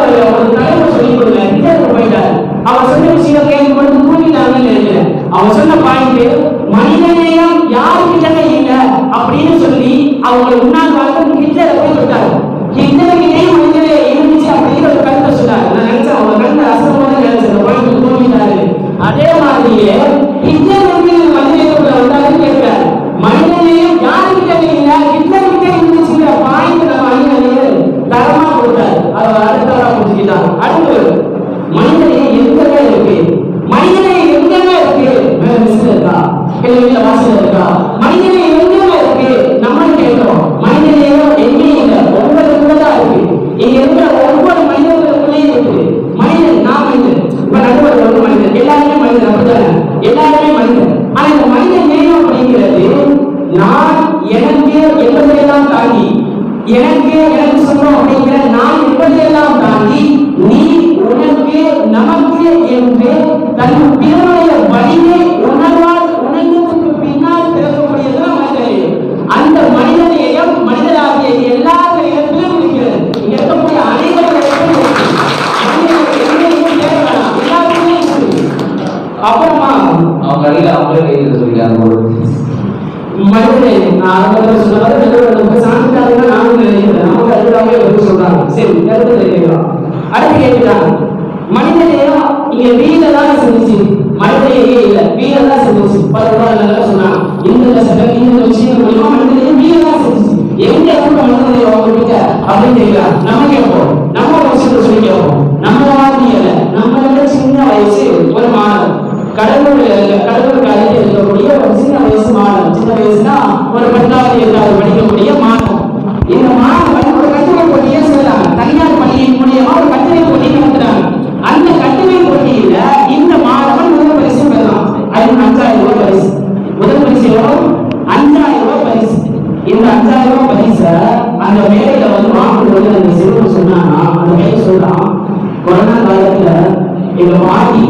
தலைவர் சொன்னீங்க, ஹிட்லர் வந்து மனிதநேயத்துக்குள்ள வந்தாருன்னு கேட்கிறார். மனிதநேயம் யாருக்கிட்ட இல்ல, ஹிட்லர் கிட்ட இருந்துச்சுங்கிற பாயிண்ட் நம்ம அறிஞர் தரமா கொடுத்தாரு. அதை அடுத்தவரா புரிஞ்சுக்கிட்டாங்க. அடுத்து மனிதநேயம் எங்கவே இருக்கு, மனிதநேயம் எங்கவே இருக்கு, மிஸ்ல இருக்கா, இல்ல வாசல இருக்கா, மனிதநேயம் எங்கவே இருக்கு நம்ம கேட்கிறோம். மனிதநேயம் எங்கேயும் இல்லை, ஒவ்வொருக்குள்ளதான் இருக்கு. இங்க இருக்கிற ஒவ்வொரு மனிதர்களுக்குள்ளேயும் இருக்கு. மனிதன், நான் மனிதன், இப்ப நடுவர் ஒரு மனிதன், எல்லாருமே மனிதன், அப்படித்தானே? எல்லாருமே மனிதன். ஆனா இந்த மனித நேயம் அப்படிங்கிறது நான் எனக்கு என்பதையெல்லாம் தாண்டி, எனக்கு சொன்னோம் அப்படிங்கிற நான் என்பதையெல்லாம் தாண்டி நீ உனக்கு நமக்கு என்று தன் பிறனுடைய வழியை உணர்வால் உணர்ந்ததுக்கு பின்னால் பிறக்கக்கூடியதுதான் மனிதநேயம். அந்த மனிதநேயம் மனிதராகிய எல்லா இடத்திலும் இருக்கிறது. இங்க இருக்கக்கூடிய அனைவரும் எல்லாருமே அப்புறமா அவங்க அடியில் அவங்களே கையில் சொல்லிட்டாங்க. மனிதநேயம் நான் அதை சொன்னது சாந்திக்காக நானும் நினைக்கிறேன். நமக்கு அதுக்காகவே வந்து சொல்றாங்க. சரி, கருத்து கேட்கலாம். அடுத்து கேட்கிறாங்க, மனிதநேயம் இங்க வீட தான் செஞ்சிச்சு, மனிதநேயம் இல்ல வீட தான் செஞ்சிச்சு. பரவாயில்ல சொன்னாங்க. இந்த சட்டம் இந்த விஷயம் மூலமா மனிதநேயம் வீட தான் செஞ்சிச்சு. எங்க இருக்க மனிதநேயம் அவங்ககிட்ட அப்படின்னு கேட்கலாம். நம்ம கேட்போம், நம்ம ஒரு விஷயத்த சொல்லி கேட்போம். நம்ம மாதிரி இல்ல, நம்மளோட சின்ன வயசு ஒரு மாணவர் கடலூர் காலையில் இருக்கக்கூடிய ஒரு சின்ன வயசு மாணவன். சின்ன வயசுனா ஒரு 10வது 8வது படிக்கக்கூடிய மாணவன். இந்த மாணவன் ஒரு கட்டுரை போட்டியை செய்யறாங்க. தனியார் பள்ளியின் மூலியமா ஒரு கட்டுரை போட்டி நடத்துறாங்க. அந்த கட்டுரை போட்டியில இந்த மாணவன் முதல் பரிசு பெறலாம். அது 5000 ரூபாய் பரிசு. முதல் பரிசு எவ்வளவு? 5000 ரூபாய் பரிசு. இந்த 5000 ரூபாய் பரிசை அந்த மேடையில வந்து வாங்கும்போது அந்த சிறுவன் சொன்னானா, அந்த மேடை சொல்றான், கொரோனா காலத்துல எங்க பாட்டி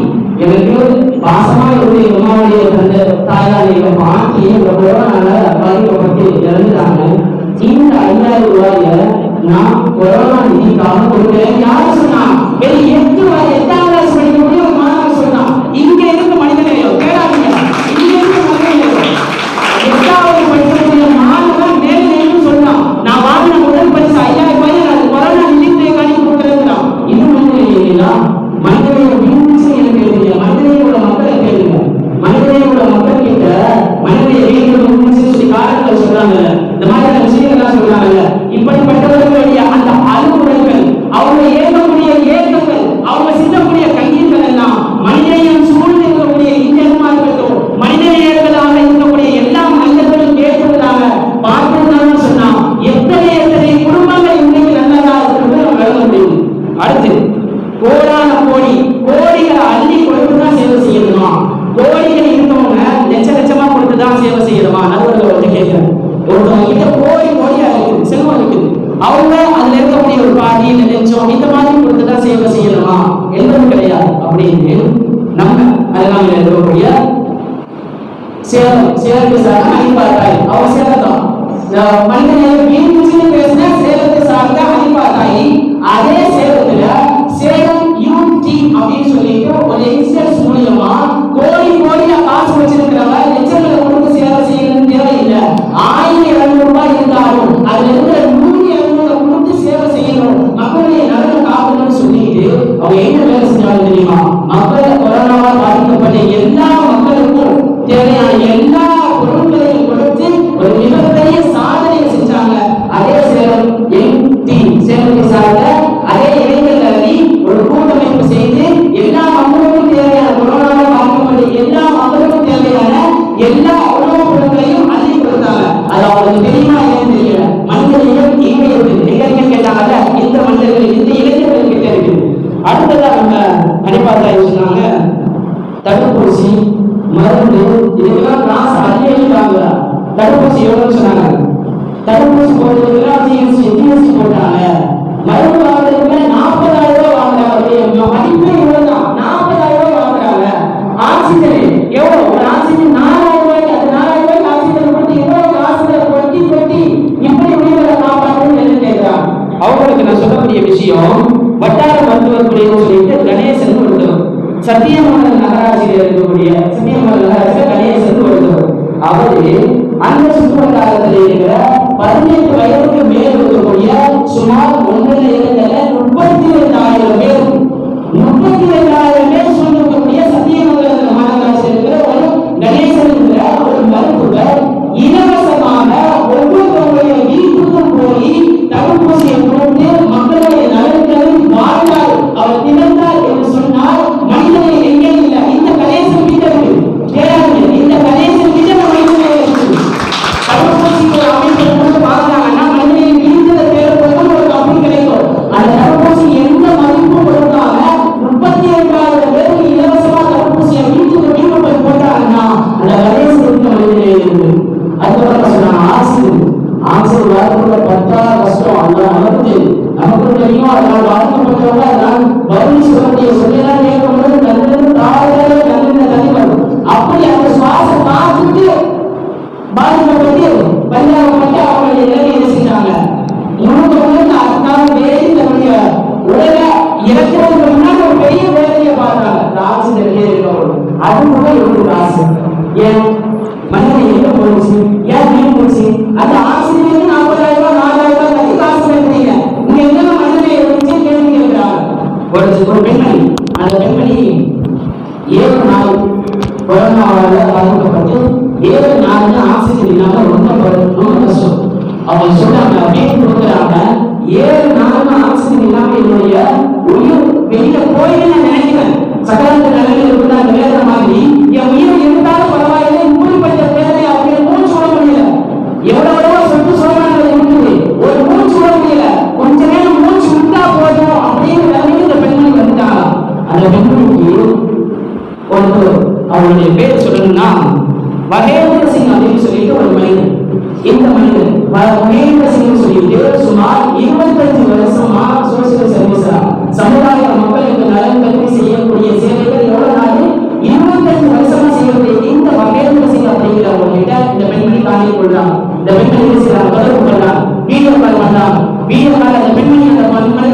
எனக்கு பாசமா இருந்து எங்க அம்மாவுடைய தந்த தாயார் எங்க பாட்டி எங்க கொரோனால பாதிக்கப்பட்டு இறந்துட்டாங்க. இந்த 5000 ரூபாய நான் கொரோனா நிதிக்காக கொடுக்கிறேன். யாரு சொன்னா? 8ாம் கிளாஸ் படிக்கக்கூடிய ஒரு மாணவன் சொன்னான். இங்க இருக்கு மனிதநேயம், கேடாதீங்க. இங்க இருக்கு மனிதநேயம். 8வது படிக்கக்கூடிய மாணவன் மேலும் சொன்னான், நான் வாங்கின முதல் பரிசு 5000 ரூபாய் நான் கொரோனா நிதிக்காக கொடுக்கிறேன். இது மனிதநேயம் இல்லையா? மனிதநேயம் மனிதநேயோட மக்களை கேளுங்க. மனிதநேயோட மக்கள் கிட்ட மனிதநேயம் சொல்லி காரணங்கள் சொல்றாங்க. இந்த மாதிரியான விஷயங்கள்லாம் சொல்றாங்க. இப்படிப்பட்டவர்களுடைய அந்த அலுவலர்கள், அவங்க ஏற்கக்கூடிய ஏற்றங்கள், அவங்க சிந்தக்கூடிய கண்ணீர்கள் எல்லாம் மனிதநேயம் சூழ்ந்து இருக்கக்கூடிய இந்தியமா இருக்கட்டும், மனிதநேயர்களாக இருக்கக்கூடிய எல்லா மனிதர்களும் கேட்பதாக பார்த்திருந்தாலும் சொன்னா எத்தனை குடும்பங்கள் இன்னைக்கு நல்லதா இருக்கிறது நம்ம வழங்க முடியும். அடுத்து கோடான கோடிகளை அள்ளி கொடுத்துதான் சேவை செய்யணுமா? கோடிகள் இருக்கவங்க லட்சமா கொடுத்துதான் சேவை செய்யணுமா? நடுவர்கள் வந்து கேட்கிறேன். ஒருத்தவங்க கிட்ட கோடியா இருக்குது, செல்வம் இருக்குது, அவங்க அதுல இருக்கக்கூடிய ஒரு பாதி லட்சம் இந்த மாதிரி கொடுத்துதான் சேவை செய்யணுமா? என்பது கிடையாது. அப்படின்னு நம்ம அதனால இருக்கக்கூடிய சேலத்து சார்ந்த அனிபாத்தாய், அவங்க சேலத்தான் மனிதநேயம் மீன் பேசின சேலத்து சார்ந்த அனிபாத்தாய். அதே சேலத்துல சேலம் யூடி அப்படின்னு சொல்லிட்டு ஒரு எக்ஸ்பிரஸ் மூலியமா கோடியா காசு வச்சிருக்கிறவங்க லட்சங்களை கொடுத்து சேவை செய்யணும்னு தேவையில்லை. 1200 ரூபாய் இருந்தாலும் அதுல இருக்கிற 100-200 கொடுத்து சேவை செய்யணும், மக்களுடைய நலனை காக்கணும்னு சொல்லிட்டு அவங்க என்ன வேலை செஞ்சாலும் தெரியுமா? மக்களை கொரோனாவால் பாதிக்கப்பட்ட எல்லா மக்களுக்கும் தேவையான எல்லா பொருட்களையும் கொடுத்து ஒரு மிகப்பெரிய சாதனையை செஞ்சாங்க. அதே சேலம் எம்டி சேலத்தை சார்ந்த அதே இளைஞர்கள் ஒரு கூட்டமைப்பு செய்து எல்லா மக்களுக்கும் தேவையான கொரோனாவால் பாதிக்கப்பட்ட எல்லா மக்களுக்கும் தேவையான எல்லா உணவுப் பொருட்களையும் அள்ளி கொடுத்தாங்க. அது அவங்களுக்கு தெரியுமா என்னன்னு தெரியல. மனிதநேயம் இங்கே இருக்கு. எங்க கேட்டாங்கல்ல, இந்த மனிதர்கள் இந்த இளைஞர்கள் கிட்ட இருக்கு. அடுத்ததான் நம்ம அடிப்பாத்தாய் சொன்னாங்க, தடுப்பூசி மருந்து இதுக்கெல்லாம் காசு அள்ளியிருக்காங்க. தடுப்பூசி எவ்வளவு சொன்னாங்க? தடுப்பூசி போடுறதுக்கெல்லாம் ஜிஎஸ்டி போட்டாங்க. மருந்து வாங்குறதுக்கு 40,000 ரூபாய் வாங்குறாங்க. மதிப்பே இவ்வளவுதான், 40,000 ரூபாய் வாங்குறாங்க. ஆக்சிஜன் எவ்வளவு? ஒரு ஆக்சிஜன் 4,000 ரூபாய்க்கு, அந்த 4,000 ரூபாய்க்கு ஆக்சிஜன் போட்டு எவ்வளவு காசுல கொட்டி இப்படி உயிர்களை காப்பாற்றணும்னு கேட்கிறாங்க. அவங்களுக்கு நான் சொல்லக்கூடிய விஷயம், வட்டார மருத்துவர் குழுன்னு சொல்லிட்டு கணேசன் ஒருத்தவர், சத்தியமங்கலம் நகராட்சியில் இருக்கக்கூடிய சத்தியமங்கலம் நகராட்சியில் கணேசன் ஒருத்தவர். அவரு அந்த சுற்றுவட்டாரத்தில் இருக்கிற 18 வயதுக்கு மேல் இருக்கக்கூடிய சுமார் 32,000 பேர் சூழ்ந்திருக்கக்கூடிய சத்தியமங்கலத்தில் மாநகராட்சியில் எவ்வளவு காசு, ஏன் மனிதனை எங்க போச்சு, ஏன் வீடு போச்சு, அந்த ஆசிரியருக்கு 40,000 ரூபாய் 4,000 ரூபாய் கட்டி காசு கட்டுறீங்க, இங்க எங்க மனிதனை வச்சு கேள்வி கேட்கிறாங்க. ஒரு பெண்மணி, அந்த பெண்மணி 7 நாள் கொரோனாவால பாதிக்கப்பட்டு 7 நாள் ஆக்சிஜன் இல்லாம ரொம்ப கஷ்டம். அவங்க சொல்றாங்க, பேட்டி கொடுக்குறாங்க, 7 நாள் ஆக்சிஜன் இல்லாம என்னுடைய உயிர் வெளியில போயின்னு நான் நினைக்கிறேன். சக்கரத்து நிலையில் இருக்கிற அந்த வேதனை மாதிரி என் உயிர் இருந்தாலும் பரவாயில்லை, இப்படிப்பட்ட வேதனை அவங்க மூச்சு விட முடியல. எவ்வளவோ சொத்து சோழர்கள் இருக்குது, ஒரு மூச்சு விட முடியல. கொஞ்ச நேரம் மூச்சு விட்டா போதும் அப்படிங்கிற நிலைமைக்கு இந்த பெண்மணி வந்துட்டாங்க. அந்த பெண்மணிக்கு அவருடைய பேர் சொல்லணும்னா மகேந்திர சிங் அப்படின்னு சொல்லிட்டு ஒரு மனிதன். இந்த மனிதன் மகேந்திர சிங் சொல்லிட்டு சுமார் 25 வருஷமா சோசியல் சர்வீஸ் சமுதாய மக்களுக்கு நலன் கல்வி செய்யக்கூடிய சேவைகள் எவ்வளவு நாள் 25 வருஷமா செய்யக்கூடிய இந்த மகேந்திர சிங் அப்படிங்கிறவங்க இந்த பெண்மணி காலில் கொள்றாங்க. இந்த பெண்மணி தொடர்பு கொள்றாங்க, வீடியோ கால் பண்றாங்க. வீடியோ கால் அந்த பெண்மணி அந்த மனிதனை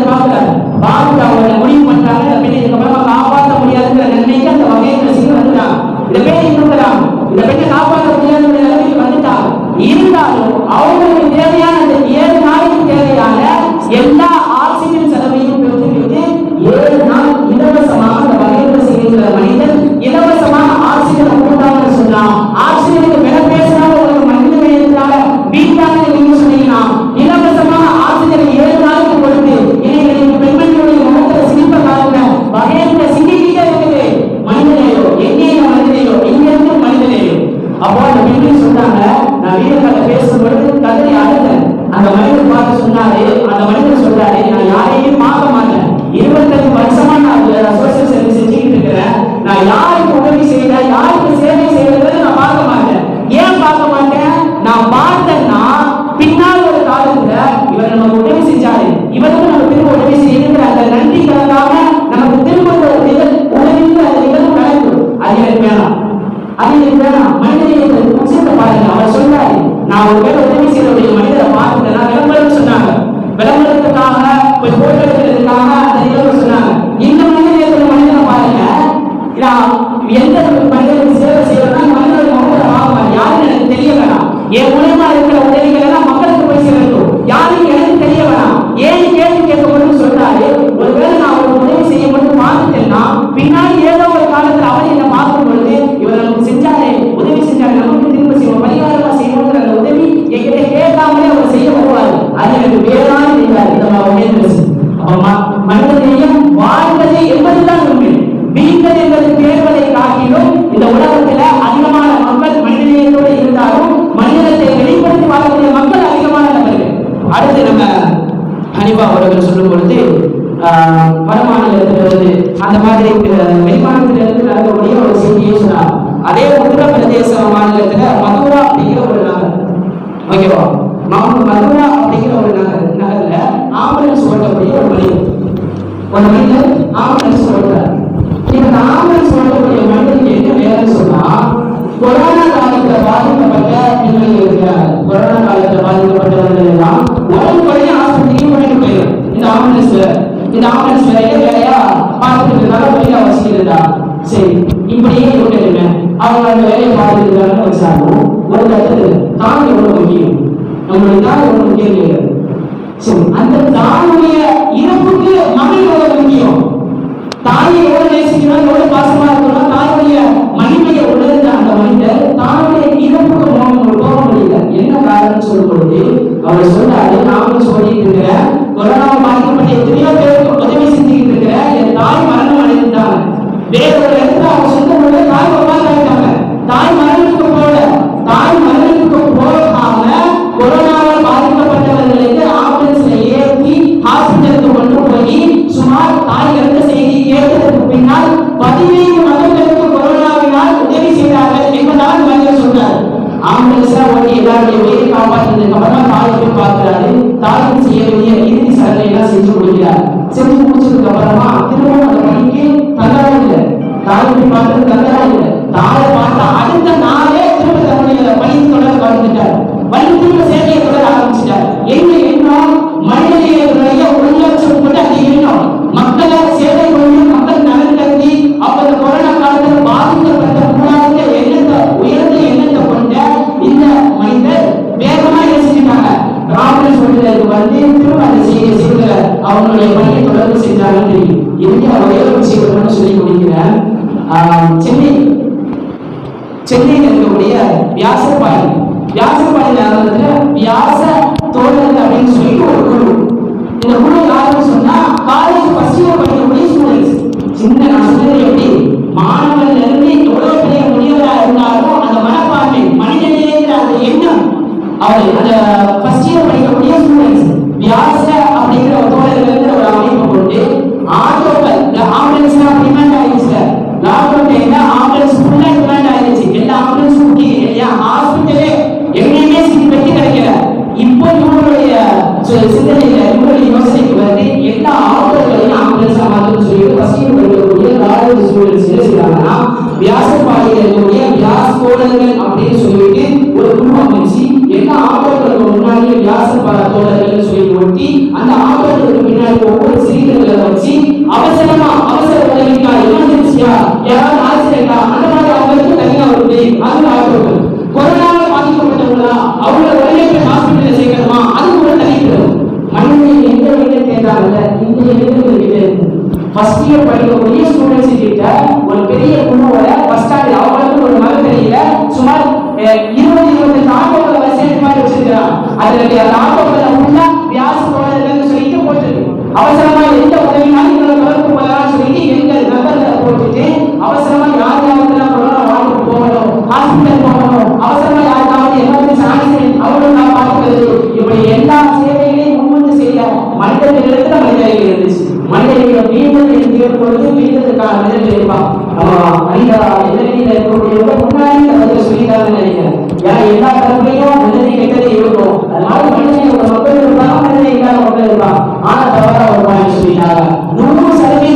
பார்த்து அவங்க முடிவு பண்றாங்க, இந்த பெண்ணை இதுக்கப்புறமா காப்பாற்ற முடியாதுங்கிற நிலைமைக்கு அந்த மகேந்திர சிங் வந்துட்டாங்க. இந்த பெண்ணை கொடுக்குறாங்க, இந்த பெண்ணை காப்பாற்ற முடியாதுங்கிற நிலைமைக்கு வந்துட்டாங்க. இருந்தாலும் அவங்களுக்கு தேவையான அந்த 7 நாளைக்கு தேவையான எல்லா ஆக்சிஜன் செலவையும் பெற்றுவிட்டு 7 நாள் இலவசமாக அந்த மகேந்திர சிங் மனிதன் இலவசமாக ஆக்சிஜனை கொடுத்தாங்கன்னு சொன்னா, ஆக்சிஜனுக்கு விலை பேசினால ஒரு மனித நேயத்தினால வீட்டாங்க நீங்க சொன்னீங்கன்னா இலவசமாக ஆக்சிஜனை 7 நாளுக்கு கொடுத்து இன்னைக்கு பெண்மணியுடைய முகத்துல சிரிப்ப காரண மகேந்திர சிங்கிக்கிட்டே இருக்குது. மனிதனையோ எங்கேயோ மனிதனையோ இங்க இருந்து மனிதனையோ. அப்போ அந்த பெண்மணி சொன்னாங்க, நான் வீடுகளை பேசும்பொழுது கதறி அழுதேன். அந்த மனிதன் பார்த்து சொன்னாரு, அந்த மனிதன் சொல்றாரு, நான் யாரையும் பார்க்க மாட்டேன், 25 வருஷமா நான் சோசியல் சர்வீஸ் செஞ்சுக்கிட்டு இருக்கிறேன், நான் யாருக்கு உதவி செய்யறேன், யாருக்கு சேவை செய்யறதை நான் பார்க்க மாட்டேன். ஏன் பார்க்க மாட்டேன்? நான் பார்த்தேன்னா பின்னால் ஒரு காலத்துல இவர் நமக்கு உதவி செஞ்சாரு, இவருக்கு நம்ம திரும்ப உதவி செய்யணுங்கிற அந்த நன்றி கடனாக நமக்கு திரும்ப உதவிங்கிற அந்த நிகழ்வு நடக்கும். அது எனக்கு வேணாம், அது எனக்கு வேணாம். மனிதனை உச்சத்தை பாருங்க, அவர் சொல்றாரு, நான் ஒரு பேர் உதவி செய்யக்கூடிய மனிதரை பார்த்துட்டேன். விளம்பரம் சொன்னாங்க, விளம்பரத்துக்காக போய் போட்டோ எடுக்கிறதுக்காக அந்த நிகழ்வு சொன்னாங்க. இந்த மனிதனை பாருங்க, எந்த மனிதனுக்கு சேவை செய்யறதுனா மனிதனுடைய முகத்தை பார்க்க யாருன்னு எனக்கு தெரிய வேணாம். என் மூலமா இருக்கிற உதவிகள் எல்லாம் மக்களுக்கு போய் சேரட்டும், யாரும் எனக்கு தெரிய வேணாம். ஏன் கேள்வி கேட்கணும்னு சொல்றாரு. ஒருவேளை நான் அவருக்கு உதவி செய்ய மட்டும் பார்த்துட்டேன்னா பின்னாடி ஏதோ ஒரு காலத்துல அவன் என்ன பார்க்கும் பொழுது இவர் நமக்கு செஞ்சாரு, உதவி செஞ்சாரு, நமக்கு திரும்ப செய்வோம், பரிகாரமா செய்வோங்கிற அந்த உதவி என்கிட்ட கேட்காமலே அவர் செய்ய வருவாரு. அது எனக்கு வேறான நினைக்காது. மனிதனையும் வாழ்ந்தது என்பதுதான் உண்மை. வீழ்ந்தது என்பது தேர்வதை காட்டிலும் இந்த உலகத்துல அதிகமான மக்கள் மனிதநேயத்தோடு இருந்தாலும் மனிதத்தை வெளிப்படுத்தி வாழக்கூடிய மக்கள் அதிகமான நபர்கள். அடுத்து நம்ம ஹனிபா அவர்கள் சொல்லும் பொழுது வட மாநிலத்திலிருந்து அந்த மாதிரி வெளிமாநிலத்திலிருந்து நடக்கக்கூடிய ஒரு செய்தியை சொன்னார். அதே உத்தரப்பிரதேச மாநிலத்துல மதுரா அப்படிங்கிற ஒரு நகர், ஓகேவா, மதுரா அப்படிங்கிற ஒரு நகர்ல ஆம்புலன்ஸ் ஓட்டக்கூடிய ஒரு மனிதர் ஆம்புலன்ஸ் ஓட்டுறார். இந்த ஆம்புலன்ஸ் ஓட்டக்கூடிய மனிதனுக்கு என்ன வேலை சொன்னா, கொரோனா காலத்துல பாதிக்கப்பட்ட பெண்கள் இருக்கிறார். கொரோனா காலத்துல பாதிக்கப்பட்டவர்கள் எல்லாம் உடனுக்குடைய ஆஸ்பத்திரிக்கு கொண்டு போயிடும். இந்த ஆம்புலன்ஸ் வேலையா பார்த்துட்டு நல்லபடியா வச்சுக்கிறதா, சரி இப்படியே விட்டுருங்க. அவங்க அந்த வேலையை பார்த்துட்டு வச்சாலும் ஒரு இடத்துல தாய் எவ்வளவு முக்கியம், நம்மளுடைய தாய் எவ்வளவு முக்கியம் இல்லை. சரி, அந்த தாயுடைய இறப்புக்கு மகள் எவ்வளவு முக்கியம், தாயை எவ்வளவு நேசிக்கணும், எவ்வளவு பாசமா இருக்கணும், தாயுடைய மகிமையை உணர்ந்த அந்த மனிதர் தாயுடைய இறப்புக்கு போக முடியல. என்ன காரணம் சொல்லும் பொழுது அவர் சொல்றாரு, நாம சொல்லிட்டு இருக்கிற கொரோனா பாதிக்கப்பட்ட எத்தனையோ பேருக்கு உதவி செஞ்சுக்கிட்டு இருக்கிற என் தாய் மரணம் அடைந்துட்டாங்க. வேற ஒரு இடத்துல அவங்க சொந்த பொழுது தாய் உருவாக்கிட்டாங்க. தாய் மரணத்துக்கு போகாம கொரோனாவால் பாதிக்கப்பட்டவர்களுக்கு ஆம்புலன்ஸ்ல ஏற்றி ஹாஸ்பிட்டலுக்கு கொண்டு போய் சுமார் தாய் இறந்த செய்தி கேட்டதற்கு பின்னால் 15 மக்களுக்கு கொரோனாவினால் உதவி செய்தார்கள் என்பதாக மனிதர் சொல்றார். ஆம்புலன்ஸா ஓட்டி எல்லாருடைய உயிரை காப்பாற்றினதுக்கு அப்புறமா தாயை போய் பார்க்கிறாரு. தாய்க்கு செய்ய வேண்டிய இறுதி சடங்கை எல்லாம் செஞ்சு முடிக்கிறார். செஞ்சு முடிச்சதுக்கு அப்புறமா திரும்ப அந்த பணிக்கு தயாராக இல்லை. தாயை போய் பார்த்தது தயாராக இல்லை. தாயை பார்த்தா அடுத்த நாளே திரும்ப தன்னுடைய பணிக்கு தொடர வந்துட்டார். வந்து திரும்ப சேவையை தொடர ஆரம்பிச்சிட்டார். எங்க எண்ணம், மனிதனுடைய உள்ளட்சம் கூட அது எண்ணம். மக்களை சேவை கொண்டு மக்கள் நலன் கருதி அப்ப கொரோனா காலத்தில் பாதிக்கப்பட்ட சென்னையில் இருக்கக்கூடிய வியாசப்பாடி வியாச தோழர்கள் அப்படின்னு சொல்லி ஒரு குழு. இந்த குழு யாருன்னு சொன்னா காலேஜ் ஃபர்ஸ்ட் இயர் படிக்கக்கூடிய ஸ்டூடெண்ட்ஸ். சின்ன நான் சொன்னது எப்படி மாணவர்கள் இருந்து எவ்வளவு பெரிய முனிவரா இருந்தாலும் அந்த மனப்பான்மை மனிதநேயங்கிற அந்த எண்ணம் அவர் அந்த ஃபர்ஸ்ட் இயர் படிக்கக்கூடிய ஸ்டூடெண்ட்ஸ் வியாச அப்படிங்கிற ஒரு தோழர்கள் ஒரு அமைப்பு கொண்டு ஆட்டோக்கள் இந்த ஆம்புலன்ஸ்லாம் டிமாண்ட் ஆயிடுச்சு. லாக்டவுன் டைம்ல ஆம்புலன்ஸ் ஃபுல்லா டிமாண்ட் ஆயிடுச்சு. எல்லா ஆம்புலன்ஸும் இல்லையா, ஹாஸ்பிட்டலே எங்கேயுமே சீட் பெட்டி கிடைக்கல. இப்போ இவங்களுடைய சிந்தனையில இவங்களுடைய யோசனைக்கு வந்து எல்லா ஆட்டோக்களையும் ஆம்புலன்ஸா மாற்றணும்னு சொல்லி ஃபர்ஸ்ட் இயர் படிக்கக்கூடிய காலேஜ் ஸ்டூடெண்ட்ஸ் என்ன செய்யறாங்கன்னா வியாசப்பாடியில் இருக்கக்கூடிய வியாச தோழர்கள் அப்படின்னு சொல்லிட்டு ஒரு குழு அமைச்சு எல்லா ஆட்டோக்களுக்கு முன்னாடி வியாசப்பாட தோழர்கள் சொல்லி ஒட்டி அந்த ஆட்டோக்களுக்கு பின்னாடி ஒவ்வொரு சிலிண்டர்களை வச்சு அவசர உதவிக்கா எமர்ஜென்சியா யாராவது ஆக்சிடென்டா அந்த மாதிரி அவங்களுக்கு தனியா வருது. அது ஆட்டோக்கள் கொரோனாவை பாதிக்கப்பட்டவங்களா அவங்கள உடனே போய் ஹாஸ்பிட்டல்ல சேர்க்கணுமா அது ஒரு தனிக்கிறது. மனிதன் எந்த வழியில தேர்ந்தாங்கல்ல இந்த எழுதுகள் கிட்ட இருக்கு. ஃபர்ஸ்ட் இயர் படிக்கக்கூடிய ஸ்டூடெண்ட்ஸ் கிட்ட ஒரு பெரிய குழுவோட பஸ் ஸ்டாண்ட் அவங்களுக்கு ஒரு மலை தெரியல சுமார் 20-25 ஆட்டோக்களை வரிசைக்கு மாதிரி வச்சிருக்கிறாங்க. அதுல அந்த ஆட்டோக்களை ஃபுல்லா வியாச தோழர்கள்னு சொல்லிட்டு போட்டுருக்கு. அவசரமா எந்த உதவினாலும் இவங்களை தொடர்பு கொள்ளலாம்னு சொல்லிட்டு எங்கள் நபர்களை போட்டுட்டு அவசரமா யாருக்கெல்லாம் கொரோனா வார்டுக்கு போகணும், ஹாஸ்பிட்டல் போகணும், அவசரமா யாருக்காவது எமர்ஜென்சி ஆக்சிடென்ட் அவங்களுக்கு பார்த்துக்கிறது, இப்படி எல்லா சேவைகளையும் முன்வந்து செய்ய மனிதர்களிடத்துல மனிதர்கள் இருந்துச்சு. மனிதர்கள் மீண்டும் தேர்ப்பொழுது மீண்டதுக்கான மனிதர்கள் இருப்பான். மனிதா எந்த நிலையில இருக்கக்கூடியவங்க முன்னாடி அதை சொல்லிட்டாங்கன்னு நினைக்கிறேன். ஏன்னா எல்லா தரப்புலையும் மனிதனை கெட்டதை இருக்கும். அதனால மனிதனை ஒரு மக்கள் இருப்பாங்க, மனிதனை இல்லாத மக்கள் இருப்பாங்க. ஆனா தவறா ஒரு பாயிண்ட் சொல்லிட்டாங்க. 100%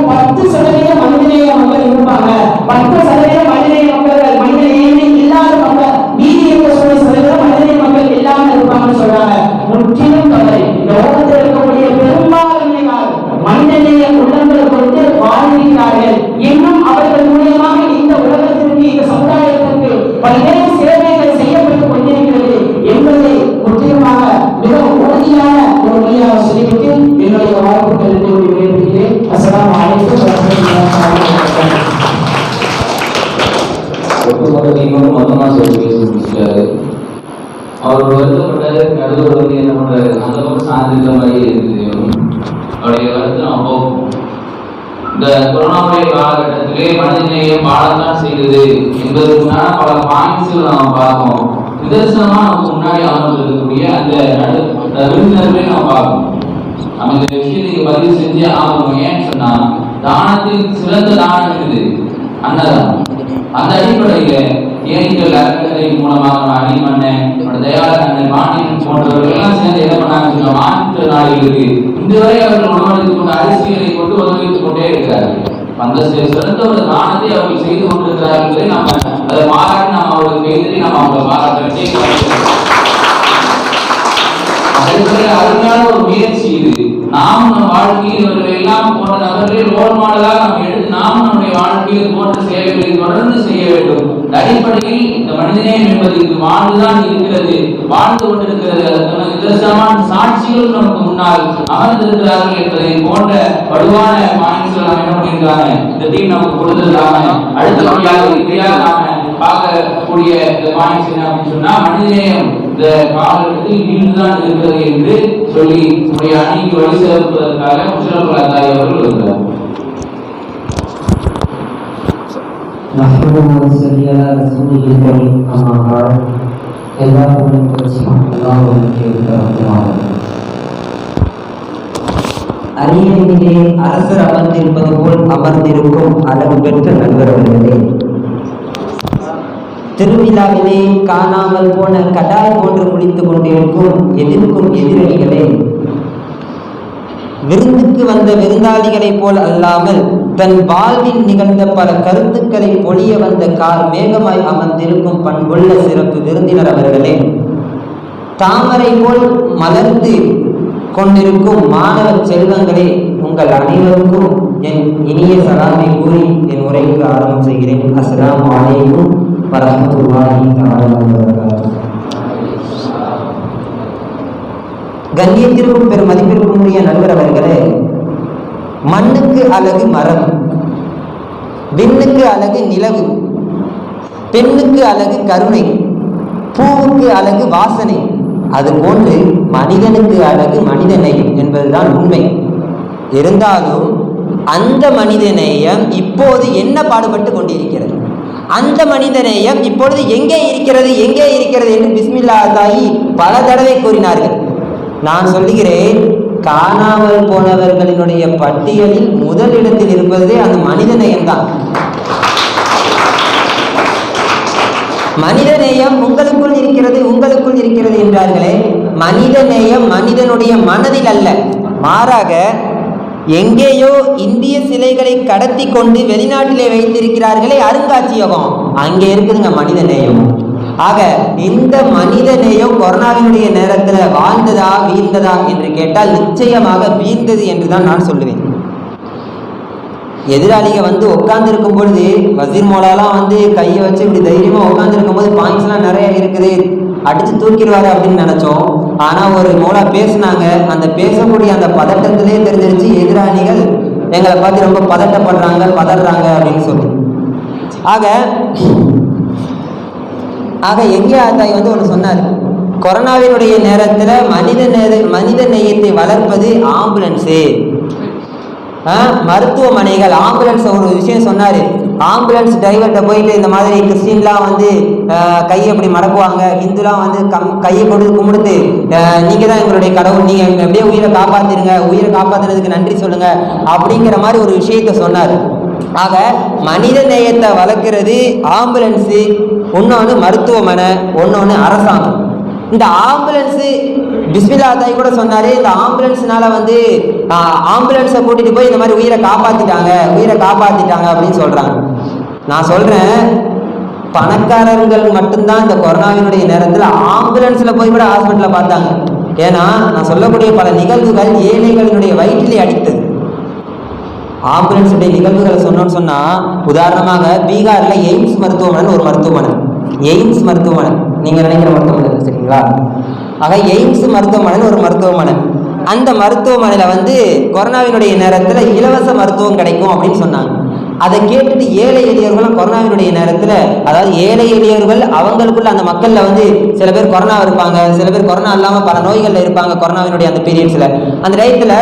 10% மனிதநேய மக்கள் இருப்பாங்க. 10% மனிதநேய மக்கள் மனிதநேயமே இல்லாத மக்கள் மீதி 80% மனிதநேய மக்கள் இல்லாம இருப்பாங்கன்னு சொல்றாங்க. முற்றிலும் தவறு. இந்த உலகத்தில் இருக்கக்கூடிய பெரும்பான்மையினர் மனிதநேய உள்ளங்கள் கொண்டு வாழ்கிறார்கள். இன்னும் அவர்கள் மூலமாக இந்த உலகத்திற்கு இந்த சமுதாயத்திற்கு பல்வேறு சேவைகள் செய்யப்பட்டுக் கொண்டிருக்கிறது என்பதை முற்றிலுமாக மிக உறுதியான ஒரு மொழியாக சொல்லிவிட்டு என்னுடைய வாய்ப்புகள் விடைபெறுகிறேன். அஸ்ஸலாமு அலைக்கும் வரஹ்மத்துல்லாஹி வபரகாத்துஹு. ஒட்டுமொத்த நீங்களும் மொத்தமா சொல்லி பேசிட்டாரு. அவர் வருத்தப்பட்டாரு, நடுவர் வந்து என்ன பண்றாரு, அந்த பக்கம் சார்ந்திருந்த மாதிரி இருக்குது. அவருடைய வருத்தம் நம்ம போகும். இந்த கொரோனாவுடைய காலகட்டத்திலே மனிதநேயம் பாடத்தான் செய்தது என்பதற்கான பல பாயிண்ட்ஸ்கள் நாம் பார்க்கணும். நிதர்சனமா நமக்கு முன்னாடி அமர்ந்திருக்கக்கூடிய அந்த விருந்தினர்களை நாம் பார்க்கணும். நம்ம இந்த விஷயத்தை பதிவு செஞ்சு ஆகணும். ஏன்னு சொன்னா தானத்தில் சிறந்த தானம் இருக்குது அன்னதானம். அந்த அடிப்படையில ஏனிகள் அறக்கட்டளை மூலமாக அணிமண்ணன் தயார் அண்ணன் மாநிலம் போன்றவர்கள் எல்லாம் சேர்ந்து என்ன பண்ணாங்க, மாற்றுத்திறனாளிகளுக்கு இந்த வரை அவர்கள் உணவளித்துக் கொண்டு அரிசிகளை கொண்டு உதவித்துக் கொண்டே இருக்கிறார்கள். அந்த சிறந்த ஒரு தானத்தை அவர்கள் செய்து கொண்டிருக்கிறார்கள். நம்ம அதை மாறாட்டி நம்ம அவர்களுக்கு கைதறி நம்ம அவங்களை பாராட்ட வேண்டிய அருமையான ஒரு முயற்சி இது. நாம் நம் வாழ்க்கையில் இவர்கள் எல்லாம் போன்ற நபர்களை ரோல் மாடலாக நாம் எடுத்து நாம் நம்முடைய வாழ்க்கையில் போன்ற சேவைகளை தொடர்ந்து செய்ய வேண்டும். அடிப்படையில் இந்த மனிதநேயம் என்பது இது வாழ்ந்துதான் இருக்கிறது, வாழ்ந்து கொண்டிருக்கிறது. அதற்கான நிதர்சனமான சாட்சிகள் நமக்கு முன்னால் அமர்ந்திருக்கிறார்கள் என்பதை போன்ற வலுவான பாயிண்ட்ஸ்கள் நாம் என்ன பண்ணியிருக்காங்க, இந்த டீம் நமக்கு கொடுத்திருக்காங்க. அடுத்தபடியாக நாம பார்க்கக்கூடிய இந்த பாயிண்ட்ஸ் என்ன அப்படின்னு சொன்னா, மனிதநேயம் இந்த காலகட்டத்தில் மீண்டுதான் இருக்கிறது என்று சொல்லி நம்முடைய அணிக்கு வழி சேர்ப்பதற்காக முஷரப் அல்லாஹி அவர்கள் இருக்கிறார். அரியணையிலே அரசர் அமர்ந்திருப்பது போல் அமர்ந்திருக்கும் அளவு பெற்ற நண்பர்களே, திருவிழாவிலே காணாமல் போன கடாய் போன்று குளித்துக் கொண்டிருக்கும் எதிர்க்கும் எதிரணிகளே, விருந்துக்கு வந்த விருந்தாளிகளைப் போல் அல்லாமல் தன் வாழ்வில் நிகழ்ந்த பல கருத்துக்களை பொழிய வந்த கார் மேகமாய் அமர்ந்திருக்கும் பண்புள்ள சிறப்பு விருந்தினர் அவர்களே, தாமரை போல் மலர்ந்து கொண்டிருக்கும் மாணவ செல்வங்களே, உங்கள் அனைவருக்கும் என் இனிய சலாமை கூறி என் உரைக்கு ஆரம்பம் செய்கிறேன். அஸ்ஸலாமு அலைக்கும் வரஹ்மத்துல்லாஹி தஆலா வபரகாத்துஹு. கண்ணியத்திற்கும் பெரும் மதிப்பிற்கும் உரிய நண்பர் அவர்களே, மண்ணுக்கு அழகு மரம், விண்ணுக்கு அழகு நிலவு, பெண்ணுக்கு அழகு கருணை, பூவுக்கு அழகு வாசனை, அதுபோன்று மனிதனுக்கு அழகு மனிதநேயம் என்பதுதான் உண்மை. இருந்தாலும் அந்த மனிதநேயம் இப்போது என்ன பாடுபட்டு கொண்டிருக்கிறது? அந்த மனிதநேயம் இப்பொழுது எங்கே இருக்கிறது என்று பிஸ்மில்லா தாயி பல தடவை கூறினார்கள். நான் சொல்லுகிறேன், காணாமல் போனவர்களினுடைய பட்டியலில் முதலிடத்தில் இருப்பதே அந்த மனிதநேயம்தான். மனிதநேயம் உங்களுக்குள் இருக்கிறது என்றார்களே, மனிதநேயம் மனிதனுடைய மனதில் அல்ல, மாறாக எங்கேயோ இந்திய சிலைகளை கடத்தி கொண்டு வெளிநாட்டிலே வைத்திருக்கிறார்களே அருங்காட்சியகம், அங்கே இருக்குதுங்க மனிதநேயம். ஆக இந்த மனிதநேயம் கொரோனாவினுடைய நேரத்தில் வாழ்ந்ததா வீழ்ந்ததா என்று கேட்டால் நிச்சயமாக வீழ்ந்தது என்றுதான் நான் சொல்லுவேன். எதிராளிக உட்கார்ந்து இருக்கும் பொழுது வசீர் மோலாலாம் கையை வச்சு இப்படி தைரியமா உட்கார்ந்து இருக்கும் போது பாயிண்ட்ஸ்லாம் நிறைய இருக்குது, அடிச்சு தூக்கிடுவாரு அப்படின்னு நினைச்சோம். ஆனா ஒரு மோலா பேசினாங்க, அந்த பேசக்கூடிய அந்த பதட்டத்திலே தெரிஞ்சிருச்சு எதிராளிகள் எங்களை பார்த்து ரொம்ப பதறாங்க அப்படின்னு சொல்லி. ஆக எங்கே தாய் ஒன்று சொன்னார், கொரோனாவினுடைய நேரத்தில் மனித நேயத்தை வளர்ப்பது ஆம்புலன்ஸு, மருத்துவமனைகள், ஆம்புலன்ஸ். ஒரு விஷயம் சொன்னார், ஆம்புலன்ஸ் டிரைவர்கிட்ட போயிட்டு இந்த மாதிரி கிறிஸ்டின்லாம் கையை அப்படி மடக்குவாங்க, ஹிந்துலாம் கையை கொண்டு கும்பிடுத்து நீங்கள் தான் எங்களுடைய கடவுள், நீங்கள் எப்படியே உயிரை காப்பாற்றிருங்க, உயிரை காப்பாற்றுறதுக்கு நன்றி சொல்லுங்க அப்படிங்கிற மாதிரி ஒரு விஷயத்த சொன்னார். ஆக மனித நேயத்தை வளர்க்கிறது ஆம்புலன்ஸு, ஒன்னொன்று மருத்துவமனை, ஒன்னொன்று அரசாங்கம். இந்த ஆம்புலன்ஸு பிஸ்மில்லா தாய் கூட சொன்னாரு, இந்த ஆம்புலன்ஸ்னால ஆம்புலன்ஸை கூட்டிட்டு போய் இந்த மாதிரி உயிரை காப்பாத்திட்டாங்க அப்படின்னு சொல்றாங்க. நான் சொல்றேன், பணக்காரர்கள் மட்டும்தான் இந்த கொரோனாவினுடைய நேரத்தில் ஆம்புலன்ஸ்ல போய் கூட ஹாஸ்பிட்டல பார்த்தாங்க. ஏன்னா நான் சொல்லக்கூடிய பல நிகழ்வுகள் ஏழைகளினுடைய வயிற்றிலே அடித்தது. ஆம்புலன்ஸுடைய நிகழ்வுகளை சொன்னோன்னு சொன்னா, உதாரணமாக பீகார்ல எய்ம்ஸ் மருத்துவமனை ஒரு மருத்துவமனை, எய்ம்ஸ் மருத்துவமனை நீங்க நினைக்கிற மருத்துவமனை சரிங்களா? ஆக எய்ம்ஸ் மருத்துவமனை ஒரு மருத்துவமனை, அந்த மருத்துவமனையில கொரோனாவினுடைய நேரத்துல இலவச மருத்துவம் கிடைக்கும் அப்படின்னு சொன்னாங்க. அதை கேட்டுட்டு ஏழை எளியவர்களும் கொரோனாவினுடைய நேரத்துல, அதாவது ஏழை எளியவர்கள் அவங்களுக்குள்ள அந்த மக்கள்ல சில பேர் கொரோனா இருப்பாங்க, சில பேர் கொரோனா இல்லாம பல நோய்கள்ல இருப்பாங்க கொரோனாவினுடைய அந்த பீரியட்ஸ்ல. அந்த டயத்துல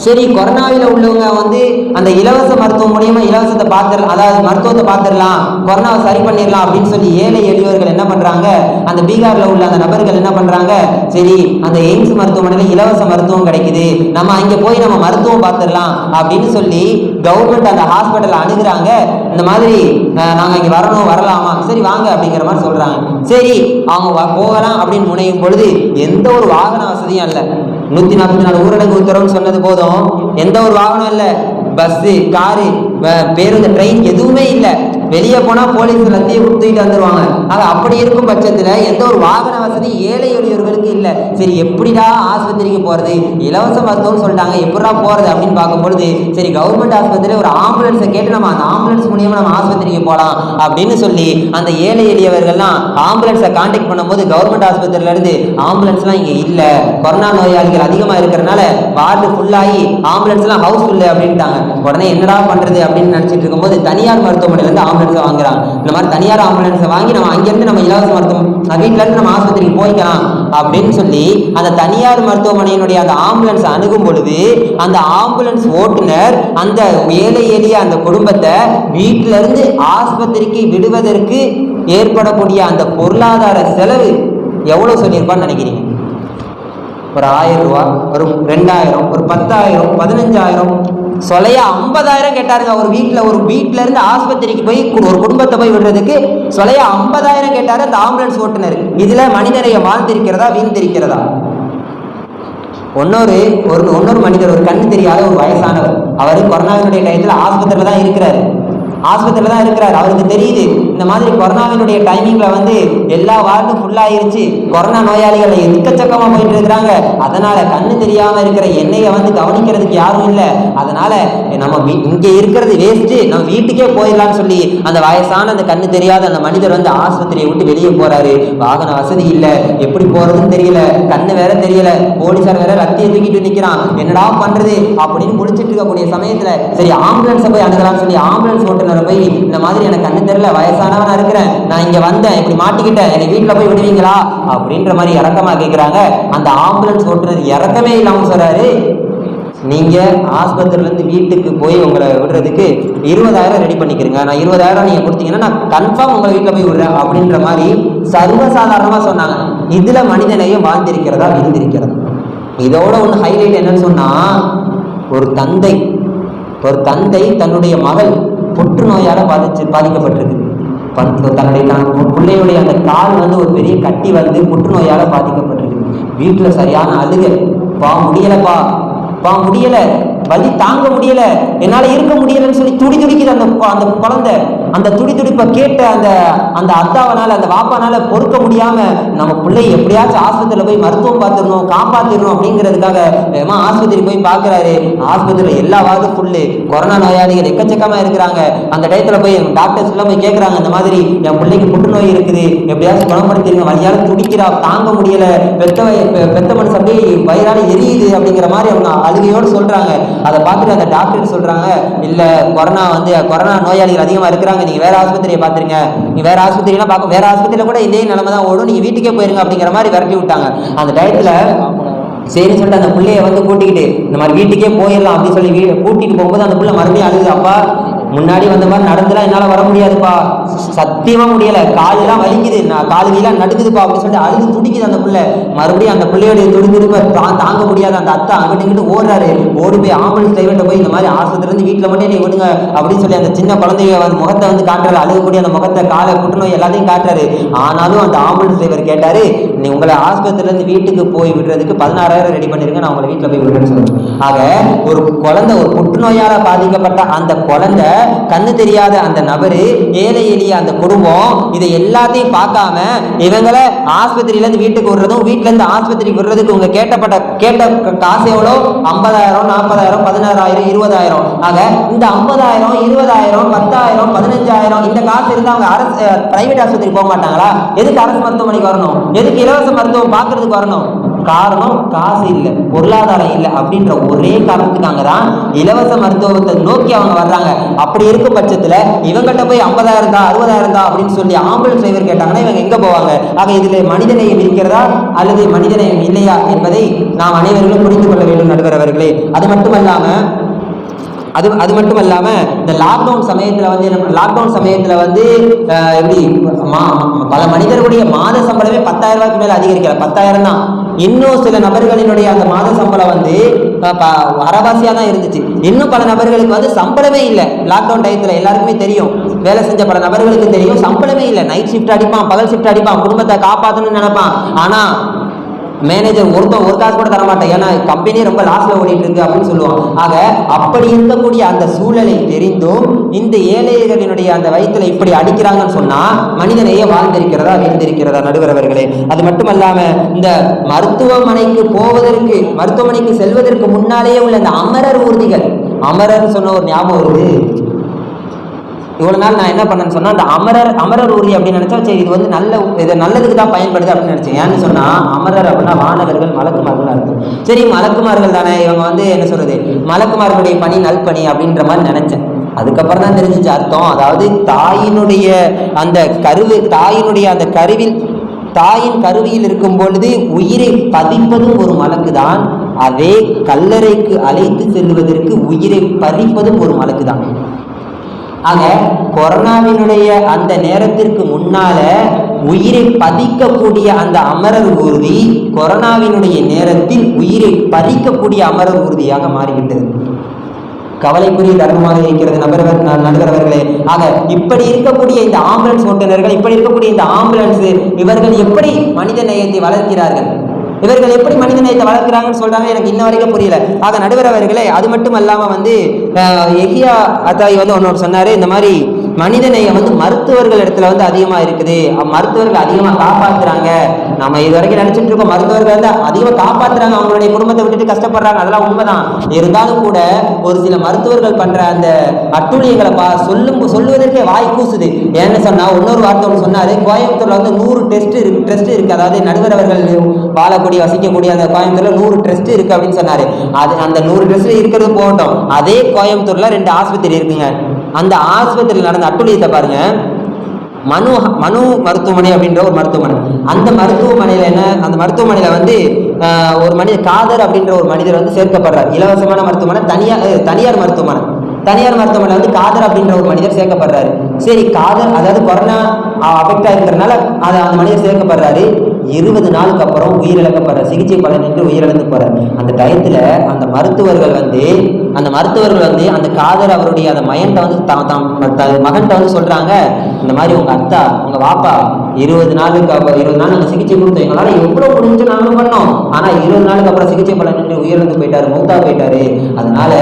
சரி கொரோனாவில் உள்ளவங்க அந்த இலவச மருத்துவம் மூலியமா இலவசத்தை பார்த்துடலாம், அதாவது மருத்துவத்தை பார்த்துடலாம், கொரோனாவை சரி பண்ணிடலாம் அப்படின்னு சொல்லி ஏழை எளியவர்கள் என்ன பண்றாங்க, அந்த பீகார்ல உள்ள அந்த நபர்கள் என்ன பண்றாங்க, சரி அந்த எய்ம்ஸ் மருத்துவமனையில இலவச மருத்துவம் கிடைக்குது, நம்ம அங்க போய் நம்ம மருத்துவம் பார்த்துடலாம் அப்படின்னு சொல்லி கவர்மெண்ட் அந்த ஹாஸ்பிட்டல் அணுகுறாங்க. இந்த மாதிரி நாங்க இங்க வரலாமா, சரி வாங்க அப்படிங்கிற மாதிரி சொல்றாங்க. சரி அவங்க போகலாம் அப்படின்னு முனையும் பொழுது எந்த ஒரு வாகன வசதியும் இல்லை. 144 ஊரடங்கு உத்தரவுன்னு சொன்னது போதும், எந்த ஒரு வாகனம் இல்லை, பஸ்ஸு, காரு, பேருந்து, ட்ரெயின் எதுவுமே இல்லை. வெளியே போனா போலீஸ் லத்தியை கொடுத்துட்டு வந்துருவாங்க. ஆக அப்படி இருக்கும் பட்சத்துல எந்த ஒரு வாகன வசதி ஏழை எளியவர்களுக்கு இல்லை. சரி எப்படிடா ஆஸ்பத்திரிக்கு போறது, இலவச மருத்துவம்னு சொல்லிட்டாங்க, எப்படா போறது அப்படின்னு பார்க்கும் பொழுது சரி கவர்மெண்ட் ஆஸ்பத்திரியில ஒரு ஆம்புலன்ஸை கேட்டு நம்ம அந்த ஆம்புலன்ஸ் மூலியமா நம்ம ஆஸ்பத்திரிக்கு போகலாம் அப்படின்னு சொல்லி அந்த ஏழை எளியவர்கள்லாம் ஆம்புலன்ஸை கான்டாக்ட் பண்ணும்போது கவர்மெண்ட் ஆஸ்பத்திரியில இருந்து ஆம்புலன்ஸ்லாம் இங்க இல்ல, கொரோனா நோயாளிகள் அதிகமா இருக்கிறதுனால வார்டு ஃபுல்லாகி ஆம்புலன்ஸ்லாம் ஹவுஸ் ஃபுல்லு அப்படின்ட்டாங்க. உடனே என்னடா பண்றது அப்படின்னு நினைச்சிட்டு இருக்கும்போது தனியார் மருத்துவமனையில இருந்து ஆம்புலன்ஸை வாங்குறாங்க. இந்த மாதிரி தனியார் ஆம்புலன்ஸை வாங்கி நம்ம அங்கிருந்து நம்ம இலவச மருத்துவம் வீட்டுல இருந்து நம்ம ஆஸ்பத்திரிக்கு போய்க்கலாம் அப்படின்னு சொல்லி அந்த தனியார் மருத்துவமனையினுடைய அந்த ஆம்புலன்ஸ் அணுகும் பொழுது அந்த ஆம்புலன்ஸ் ஓட்டுநர் அந்த ஏழை எளிய அந்த குடும்பத்தை வீட்டில இருந்து ஆஸ்பத்திரிக்கு விடுவதற்கு ஏற்படக்கூடிய அந்த பொருளாதார செலவு எவ்வளவு சொல்லியிருப்பான்னு நினைக்கிறீங்க? ஒரு 1000 ரூபாய், ஒரு 2000, ஒரு 10,000, 15,000, சொலையா 50,000 கேட்டாருங்க. ஒரு வீட்டுல இருந்து ஆஸ்பத்திரிக்கு போய் ஒரு குடும்பத்தை போய் விடுறதுக்கு சொலையா 50,000 கேட்டாரு அந்த ஆம்புலன்ஸ் ஓட்டுநர். இதுல மனிதநேயம் வாழ்ந்திருக்கிறதா வீழ்ந்திருக்கிறதா? இன்னொரு மனிதர், ஒரு கண்ணு தெரியாத ஒரு வயசானவர், அவரு கொரோனாவினுடைய டயத்துல ஆஸ்பத்திரியில தான் இருக்கிறாரு. அவருக்கு தெரியுது இந்த மாதிரி கொரோனாவினுடைய டைமிங்ல எல்லா வார்டும் ஃபுல்லாயிருச்சு, கொரோனா நோயாளிகள் எக்கச்சக்கமா போயிட்டு இருக்கிறாங்க, அதனால கண்ணு தெரியாம இருக்கிற என்னைய கவனிக்கிறதுக்கு யாரும் இல்லை, அதனால நம்ம இங்க இருக்கிறது வேஸ்ட், நம்ம வீட்டுக்கே போயிடலாம்னு சொல்லி அந்த வயசான அந்த கண்ணு தெரியாத அந்த மனிதர் ஆஸ்பத்திரியை விட்டு வெளியே போறாரு. வாகன வசதி இல்லை, எப்படி போறதுன்னு தெரியல, கண்ணு வேற தெரியல, போலீசார் வேற லத்தியை தூக்கிட்டு நிக்கிறான், என்னடா பண்றது அப்படின்னு முடிச்சிட்டு இருக்கக்கூடிய சமயத்துல சரி ஆம்புலன்ஸை போய் அணுகலாம்னு சொல்லி ஆம்புலன்ஸ் ஓட்டுநரை போய் இந்த மாதிரி எனக்கு கண்ணு தெரியல, வயசான கணவனா இருக்கிறேன், நான் இங்க வந்தேன், இப்படி மாட்டிக்கிட்டேன், என்னை வீட்டுல போய் விடுவீங்களா அப்படின்ற மாதிரி இறக்கமா கேட்கிறாங்க. அந்த ஆம்புலன்ஸ் ஓட்டுறது இறக்கமே இல்லாம சொல்றாரு, நீங்க ஆஸ்பத்திரியில இருந்து வீட்டுக்கு போய் உங்களை விடுறதுக்கு 20,000 ரெடி பண்ணிக்கிறீங்க, நான் 20,000 நீங்க கொடுத்தீங்கன்னா நான் கன்ஃபார்ம் உங்களை வீட்டுல போய் விடுறேன் அப்படின்ற மாதிரி சர்வசாதாரணமா சொன்னாங்க. இதுல மனிதனையும் வாழ்ந்திருக்கிறதா, இருந்திருக்கிறதா? இதோட ஒன்று ஹைலைட் என்னன்னு சொன்னா, ஒரு தந்தை தன்னுடைய மகள் புற்றுநோயால பாதிக்கப்பட்டிருக்கு. தன்னுடைய பிள்ளையுடைய அந்த கால் வந்து ஒரு பெரிய கட்டி வந்து புற்றுநோயால பாதிக்கப்பட்டிருக்கு. வீட்டுல சரியான அழுகை, முடியலப்பா முடியல, வலி தாங்க முடியல, என்னால இருக்க முடியலன்னு சொல்லி துடிக்குது அந்த குழந்தை. அந்த துடிப்பை கேட்ட அந்த அத்தாவனால, அந்த வாப்பானால பொறுக்க முடியாம நம்ம பிள்ளை எப்படியாச்சும் ஆஸ்பத்திரியில போய் மருத்துவம் பார்த்துடணும், காப்பாத்திடணும் அப்படிங்கிறதுக்காக ஆஸ்பத்திரி போய் பார்க்கிறாரு. ஆஸ்பத்திரியில எல்லா வார்டும் ஃபுல்லு, கொரோனா நோயாளிகள் எக்கச்சக்கமா இருக்கிறாங்க. அந்த டயத்துல போய் டாக்டர்ஸ் எல்லாம் போய் கேட்கறாங்க, இந்த மாதிரி என் பிள்ளைக்கு புற்றுநோய் இருக்குது, எப்படியாச்சும் குணப்படுத்திருங்க, வழியால துடிக்கிறா, தாங்க முடியல, பெத்த மனசு அப்படியே வயிறால எரியுது அப்படிங்கிற மாதிரி அவங்க அழுகையோடு சொல்றாங்க. அதை பார்த்துட்டு அந்த டாக்டர் சொல்றாங்க, இல்ல கொரோனா நோயாளிகள் அதிகமா இருக்கிறாங்க, நீங்க வேற ஆஸ்பத்திரியை பாத்துருங்க, நீ வேற ஆஸ்பத்திரிலாம் பார்க்க, வேற ஆஸ்பத்திரியில கூட இதே நிலைமை தான் ஓடும், நீங்க வீட்டுக்கே போயிருங்க அப்படிங்கிற மாதிரி விரட்டி விட்டாங்க. அந்த டயத்துல சரி சொல்லிட்டு அந்த பிள்ளைய வந்து கூட்டிக்கிட்டு இந்த மாதிரி வீட்டுக்கே போயிடலாம் அப்படின்னு சொல்லி கூட்டிட்டு போகும்போது அந்த பிள்ளை மறுபடியும் அழுகுது, அப்பா முன்னாடி வந்த மாதிரி நடந்துலாம் என்னால வர முடியாதுப்பா, சத்தியமா முடியல, காலெல்லாம் வலிக்குது, நான் காலுலாம் நடுக்குதுப்பா அப்படின்னு சொல்லிட்டு அழுது துடிக்குது அந்த பிள்ளை. மறுபடியும் அந்த பிள்ளையோடைய துடிப்பை தாங்க முடியாத அந்த அத்தை அங்கிட்டு ஓடுறாரு. ஓடி போய் ஆம்புலன்ஸ் டிரைவர்கிட்ட போய் இந்த மாதிரி ஆஸ்பத்திரி இருந்து வீட்டுல மட்டும் நீ விடுங்க அப்படின்னு சொல்லி அந்த சின்ன குழந்தைய முகத்தை வந்து காட்டுறாரு, அழுகக்கூடிய அந்த முகத்தை, காலை, புற்றுநோய் எல்லாத்தையும் காட்டுறாரு. ஆனாலும் அந்த ஆம்புலன்ஸ் டிரைவர் கேட்டாரு, நீ உங்களை ஆஸ்பத்திரியில இருந்து வீட்டுக்கு போய் விடுறதுக்கு 16,000 ரெடி பண்ணிருங்க, நான் உங்களை வீட்டுல போய் விடுறேன்னு சொல்லுவேன். ஆக ஒரு குழந்தை, ஒரு புற்றுநோயால பாதிக்கப்பட்ட அந்த குழந்தை, கண்ணு தெரியாத அந்த நபரு, ஏழை எளிய அந்த குடும்பம், இதை எல்லாத்தையும் பார்க்காம இவங்களை ஆஸ்பத்திரியில இருந்து வீட்டுக்கு விடுறதும், வீட்டுல இருந்து ஆஸ்பத்திரிக்கு விடுறதுக்கு உங்க கேட்ட காசு எவ்வளோ? 50,000, 40,000, 16,000, 20,000. ஆக இந்த 50,000, 20,000, 10,000, 15,000 இந்த காசு இருந்தா அவங்க அரசு பிரைவேட் ஆஸ்பத்திரி போக மாட்டாங்களா? எதுக்கு அரசு மருத்துவமனைக்கு வரணும்? எதுக்கு இலவச மருத்துவம் பார்க்கறதுக்கு வரணும்? காரணம் காசு இல்லை, பொருளாதாரம் இல்லை அப்படின்ற ஒரே காரணத்துக்காக தான் இலவச மருத்துவத்தை நோக்கி அவங்க வர்றாங்க. அப்படி இருக்கும் பட்சத்துல இவங்கள்ட்ட போய் 50,000 தான், 60,000 தான் அப்படின்னு சொல்லி ஆம்புலன்ஸ் டிரைவர் கேட்டாங்கன்னா இவங்க எங்க போவாங்க? ஆக இதுல மனிதநேயம் இருக்கிறதா அல்லது மனிதநேயம் இல்லையா என்பதை நாம் அனைவர்களும் புரிந்து கொள்ள வேண்டும் நடுவர் அவர்களே. அது மட்டும் இல்லாம இந்த லாக்டவுன் சமயத்துல வந்து எப்படி பல மனிதர்களுடைய மாத சம்பளமே 10,000 ரூபாய்க்கு மேல அதிகரிக்கல, 10,000 தான். இன்னும் சில நபர்களினுடைய அந்த மாத சம்பளம் வந்து அரைவாசியா தான் இருந்துச்சு. இன்னும் பல நபர்களுக்கு வந்து சம்பளமே இல்லை. லாக்டவுன் டயத்துல எல்லாருக்குமே தெரியும், வேலை செஞ்ச பல நபர்களுக்கு தெரியும், சம்பளமே இல்லை. நைட் ஷிஃப்ட் அடிப்பான், பகல் ஷிஃப்ட் அடிப்பான், குடும்பத்தை காப்பாற்றணும்னு நினைப்பான். ஆனா மேனேஜர் ஒரு காசு கூட தரமாட்டேன், ஏன்னா கம்பெனி ரொம்ப லாஸ்ல ஓடிட்டு இருக்கு அப்படின்னு சொல்லுவாங்க. ஆக அப்படி இருக்கக்கூடிய அந்த சூழலை தெரிந்தும் இந்த ஏழைகளினுடைய அந்த வயிற்றுல இப்படி அடிக்கிறாங்கன்னு சொன்னா மனிதனையே வாழ்ந்திருக்கிறதா, வீழ்ந்திருக்கிறதா நடுவர் அவர்களே. அது மட்டுமல்லாம இந்த மருத்துவமனைக்கு செல்வதற்கு முன்னாலேயே உள்ள இந்த அமரர் ஊர்திகள், அமரர் சொன்ன ஒரு ஞாபகம் வருது. இவ்வளவு நாள் நான் என்ன பண்ணேன்னு சொன்னா, அந்த அமரர் ஊர்தி அப்படின்னு நினைச்சா சரி இது வந்து நல்லதுக்கு தான் பயன்படுது அப்படின்னு நினைச்சேன். ஏன்னு சொன்னா அமரர் அப்படின்னா வானவர்கள், மலக்குமார்கள் இருக்கும். சரி மலக்குமார்கள் தானே இவங்க வந்து என்ன சொல்றது, மலக்குமார்களுடைய பணி நல்பணி அப்படின்ற மாதிரி நினைச்சேன். அதுக்கப்புறம் தான் தெரிஞ்சிச்சு அர்த்தம். அதாவது தாயினுடைய அந்த தாயின் கருவியில் இருக்கும் பொழுது உயிரை பதிப்பதும் ஒரு மலக்கு தான், அதே கல்லறைக்கு அழைத்து செல்வதற்கு உயிரை பறிப்பதும் ஒரு மலக்கு தான். ஆக கொரோனாவினுடைய அந்த நேரத்திற்கு முன்னால உயிரை பதிக்கக்கூடிய அந்த அமரர் ஊர்தி கொரோனாவினுடைய நேரத்தில் உயிரை பறிக்கக்கூடிய அமரர் ஊர்தியாக மாறிவிட்டது. கவலைக்குரிய தர்மமாக இருக்கிறது நடுவர்களே. ஆக இப்படி இருக்கக்கூடிய இந்த ஆம்புலன்ஸ் ஓட்டுநர்கள், இப்படி இருக்கக்கூடிய இந்த ஆம்புலன்ஸ் இவர்கள் எப்படி மனித நேயத்தை வளர்க்கிறார்கள், இவர்கள் எப்படி மனித நேயத்தை வளர்க்கிறாங்கன்னு சொல்றாங்க, எனக்கு இன்ன வரைக்கும் புரியல. ஆக நடுவர் அவர்களே, அது மட்டும் அல்லாம வந்து எஹியா அத்தாய் வந்து ஒன்னொரு சொன்னாரு, இந்த மாதிரி மனித நேயம் வந்து மருத்துவர்கள் இடத்துல வந்து அதிகமா இருக்குது, மருத்துவர்கள் அதிகமா காப்பாத்துறாங்க. நம்ம இது வரைக்கும் நினைச்சிட்டு இருக்கோம் மருத்துவர்கள் வந்து அதிகமா காப்பாத்துறாங்க, அவங்களுடைய குடும்பத்தை விட்டுட்டு கஷ்டப்படுறாங்க, அதெல்லாம் உண்மைதான். இருந்தாலும் கூட ஒரு சில மருத்துவர்கள் பண்ற அந்த அட்டூழியங்களை சொல்லுவதற்கே வாய் கூசுது. ஏன்னு சொன்னா இன்னொரு வார்த்தை ஒன்று சொன்னாரு, கோயம்புத்தூர்ல வந்து 100 டெஸ்ட் இருக்கு. அதாவது நடுவர் அவர்கள் வசிக்கக்கூடிய அந்த கோயம்புத்தூர்ல 100 டெஸ்ட் இருக்கு அப்படின்னு சொன்னாரு. அந்த 100 டெஸ்ட் இருக்கிறது போகட்டும், அதே கோயம்புத்தூர்ல 2 ஆஸ்பத்திரி இருக்குங்க. அந்த ஆஸ்பத்திரியில் நடந்த அட்டூழியத்தை பாருங்க. மனு மருத்துவமனை அப்படின்ற ஒரு மருத்துவமனை. அந்த மருத்துவமனையில் வந்து ஒரு மனிதர் காதர் அப்படின்ற ஒரு மனிதர் வந்து சேர்க்கப்படுறார். இலவசமான மருத்துவமனை, தனியார் மருத்துவமனை வந்து காதர் அப்படின்ற ஒரு மனிதர் சேர்க்கப்படுறாரு. சரி, காதர் அதாவது கொரோனா அஃபெக்ட் ஆகிருக்கிறதுனால அந்த மனிதர் சேர்க்கப்படுறாரு. 20 நாளுக்கு அப்புறம் உயிரிழக்கப்படுறார். சிகிச்சை பலனின்றி உயிரிழந்து போறார். அந்த டயத்துல அந்த மருத்துவர்கள் வந்து அந்த காதர் அவருடைய அந்த மகன்கிட்ட வந்து சொல்றாங்க, இந்த மாதிரி உங்க அத்தா உங்க வாப்பா 20 நாள் நாங்கள் சிகிச்சை கொடுத்தோம், எங்களால எவ்வளவு முடிஞ்சு நாங்களும் பண்ணோம், ஆனா 20 நாளுக்கு அப்புறம் சிகிச்சை பலனின்றி உயிரிழந்து போயிட்டாரு, மௌத்தா போயிட்டாரு. அதனால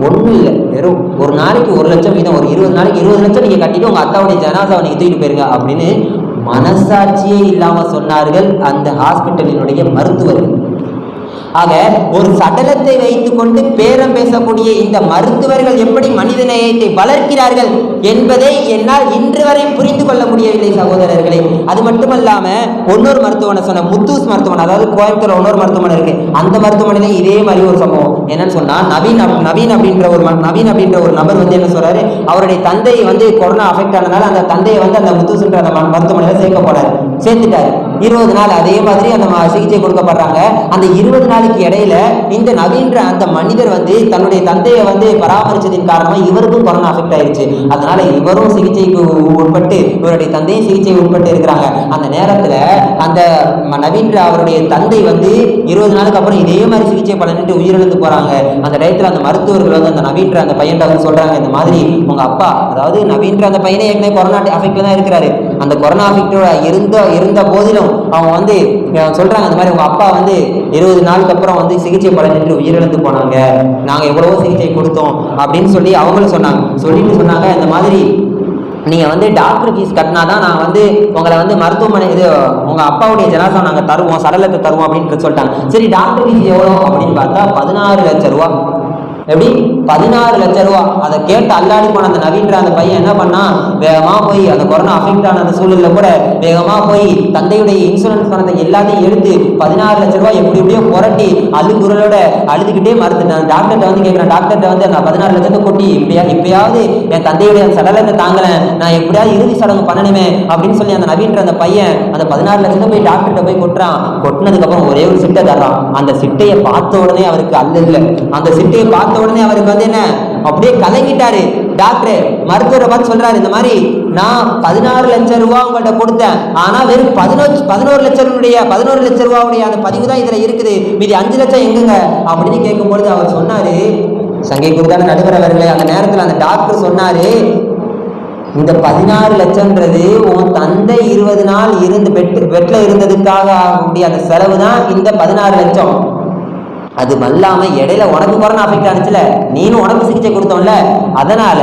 ஒன்றும் இல்லை, வெறும் ஒரு நாளைக்கு 1 லட்சம் வீதம், ஒரு 20 நாளைக்கு 20 லட்சம் நீங்க கட்டிட்டு உங்க அத்தாவுடைய ஜனாசாவை நீங்க தூக்கிட்டு போயிருங்க அப்படின்னு மனசாட்சியே இல்லாம சொன்னார்கள் அந்த ஹாஸ்பிட்டலினுடைய மருத்துவர்கள். ஆக ஒரு சடலத்தை வைத்துக் கொண்டு பேரம் பேசக்கூடிய இந்த மருத்துவர்கள் எப்படி மனித நேயத்தை வளர்க்கிறார்கள் என்பதை என்னால் இன்று வரை புரிந்து கொள்ள முடியவில்லை சகோதரர்களே. அது மட்டுமல்லாம இன்னொரு மருத்துவமனை சொன்ன முத்தூஸ் மருத்துவமனை, அதாவது கோயம்புத்தூர் இன்னொரு மருத்துவமனை இருக்கு. அந்த மருத்துவமனையில இதே மாதிரி ஒரு சம்பவம். என்னன்னு சொன்னா நவீன் அப்படின்ற ஒரு நபர் வந்து என்ன சொல்றாரு, அவருடைய தந்தை வந்து கொரோனா அஃபெக்ட் ஆனதுனால அந்த தந்தையை வந்து அந்த முத்தூஸ்ன்ற அந்த மருத்துவமனையில சேர்த்துட்டாரு. 20 நாள் அதே மாதிரி அந்த சிகிச்சை கொடுக்கப்படுறாங்க. அந்த 20 நாளுக்கு இடையில இந்த நவீன்ற அந்த மனிதர் வந்து தன்னுடைய தந்தையை வந்து பராமரிச்சதின் காரணமா இவருக்கும் கொரோனா அஃபெக்ட் ஆயிடுச்சு. அதனால இவரும் சிகிச்சைக்கு உட்பட்டு இவருடைய தந்தையும் சிகிச்சை உட்பட்டு இருக்கிறாங்க. அந்த நேரத்துல அந்த நவீன்ற அவருடைய தந்தை வந்து 20 நாளுக்கு அப்புறம் இதே மாதிரி சிகிச்சை பலனிட்டு உயிரிழந்து போறாங்க. அந்த டயத்துல அந்த மருத்துவர்கள் வந்து அந்த நவீன்ற அந்த பையன்கிட்ட வந்து சொல்றாங்க, இந்த மாதிரி உங்க அப்பா, அதாவது நவீன்ற அந்த பையனை ஏற்கனவே கொரோனா அஃபெக்ட்ல தான் இருக்கிறாரு. அந்த கொரோனா அஃபெக்டோட இருந்த போதிலும் அவங்க வந்து சொல்றாங்க, இந்த மாதிரி உங்க அப்பா வந்து 20 நாளுக்கு அப்புறம் வந்து சிகிச்சை பலனின்றி உயிரிழந்து போனாங்க, நாங்க எவ்வளவோ சிகிச்சை கொடுத்தோம் அப்படின்னு சொல்லி அவங்களும் சொன்னாங்க இந்த மாதிரி நீங்க வந்து டாக்டர் ஃபீஸ் கட்டினாதான் நான் வந்து உங்களை வந்து மருத்துவமனை உங்க அப்பாவுடைய ஜனாசா நாங்க தருவோம், சடலத்தை தருவோம் அப்படின்னு சொல்லிட்டாங்க. சரி, டாக்டர் ஃபீஸ் எவ்வளோ அப்படின்னு பார்த்தா 16 லட்சம் ரூபா. எப்படி 16 லட்சம் ரூபா? அதை கேட்டு அல்லாடி போன அந்த நவீன்ற அந்த பையன் என்ன பண்ணா, வேகமா போய் அந்த கொரோனா அஃபெக்ட் ஆன அந்த சூழல்ல கூட வேகமா போய் தந்தையுடைய இன்சூரன்ஸ் பணத்தை எல்லாத்தையும் எடுத்து 16 லட்சம் ரூபாய் எப்படியோ புரட்டி அழுகுறலோட அழுதுகிட்டே மறுத்துட்டான். டாக்டர்கிட்ட வந்து கேட்கிறேன், டாக்டர்கிட்ட வந்து நான் 16 லட்சத்தை கொட்டி இப்பயாவது என் தந்தையுடைய சடலத்தை தாங்கல, நான் எப்படியாவது இறுதி சடங்கு பண்ணணுமே அப்படின்னு சொல்லி அந்த நவீன்ற அந்த பையன் அந்த 16 லட்சத்தை போய் டாக்டர்கிட்ட போய் கொட்டினதுக்கு அப்புறம் ஒரே ஒரு சிட்டை தர்றான். அந்த சிட்டையை பார்த்த உடனே அவருக்கு அந்த சிட்டையை பார்த்த உடனே அவருக்கு வந்து என்ன, அப்படியே கலங்கிட்டாரு. டாக்டர் மருத்துவரை பார்த்து சொல்றாரு, இந்த மாதிரி நான் 16 லட்சம் ரூபாய் உங்கள்கிட்ட கொடுத்தேன், ஆனா வெறும் 11 லட்சம் ரூபாவுடைய அந்த பதிவு தான் இதுல இருக்குது, மீதி 5 லட்சம் எங்குங்க அப்படின்னு கேட்கும்பொழுது அவர் சொன்னாரு, சங்கை குருதான நடுவர் அவர்களே, அந்த நேரத்தில் அந்த டாக்டர் சொன்னாரு, இந்த 16 லட்சம்ன்றது உன் தந்தை 20 நாள் பெட்ல இருந்ததுக்காக ஆகக்கூடிய அந்த செலவு தான் இந்த 16 லட்சம். அது அல்லாம இடையில உனக்கு கொரோனா அஃபெக்ட் ஆனிச்சுல, நீனும் உனக்கு சிகிச்சை கொடுத்தோம்ல, அதனால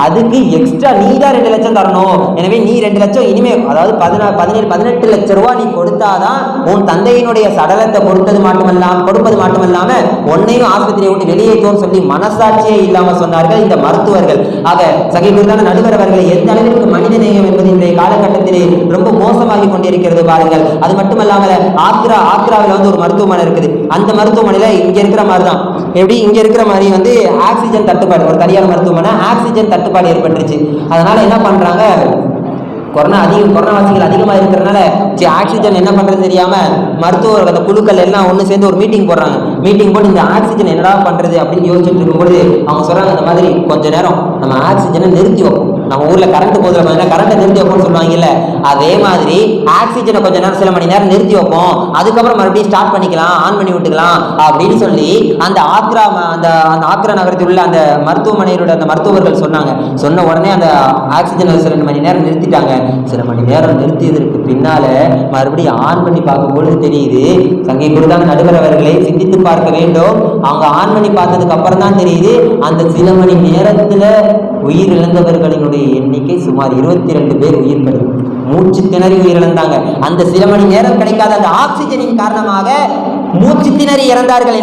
அதுக்கு எக்ஸ்ட்ரா நீ தான் 2 லட்சம் தரணும். எனவே நீ 2 லட்சம் இனிமே, அதாவது 18 லட்சம் ரூபாய் நீ கொடுத்தாதான் உன் தந்தையினுடைய சடலத்தை கொடுப்பது மட்டுமல்லாம உன்னையும் ஆஸ்பத்திரியை விட்டு வெளியேற்றோம்னு சொல்லி மனசாட்சியே இல்லாம சொன்னார்கள் இந்த மருத்துவர்கள். ஆக சகிப்புதான நடுவர் அவர்கள் எந்த அளவிற்கு மனித நேயம் என்பது இன்றைய காலகட்டத்திலே ரொம்ப மோசமாகி கொண்டிருக்கிறது பாருங்கள். அது மட்டுமல்லாமல் ஆக்ராவில் வந்து ஒரு மருத்துவமனை இருக்குது. அந்த மருத்துவமனையில இங்க இருக்கிற மாதிரி தான், எப்படி இங்க இருக்கிற மாதிரி வந்து ஆக்சிஜன் தட்டுப்பாடு, ஒரு தனியார் மருத்துவமனை ஆக்சிஜன் தட்டுப்பாடு ஏற்பட்டுருச்சு. அதனால என்ன பண்றாங்க, கொரோனாவாசிகள் அதிகமாக இருக்கிறதுனால ஆக்சிஜன் என்ன பண்றது தெரியாம மருத்துவர் அந்த குழுக்கள் எல்லாம் ஒன்று சேர்ந்து ஒரு மீட்டிங் போட்டு இந்த ஆக்சிஜன் என்னடா பண்றது அப்படின்னு யோசிச்சுட்டு இருக்கும்போது அவங்க சொல்றாங்க, இந்த மாதிரி கொஞ்ச நேரம் நம்ம ஆக்சிஜனை நிறுத்தி வைப்போம். நம்ம ஊர்ல கரண்ட் போதுல கரண்ட்டை நிறுத்தி வைப்போம்னு சொல்லுவாங்கல்ல, அதே மாதிரி ஆக்சிஜனை கொஞ்ச நேரம் சில மணி நேரம் நிறுத்தி வைப்போம், அதுக்கப்புறம் மறுபடியும் ஸ்டார்ட் பண்ணிக்கலாம், ஆன் பண்ணி விட்டுக்கலாம் அப்படின்னு சொல்லி அந்த ஆக்ரா நகரத்தில் உள்ள அந்த மருத்துவமனையோட அந்த மருத்துவர்கள் சொன்ன உடனே அந்த ஆக்சிஜனை சில மணி நேரம் நிறுத்திட்டாங்க. சில மணி நேரம் நிறுத்தியதற்கு பின்னால மறுபடியும் ஆன் பண்ணி பார்க்கும்போது தெரியுது, சங்கை குருதான நடுவர் அவர்களை சிந்தித்து பார்க்க வேண்டும். அவங்க ஆன் பண்ணி பார்த்ததுக்கு அப்புறம் தான் தெரியுது, அந்த சில மணி நேரத்துல உயிரிழந்தவர்களினுடைய எண்ணிக்கை சுமார் 22 பேர் மூச்சு திணறி உயிரிழந்தாங்க. அந்த சில மணி நேரம் கிடைக்காத அந்த ஆக்சிஜனின் காரணமாக மூச்சு திணறி இறந்தார்கள்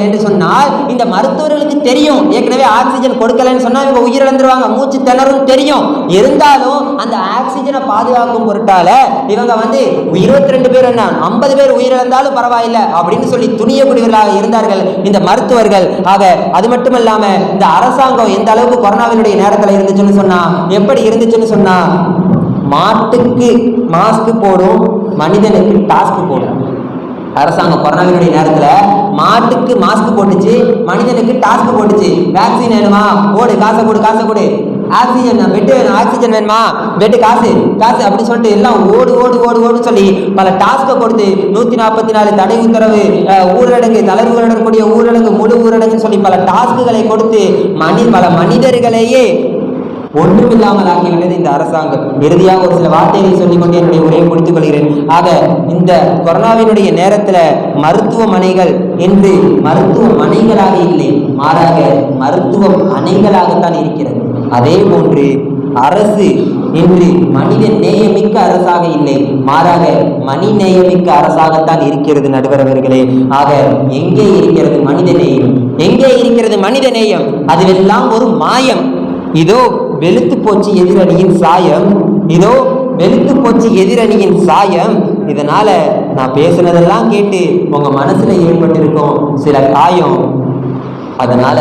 என்று சொன்னால் இந்த மருத்துவர்களுக்கு தெரியும், ஏற்கனவே ஆக்சிஜன் கொடுக்கலன்னு சொன்னா இவங்க உயிரிழந்துருவாங்க, மூச்சு திணறும் தெரியும். இருந்தாலும் அந்த ஆக்சிஜனை பாதுகாக்கும் பொருட்டால இவங்க வந்து 22 பேர் என்ன 50 பேர் உயிரிழந்தாலும் பரவாயில்லை அப்படின்னு சொல்லி துணியக்கூடியவர்களாக இருந்தார்கள் இந்த மருத்துவர்கள். ஆக அது மட்டும் இல்லாம இந்த அரசாங்கம் எந்த அளவுக்கு கொரோனாவினுடைய நேரத்தில் இருந்துச்சுன்னு சொன்னா, எப்படி இருந்துச்சுன்னு சொன்னா, மாட்டுக்கு மாஸ்க் போடும், மனிதனுக்கு டாஸ்க் போடும். அரசாங்கம் கொரோனாவினுடைய நேரத்தில் மாட்டுக்கு மாஸ்க் போட்டுச்சு, மனிதனுக்கு டாஸ்க் போட்டுச்சு. வேக்சின் வேணுமா, போடு, காசை கொடு, காசை கொடு. ஆக்சிஜன் பெட்டு வேணும், ஆக்சிஜன் வேணுமா, பெட்டு காசு காசு அப்படி சொல்லிட்டு எல்லாம் ஓடு ஓடு ஓடு ஓடு சொல்லி பல டாஸ்கை கொடுத்து 144 தடை உத்தரவு, ஊரடங்கு, தளர்வு ஊரடங்கு, ஊரடங்கு, முழு ஊரடங்குன்னு சொல்லி பல டாஸ்குகளை கொடுத்து பல மனிதர்களையே ஒன்றுமில்லாமல் ஆகிவிட்டது இந்த அரசாங்கம். இறுதியாக ஒரு சில வார்த்தைகளை சொல்லிக்கொண்டு என்னுடைய உரையை முடித்துக் கொள்கிறேன். ஆக இந்த கொரோனாவினுடைய நேரத்தில் மருத்துவமனைகள் இன்று மருத்துவமனைகளாக இல்லை, மாறாக மருத்துவம் அணைகளாகத்தான் இருக்கிறது. அதே போன்று அரசு இன்று மனித நேயமிக்க அரசாக இல்லை, மாறாக மணி நேயமிக்க அரசாகத்தான் இருக்கிறது நடுவர் அவர்களே. ஆக எங்கே இருக்கிறது மனித நேயம், எங்கே இருக்கிறது மனித நேயம்? அதுவெல்லாம் ஒரு மாயம். இதோ வெளுத்து போச்சு எதிரணியின் சாயம், இதோ வெளுத்து போச்சு எதிரணியின் சாயம். இதனால நான் பேசுனதெல்லாம் கேட்டு உங்க மனசுல ஏற்பட்டிருக்கும் சில காயம். அதனால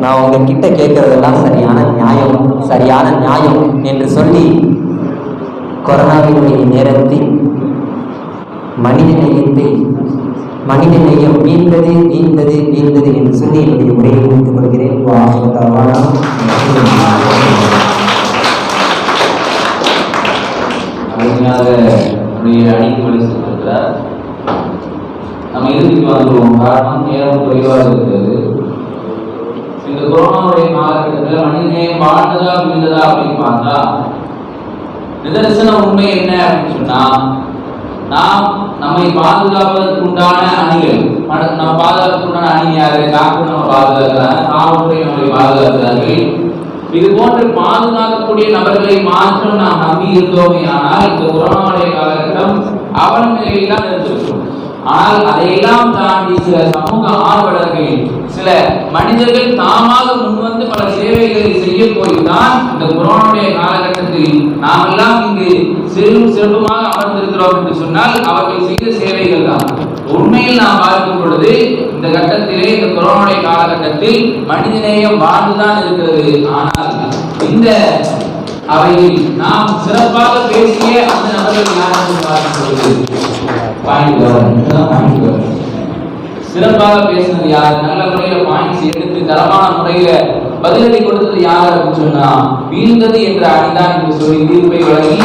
நான் உங்ககிட்ட கேட்கறதெல்லாம் சரியான நியாயம் என்று சொல்லி கொரோனாவினுடைய நேரத்தில் மனித நேயம் வீழ்ந்தது என்று சொல்லி என்னுடைய உரையை முடித்துக் கொள்கிறேன். அணிக்கு வலிசிருக்கிறார். நம்ம இறுதிக்கு வந்துடுவோம், காரணம் நேரம் குறைவாக இருக்கிறது. இந்த கொரோனாவுடைய காலகட்டத்தில் மனிதநேயம் வாழ்ந்ததா வீழ்ந்ததா அப்படின்னு பார்த்தா நிதர்சன உண்மை என்ன அப்படின்னு சொன்னா, நாம் நம்மை பாதுகாப்பதற்கு உண்டான அணிகள், நம்ம பாதுகாப்புக்கு உண்டான அணி யாரு? டாக்டர் நம்ம பாதுகாக்கிறாங்க, காவல்துறை நம்மளை பாதுகாக்கிறார்கள். இது போன்று பாதுகாக்கக்கூடிய நபர்களை மாற்றம் நாம் நம்பி இருந்தோமே ஆனால் இந்த கொரோனாவுடைய காலகட்டம் அவன் நிலையில் தான் இருந்திருக்கும். ஆனால் அதையெல்லாம் தாண்டி சில சமூக ஆர்வலர்கள், சில மனிதர்கள் தாமாக முன்வந்து பல சேவைகளை செய்ய போய்தான் இந்த கொரோனாவுடைய காலகட்டத்தில் நாம் எல்லாம் இங்கு செல்வமாக அமர்ந்திருக்கிறோம் என்று சொன்னால் அவர்கள் செய்த சேவைகள் தான். உண்மையில் நாம் பார்க்கும் பொழுது இந்த கட்டத்திலே, இந்த கொரோனாவுடைய காலகட்டத்தில் மனிதநேயம் வாழ்ந்துதான் இருக்கிறது. ஆனால் இந்த அவையில் நாம் சிறப்பாக பேசிய அந்த நபர்கள் யாரும் பார்க்கும் பொழுது சிறப்பாக பேசினது யார், நல்ல முறையில பாயிண்ட்ஸ் எடுத்து தரமான முறையில பதிலடி கொடுத்தது யார் அப்படின்னு சொன்னா வீழ்ந்தது என்ற அணிதான் என்று சொல்லி தீர்ப்பை வழங்கி